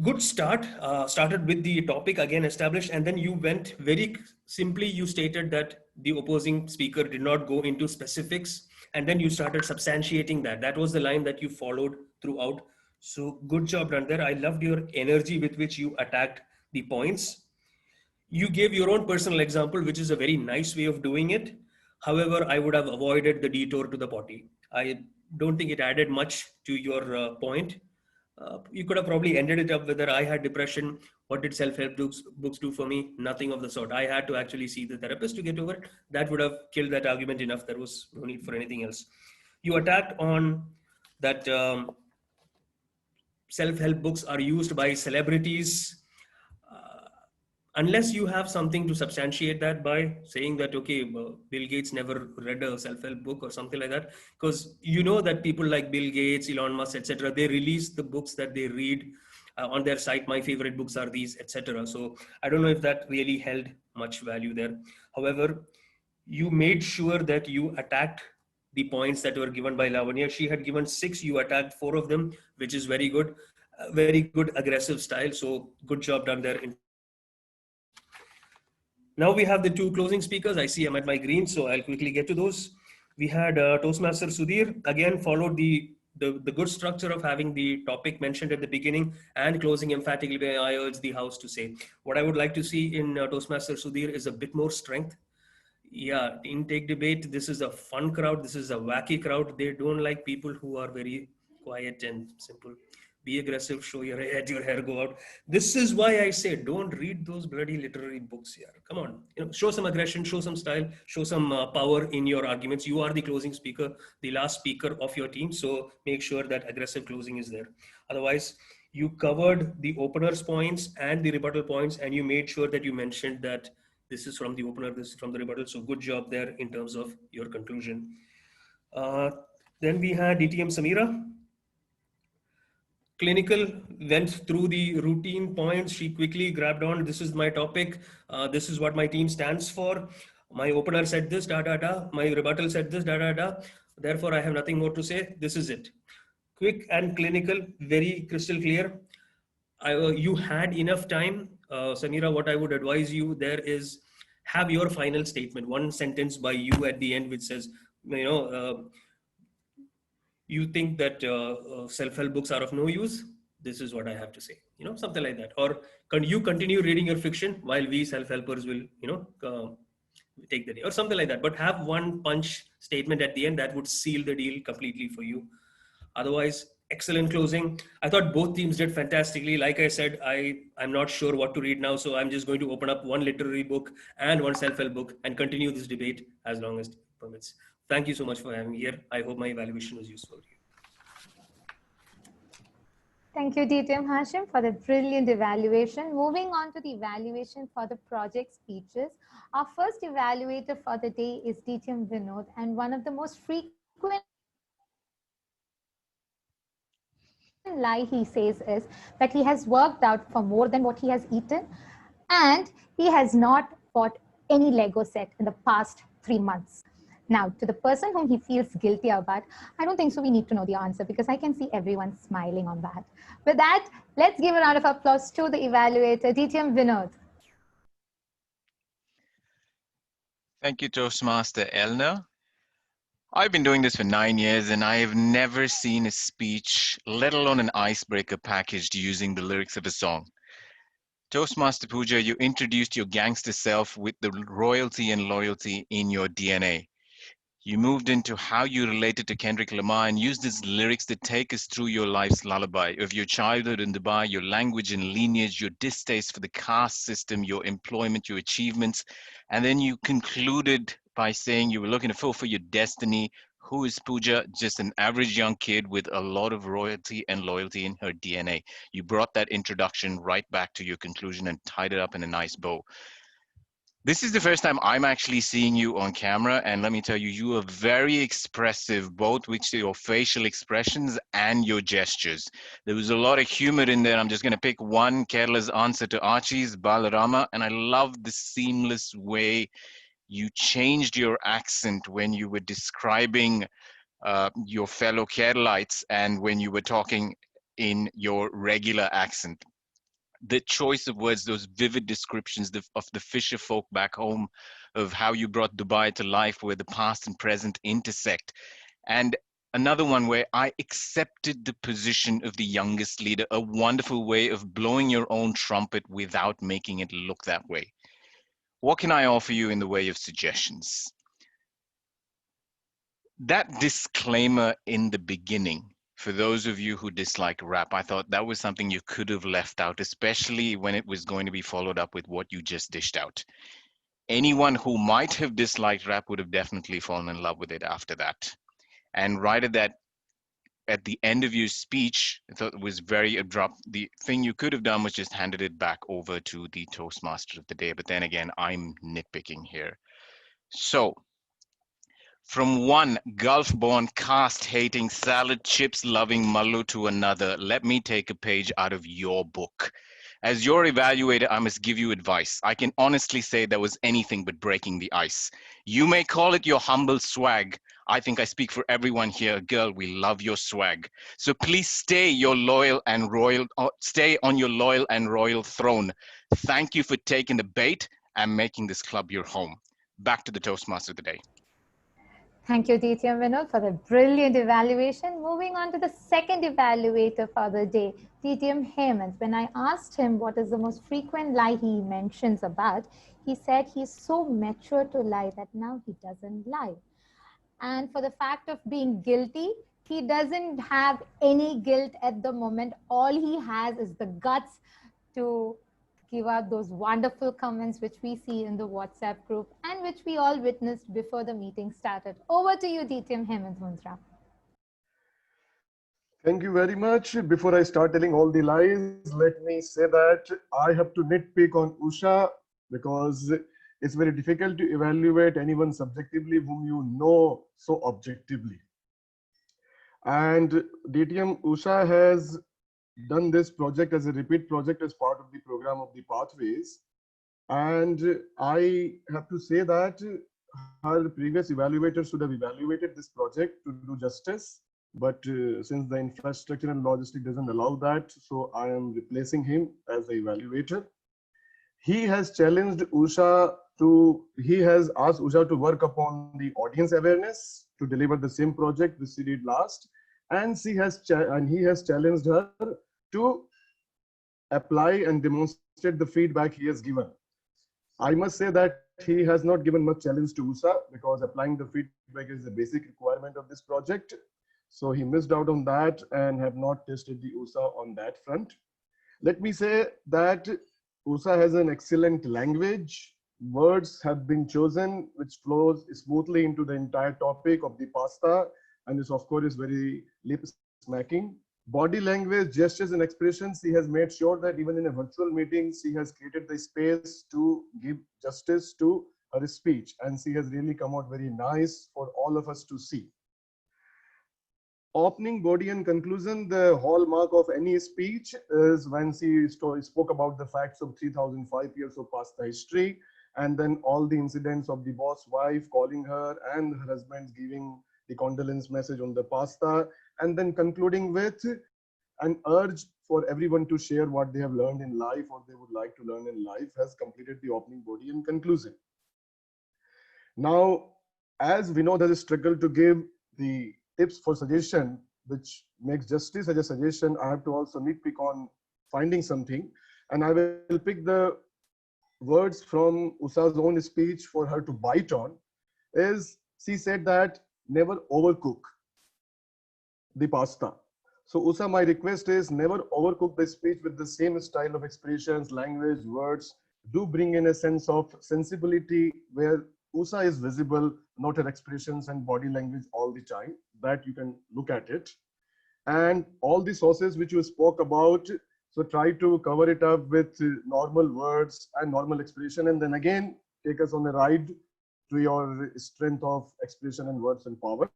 Good start, started with the topic again established, and then you went very simply, you stated that the opposing speaker did not go into specifics, and then you started substantiating that. That was the line that you followed throughout. So good job done there. I loved your energy with which you attacked the points. You gave your own personal example, which is a very nice way of doing it. However, I would have avoided the detour to the potty. I don't think it added much to your point. You could have probably ended it up whether I had depression, what did self-help books do for me? Nothing of the sort. I had to actually see the therapist to get over it. That would have killed that argument enough. There was no need for anything else. You attacked on that self-help books are used by celebrities. Unless you have something to substantiate that by saying that, okay, Bill Gates never read a self-help book or something like that, because you know that people like Bill Gates, Elon Musk, etc., they release the books that they read on their site. My favorite books are these, etc. So I don't know if that really held much value there. However, you made sure that you attacked the points that were given by Lavanya. She had given 6, you attacked 4 of them, which is very good. Very good aggressive style. So good job done there in Now we have the two closing speakers. I see I'm at my green, so I'll quickly get to those. We had Toastmaster Sudhir, again followed the good structure of having the topic mentioned at the beginning and closing emphatically by I urge the house to say. What I would like to see in Toastmaster Sudhir is a bit more strength. Yeah, in Take Debate, this is a fun crowd. This is a wacky crowd. They don't like people who are very quiet and simple. Be aggressive, show your head, your hair go out. This is why I say don't read those bloody literary books here. Come on, show some aggression, show some style, show some power in your arguments. You are the closing speaker, the last speaker of your team. So make sure that aggressive closing is there. Otherwise, you covered the openers points and the rebuttal points, and you made sure that you mentioned that this is from the opener, this is from the rebuttal. So good job there in terms of your conclusion. Then we had DTM Samira. Clinical went through the routine points. She quickly grabbed on, this is my topic. This is what my team stands for. My opener said this, da, da, da. My rebuttal said this, da, da, da. Therefore, I have nothing more to say. This is it. Quick and clinical, very crystal clear. You had enough time. Samira, what I would advise you there is have your final statement, one sentence by you at the end, which says, you think that self-help books are of no use. This is what I have to say, something like that. Or can you continue reading your fiction while we self-helpers will, take the day or something like that. But have one punch statement at the end that would seal the deal completely for you. Otherwise, excellent closing. I thought both teams did fantastically. Like I said, I'm not sure what to read now, so I'm just going to open up one literary book and one self-help book and continue this debate as long as it permits. Thank you so much for having me here. I hope my evaluation was useful to you. Thank you, DTM Hashim, for the brilliant evaluation. Moving on to the evaluation for the project speeches. Our first evaluator for the day is DTM Vinod, and one of the most frequent lie he says is that he has worked out for more than what he has eaten, and he has not bought any Lego set in the past 3 months. Now, to the person whom he feels guilty about, I don't think so we need to know the answer because I can see everyone smiling on that. With that, let's give a round of applause to the evaluator, DTM Vinod. Thank you, Toastmaster Elna. I've been doing this for 9 years and I have never seen a speech, let alone an icebreaker packaged using the lyrics of a song. Toastmaster Pooja, you introduced your gangster self with the royalty and loyalty in your DNA. You moved into how you related to Kendrick Lamar and used his lyrics to take us through your life's lullaby of your childhood in Dubai, your language and lineage, your distaste for the caste system, your employment, your achievements. And then you concluded by saying you were looking to fulfill your destiny. Who is Pooja? Just an average young kid with a lot of royalty and loyalty in her DNA. You brought that introduction right back to your conclusion and tied it up in a nice bow. This is the first time I'm actually seeing you on camera, and let me tell you, you are very expressive, both with your facial expressions and your gestures. There was a lot of humor in there. I'm just going to pick one, Kerala's answer to Archie's, Balarama, and I love the seamless way you changed your accent when you were describing your fellow Keralites and when you were talking in your regular accent. The choice of words, those vivid descriptions of the fisher folk back home, of how you brought Dubai to life, where the past and present intersect. And another one where I accepted the position of the youngest leader, a wonderful way of blowing your own trumpet without making it look that way. What can I offer you in the way of suggestions? That disclaimer in the beginning, for those of you who dislike rap, I thought that was something you could have left out, especially when it was going to be followed up with what you just dished out. Anyone who might have disliked rap would have definitely fallen in love with it after that. And right at the end of your speech, I thought it was very abrupt. The thing you could have done was just handed it back over to the Toastmaster of the day. But then again, I'm nitpicking here. So, from one Gulf-born, caste-hating, salad chips-loving Mallu to another, let me take a page out of your book. As your evaluator, I must give you advice. I can honestly say that was anything but breaking the ice. You may call it your humble swag. I think I speak for everyone here. Girl, we love your swag. So please stay on your loyal and royal throne. Thank you for taking the bait and making this club your home. Back to the Toastmaster of the day. Thank you, DTM Vinod, for the brilliant evaluation. Moving on to the second evaluator for the day, DTM Hemant. When I asked him what is the most frequent lie he mentions about, he said he's so mature to lie that now he doesn't lie. And for the fact of being guilty, he doesn't have any guilt at the moment. All he has is the guts to give out those wonderful comments which we see in the WhatsApp group and which we all witnessed before the meeting started. Over to you, DTM Hemant Mundra. Thank you very much. Before I start telling all the lies, let me say that I have to nitpick on Usha because it's very difficult to evaluate anyone subjectively whom you know so objectively. And DTM Usha has done this project as a repeat project as part of the program of the Pathways. And I have to say that her previous evaluators should have evaluated this project to do justice. But since the infrastructure and logistics doesn't allow that, so I am replacing him as the evaluator. He has challenged Usha he has asked Usha to work upon the audience awareness to deliver the same project which she did last. And he has challenged her to apply and demonstrate the feedback he has given. I must say that he has not given much challenge to Usha because applying the feedback is a basic requirement of this project. So he missed out on that and have not tested the Usha on that front. Let me say that Usha has an excellent language. Words have been chosen which flows smoothly into the entire topic of the pasta, and this of course is very lip smacking. Body language, gestures and expressions, she has made sure that even in a virtual meeting, she has created the space to give justice to her speech, and she has really come out very nice for all of us to see. Opening, body and conclusion, the hallmark of any speech is when she spoke about the facts of 3005 years of pasta history, and then all the incidents of the boss wife calling her and her husband giving the condolence message on the pasta, and then concluding with an urge for everyone to share what they have learned in life or they would like to learn in life, has completed the opening, body and conclusion. Now, as Vinod has struggled to give the tips for suggestion, which makes justice as a suggestion, I have to also nitpick on finding something. And I will pick the words from Usha's own speech for her to bite on. Is she said that never overcook the pasta. So Usha, my request is never overcook the speech with the same style of expressions, language, words. Do bring in a sense of sensibility where Usha is visible, not her expressions and body language all the time, that you can look at it. And all the sources which you spoke about, so try to cover it up with normal words and normal expression, and then again, take us on a ride to your strength of expression and words and power.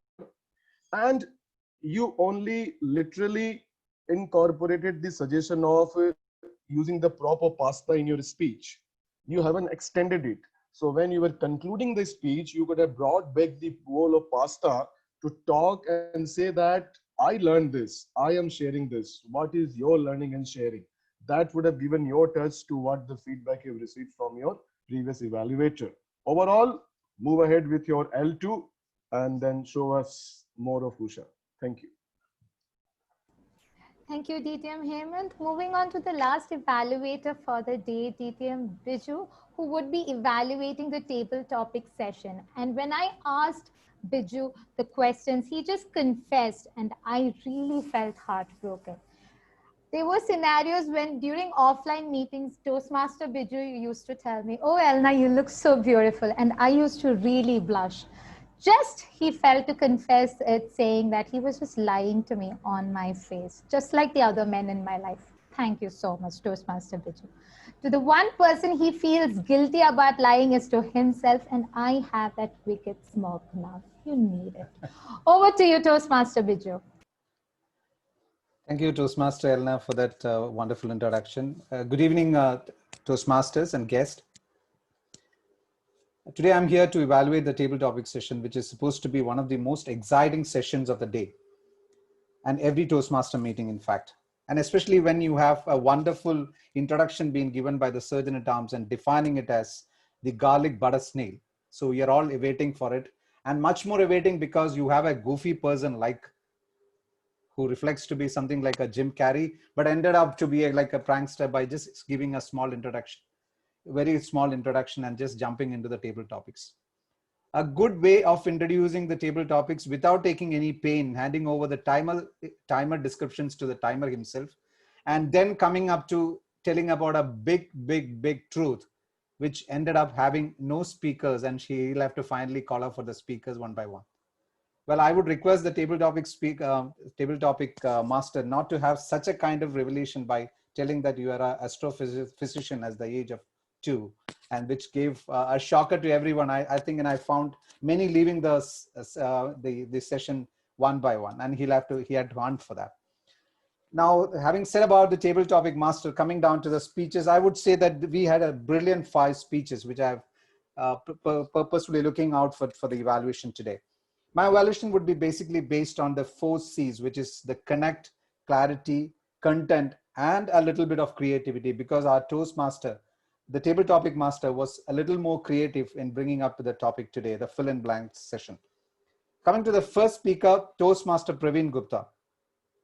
And you only literally incorporated the suggestion of using the proper pasta in your speech. You haven't extended it. So when you were concluding the speech, you could have brought back the bowl of pasta to talk and say that I learned this, I am sharing this. What is your learning and sharing? That would have given your touch to what the feedback you've received from your previous evaluator. Overall, move ahead with your L2 and then show us more of Usha. Thank you. Thank you, DTM Hemant. Moving on to the last evaluator for the day, DTM Biju, who would be evaluating the table topic session. And when I asked Biju the questions, he just confessed, and I really felt heartbroken. There were scenarios when during offline meetings, Toastmaster Biju used to tell me, "Oh, Elna, you look so beautiful." And I used to really blush. Just he felt to confess it, saying that he was just lying to me on my face, just like the other men in my life. Thank you so much, Toastmaster Biju. To the one person he feels guilty about lying is to himself, and I have that wicked smirk now. You need it. Over to you, Toastmaster Biju. Thank you, Toastmaster Elna, for that wonderful introduction. Good evening, Toastmasters and guests. Today, I'm here to evaluate the table topic session, which is supposed to be one of the most exciting sessions of the day and every Toastmaster meeting, in fact. And especially when you have a wonderful introduction being given by the Surgeon at Arms and defining it as the garlic butter snail. So you're all waiting for it, and much more awaiting because you have a goofy person like who reflects to be something like a Jim Carrey, but ended up to be like a prankster by just giving a small introduction, very small introduction, and just jumping into the table topics. A good way of introducing the table topics without taking any pain, handing over the timer descriptions to the timer himself, and then coming up to telling about a big truth, which ended up having no speakers, and she'll have to finally call up for the speakers one by one. Well, I would request the table topic master not to have such a kind of revelation by telling that you are an astrophysician at the age of 2, and which gave a shocker to everyone. I think, and I found many leaving the session one by one, and he had to hunt for that. Now, having said about the table topic master, coming down to the speeches, I would say that we had a brilliant 5 speeches, which I've purposefully looking out for the evaluation today. My evaluation would be basically based on the 4 C's, which is the connect, clarity, content, and a little bit of creativity, because our Toastmaster, the table topic master, was a little more creative in bringing up to the topic today, the fill in blank session. Coming to the first speaker, Toastmaster Praveen Gupta.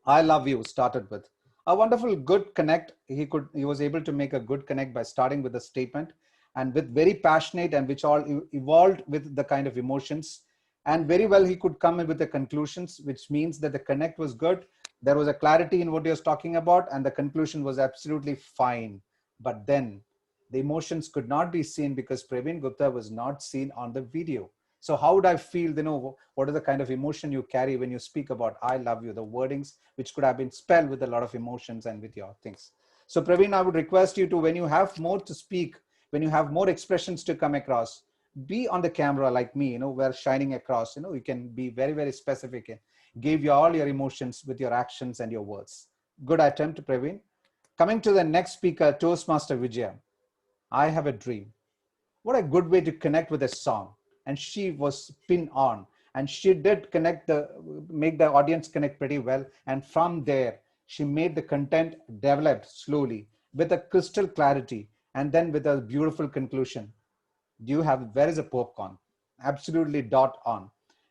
I love you started with a wonderful good connect. He was able to make a good connect by starting with a statement, and with very passionate, and which all evolved with the kind of emotions, and very well he could come in with the conclusions, which means that the connect was good. There was a clarity in what he was talking about, and the conclusion was absolutely fine. But then the emotions could not be seen because Praveen Gupta was not seen on the video. So how would I feel, what are the kind of emotion you carry when you speak about I love you, the wordings which could have been spelled with a lot of emotions and with your things. So Praveen, I would request you to, when you have more to speak, when you have more expressions to come across, be on the camera like me, where shining across, you can be very specific and give all your emotions with your actions and your words. Good attempt, Praveen. Coming to the next speaker, Toastmaster Vijaya. I have a dream. What a good way to connect with a song. And she was pin on, and she did make the audience connect pretty well. And from there, she made the content developed slowly with a crystal clarity, and then with a beautiful conclusion. Where is a popcorn? Absolutely dot on.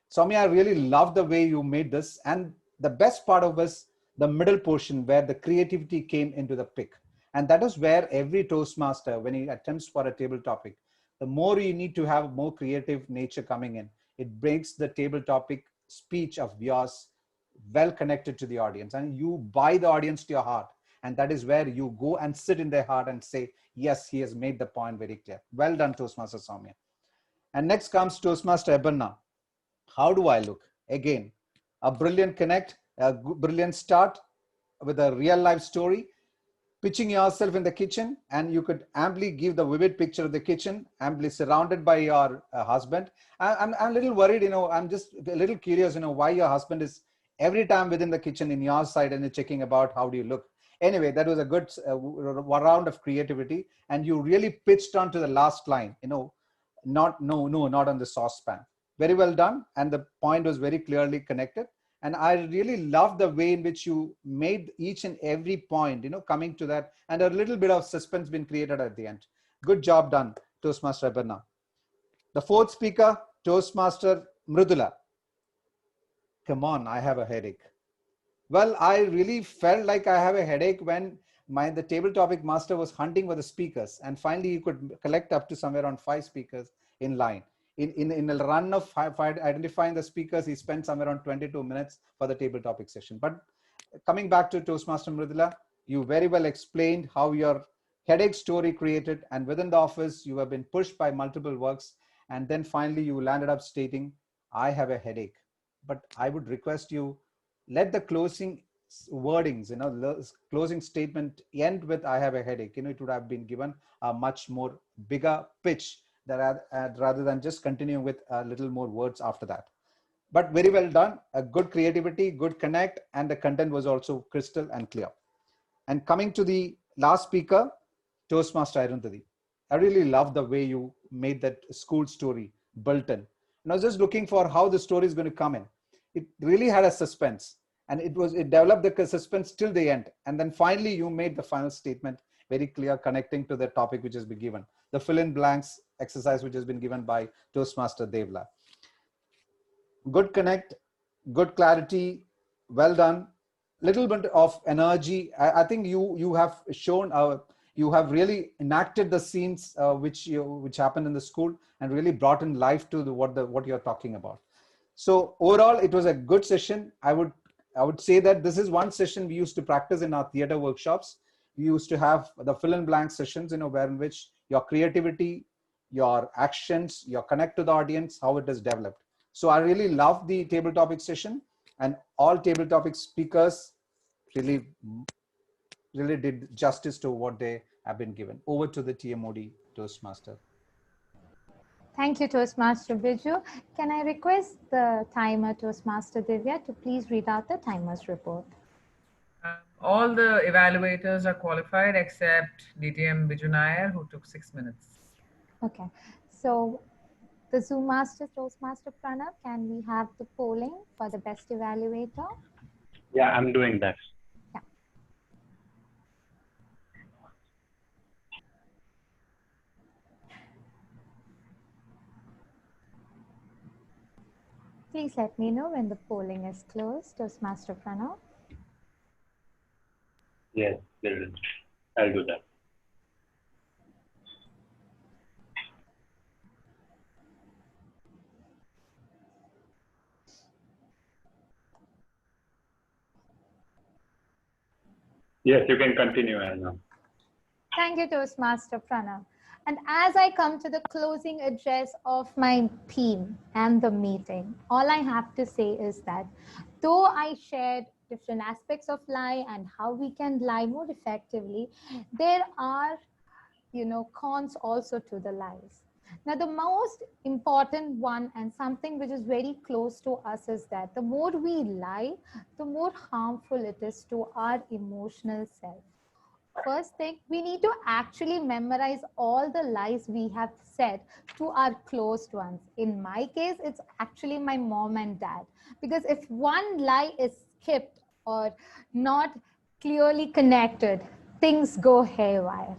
Soumya, I really love the way you made this. And the best part of was the middle portion where the creativity came into the pick. And that is where every Toastmaster, when he attempts for a table topic, the more you need to have more creative nature coming in. It brings the table topic speech of yours well connected to the audience, and you buy the audience to your heart. And that is where you go and sit in their heart and say, yes, he has made the point very clear. Well done, Toastmaster Soumya. And next comes Toastmaster Ebanna. How do I look? Again, a brilliant connect, a brilliant start with a real life story, pitching yourself in the kitchen, and you could amply give the vivid picture of the kitchen, amply surrounded by your husband. I'm a little worried, I'm just a little curious, why your husband is every time within the kitchen in your side and checking about how do you look. Anyway, that was a good round of creativity, and you really pitched on to the last line, not on the saucepan. Very well done, and the point was very clearly connected. And I really love the way in which you made each and every point, coming to that, and a little bit of suspense been created at the end. Good job done, Toastmaster Ebanna. The fourth speaker, Toastmaster Mridula. Come on, I have a headache. Well, I really felt like I have a headache when the table topic master was hunting for the speakers, and finally you could collect up to somewhere around 5 speakers in line. In a run of identifying the speakers, he spent somewhere around 22 minutes for the table topic session. But coming back to Toastmaster Mridula, you very well explained how your headache story created, and within the office, you have been pushed by multiple works. And then finally, you landed up stating, I have a headache. But I would request you, let the closing wordings, closing statement end with, I have a headache. It would have been given a much more bigger pitch rather than just continuing with a little more words after that. But very well done, a good creativity, good connect, and the content was also crystal and clear. And coming to the last speaker, Toastmaster Arundhati. I really love the way you made that school story built in. And I was just looking for how the story is going to come in. It really had a suspense, and it developed the suspense till the end. And then finally you made the final statement very clear, connecting to the topic which has been given. The fill in blanks exercise which has been given by Toastmaster Devla. Good connect, good clarity, well done. Little bit of energy. I think you have shown you have really enacted the scenes which happened in the school and really brought in life to what you're talking about. So overall, it was a good session. I would say that this is one session we used to practice in our theater workshops. We used to have the fill in blank sessions, where in which your creativity, your actions, your connect to the audience, how it is developed. So I really love the table topic session, and all table topic speakers really did justice to what they have been given. Over to the TMOD Toastmaster. Thank you, Toastmaster Biju. Can I request the timer, Toastmaster Divya, to please read out the timer's report? All the evaluators are qualified except DTM Biju Nair, who took 6 minutes. Okay. So the Zoom Master, Toastmaster Pranav, can we have the polling for the best evaluator? Yeah, I'm doing that. Yeah. Please let me know when the polling is closed, Toastmaster Pranav. Yes, I'll do that. Yes, you can continue, Anna. Thank you, Toastmaster Pranav. And as I come to the closing address of my theme and the meeting, all I have to say is that though I shared different aspects of lie and how we can lie more effectively, there are, cons also to the lies. Now, the most important one and something which is very close to us is that the more we lie, the more harmful it is to our emotional self. First thing, we need to actually memorize all the lies we have said to our close ones. In my case, it's actually my mom and dad. Because if one lie is skipped or not clearly connected, things go haywire.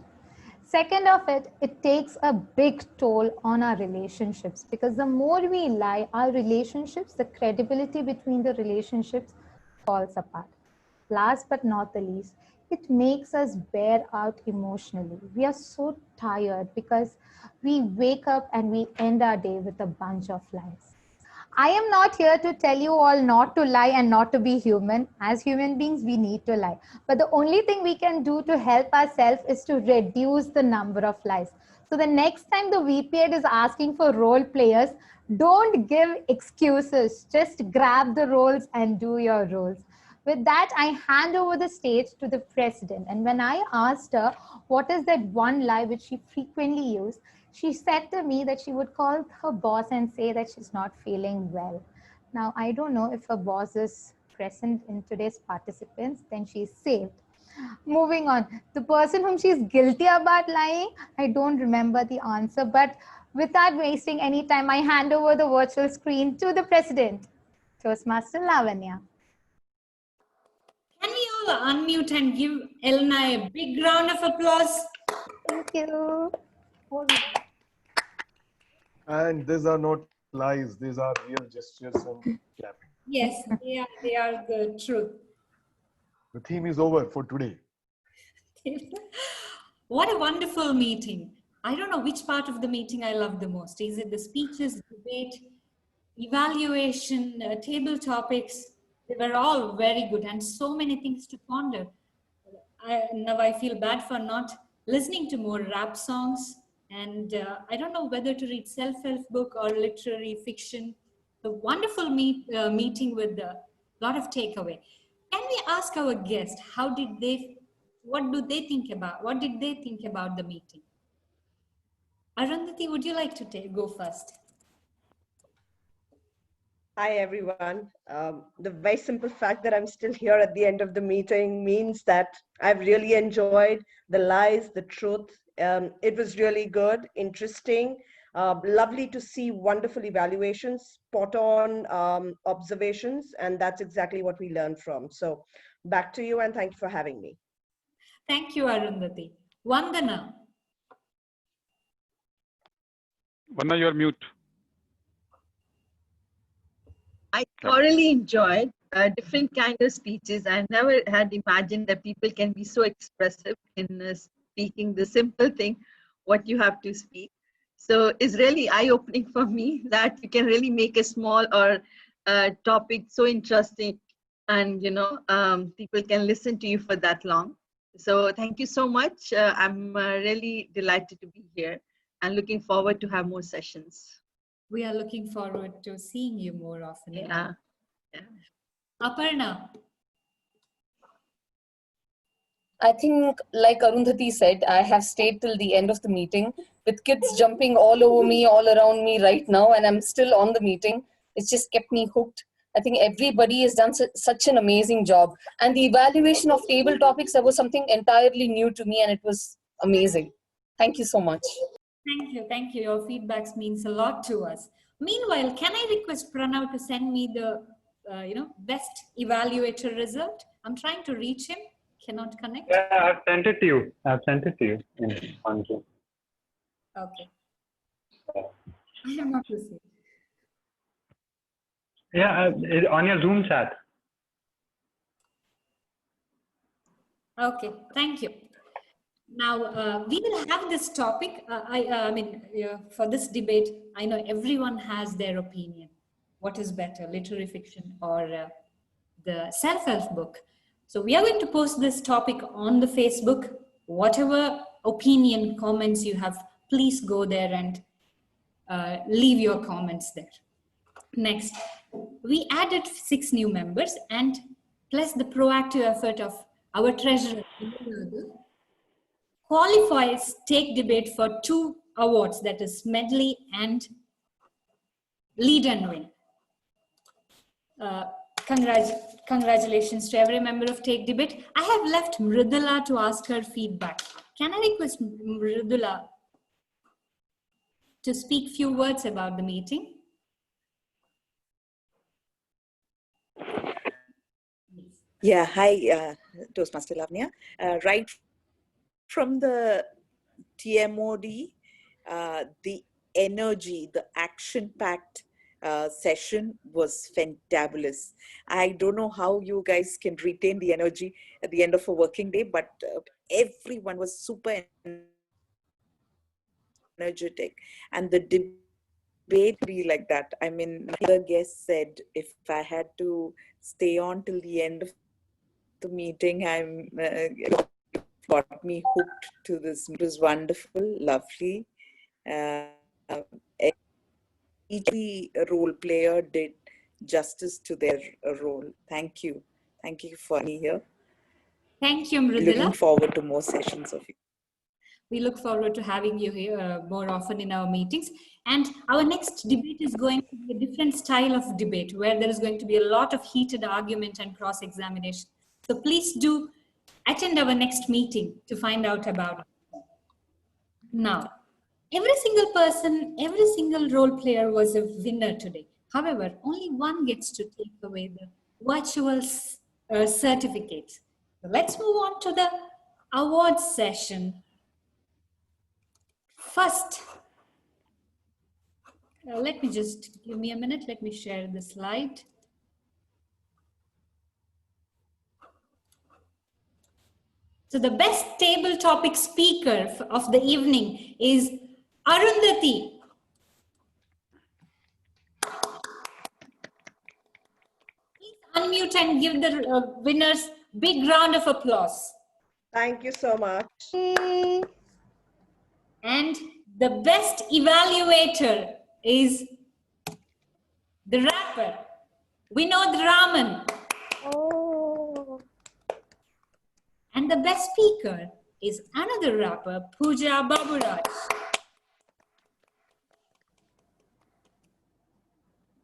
Second of it, it takes a big toll on our relationships, because the more we lie, our relationships, the credibility between the relationships falls apart. Last but not the least, it makes us bear out emotionally. We are so tired because we wake up and we end our day with a bunch of lies. I am not here to tell you all not to lie and not to be human. As human beings, we need to lie. But the only thing we can do to help ourselves is to reduce the number of lies. So the next time the VPED is asking for role players, don't give excuses. Just grab the roles and do your roles. With that, I hand over the stage to the president. And when I asked her what is that one lie which she frequently used, she said to me that she would call her boss and say that she's not feeling well. Now, I don't know if her boss is present in today's participants, then she's saved. Moving on, the person whom she's guilty about lying, I don't remember the answer, but without wasting any time, I hand over the virtual screen to the president, Toastmaster Lavanya. Can we all unmute and give Elena a big round of applause? Thank you. And these are not lies, these are real gestures and clapping. Yes, they are the truth. The theme is over for today. What a wonderful meeting. I don't know which part of the meeting I love the most. Is it the speeches, debate, evaluation, table topics? They were all very good and so many things to ponder. Now I feel bad for not listening to more rap songs, and I don't know whether to read self-help book or literary fiction. A wonderful meeting with a lot of takeaway. Can we ask our guest what did they think about the meeting? Arundhati, would you like to go first? Hi, everyone. The very simple fact that I'm still here at the end of the meeting means that I've really enjoyed the lies, the truth. It was really good, interesting, lovely to see wonderful evaluations, spot on observations, and that's exactly what we learned from. So back to you, and thank you for having me. Thank you, Arundhati. Vandana. Vanna, you're mute. I thoroughly enjoyed different kind of speeches. I never had imagined that people can be so expressive in speaking the simple thing, what you have to speak. So it's really eye-opening for me that you can really make a small or topic so interesting, and people can listen to you for that long. So thank you so much. I'm really delighted to be here and looking forward to have more sessions. We are looking forward to seeing you more often. Yeah. Aparna. I think, like Arundhati said, I have stayed till the end of the meeting with kids jumping all over me, all around me right now, and I'm still on the meeting. It's just kept me hooked. I think everybody has done such an amazing job. And the evaluation of table topics, that was something entirely new to me, and it was amazing. Thank you so much. Thank you. Thank you. Your feedbacks means a lot to us. Meanwhile, can I request Pranav to send me the best evaluator result? I'm trying to reach him. Cannot connect. Yeah, I've sent it to you. I've sent it to you on Zoom. Okay. I have not received. Yeah, on your Zoom chat. Okay, thank you. Now, we will have this topic. For this debate, I know everyone has their opinion. What is better, literary fiction or the self-help book? So we are going to post this topic on the Facebook. Whatever opinion, comments you have, please go there and leave your comments there. Next, we added 6 new members, and plus the proactive effort of our treasurer qualifies Take Debate for 2 awards, that is Medley and Lead and Win. Congratulations to every member of Take Debate. I have left Mridula to ask her feedback. Can I request Mridula to speak few words about the meeting? Yeah, hi, Toastmaster Lavanya. Right from the TMOD, the energy, the action-packed session was fantabulous. I don't know how you guys can retain the energy at the end of a working day, but everyone was super energetic. And the debate be like that. I mean, the guest said, if I had to stay on till the end of the meeting, I'm got me hooked to this. It was wonderful, lovely. Each role player did justice to their role. Thank you. Thank you for me here. Thank you, Mridula. Looking forward to more sessions of you. We look forward to having you here more often in our meetings. And our next debate is going to be a different style of debate, where there is going to be a lot of heated argument and cross-examination. So please do attend our next meeting to find out about it. Now, every single person, every single role player was a winner today. However, only one gets to take away the virtual certificate. So let's move on to the awards session. First, let me just give me a minute. Let me share the slide. So the best table topic speaker of the evening is Arundhati. Please unmute and give the winners big round of applause. Thank you so much. And the best evaluator is the rapper, Vinod Raman. Oh. And the best speaker is another rapper, Pooja Baburaj.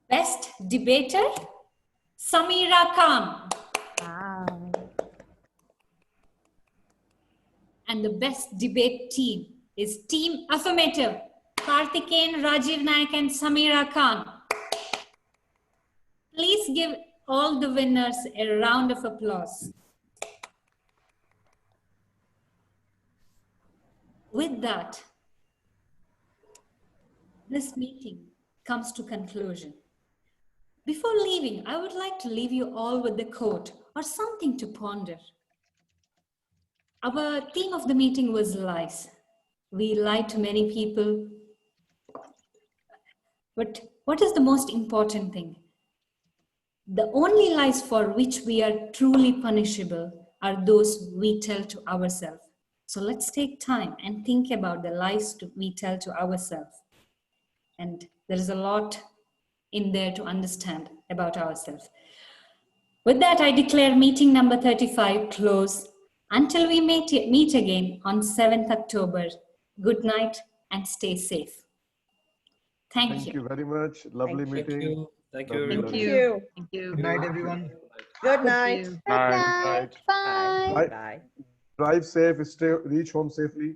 Best debater, Samira Khan. Wow. And the best debate team is Team Affirmative, Karthikeyan, Rajiv Naik and Samira Khan. Please give all the winners a round of applause. With that, this meeting comes to conclusion. Before leaving, I would like to leave you all with a quote or something to ponder. Our theme of the meeting was lies. We lie to many people. But what is the most important thing? The only lies for which we are truly punishable are those we tell to ourselves. So let's take time and think about the lies we tell to ourselves. And there is a lot in there to understand about ourselves. With that, I declare meeting number 35 closed. Until we meet again on 7th October, good night and stay safe. Thank you. Thank you very much. Lovely meeting. Thank Lovely you. learning. Thank you. Thank you. Good night, everyone. Good night. Good night. Bye. Drive safe. Reach home safely.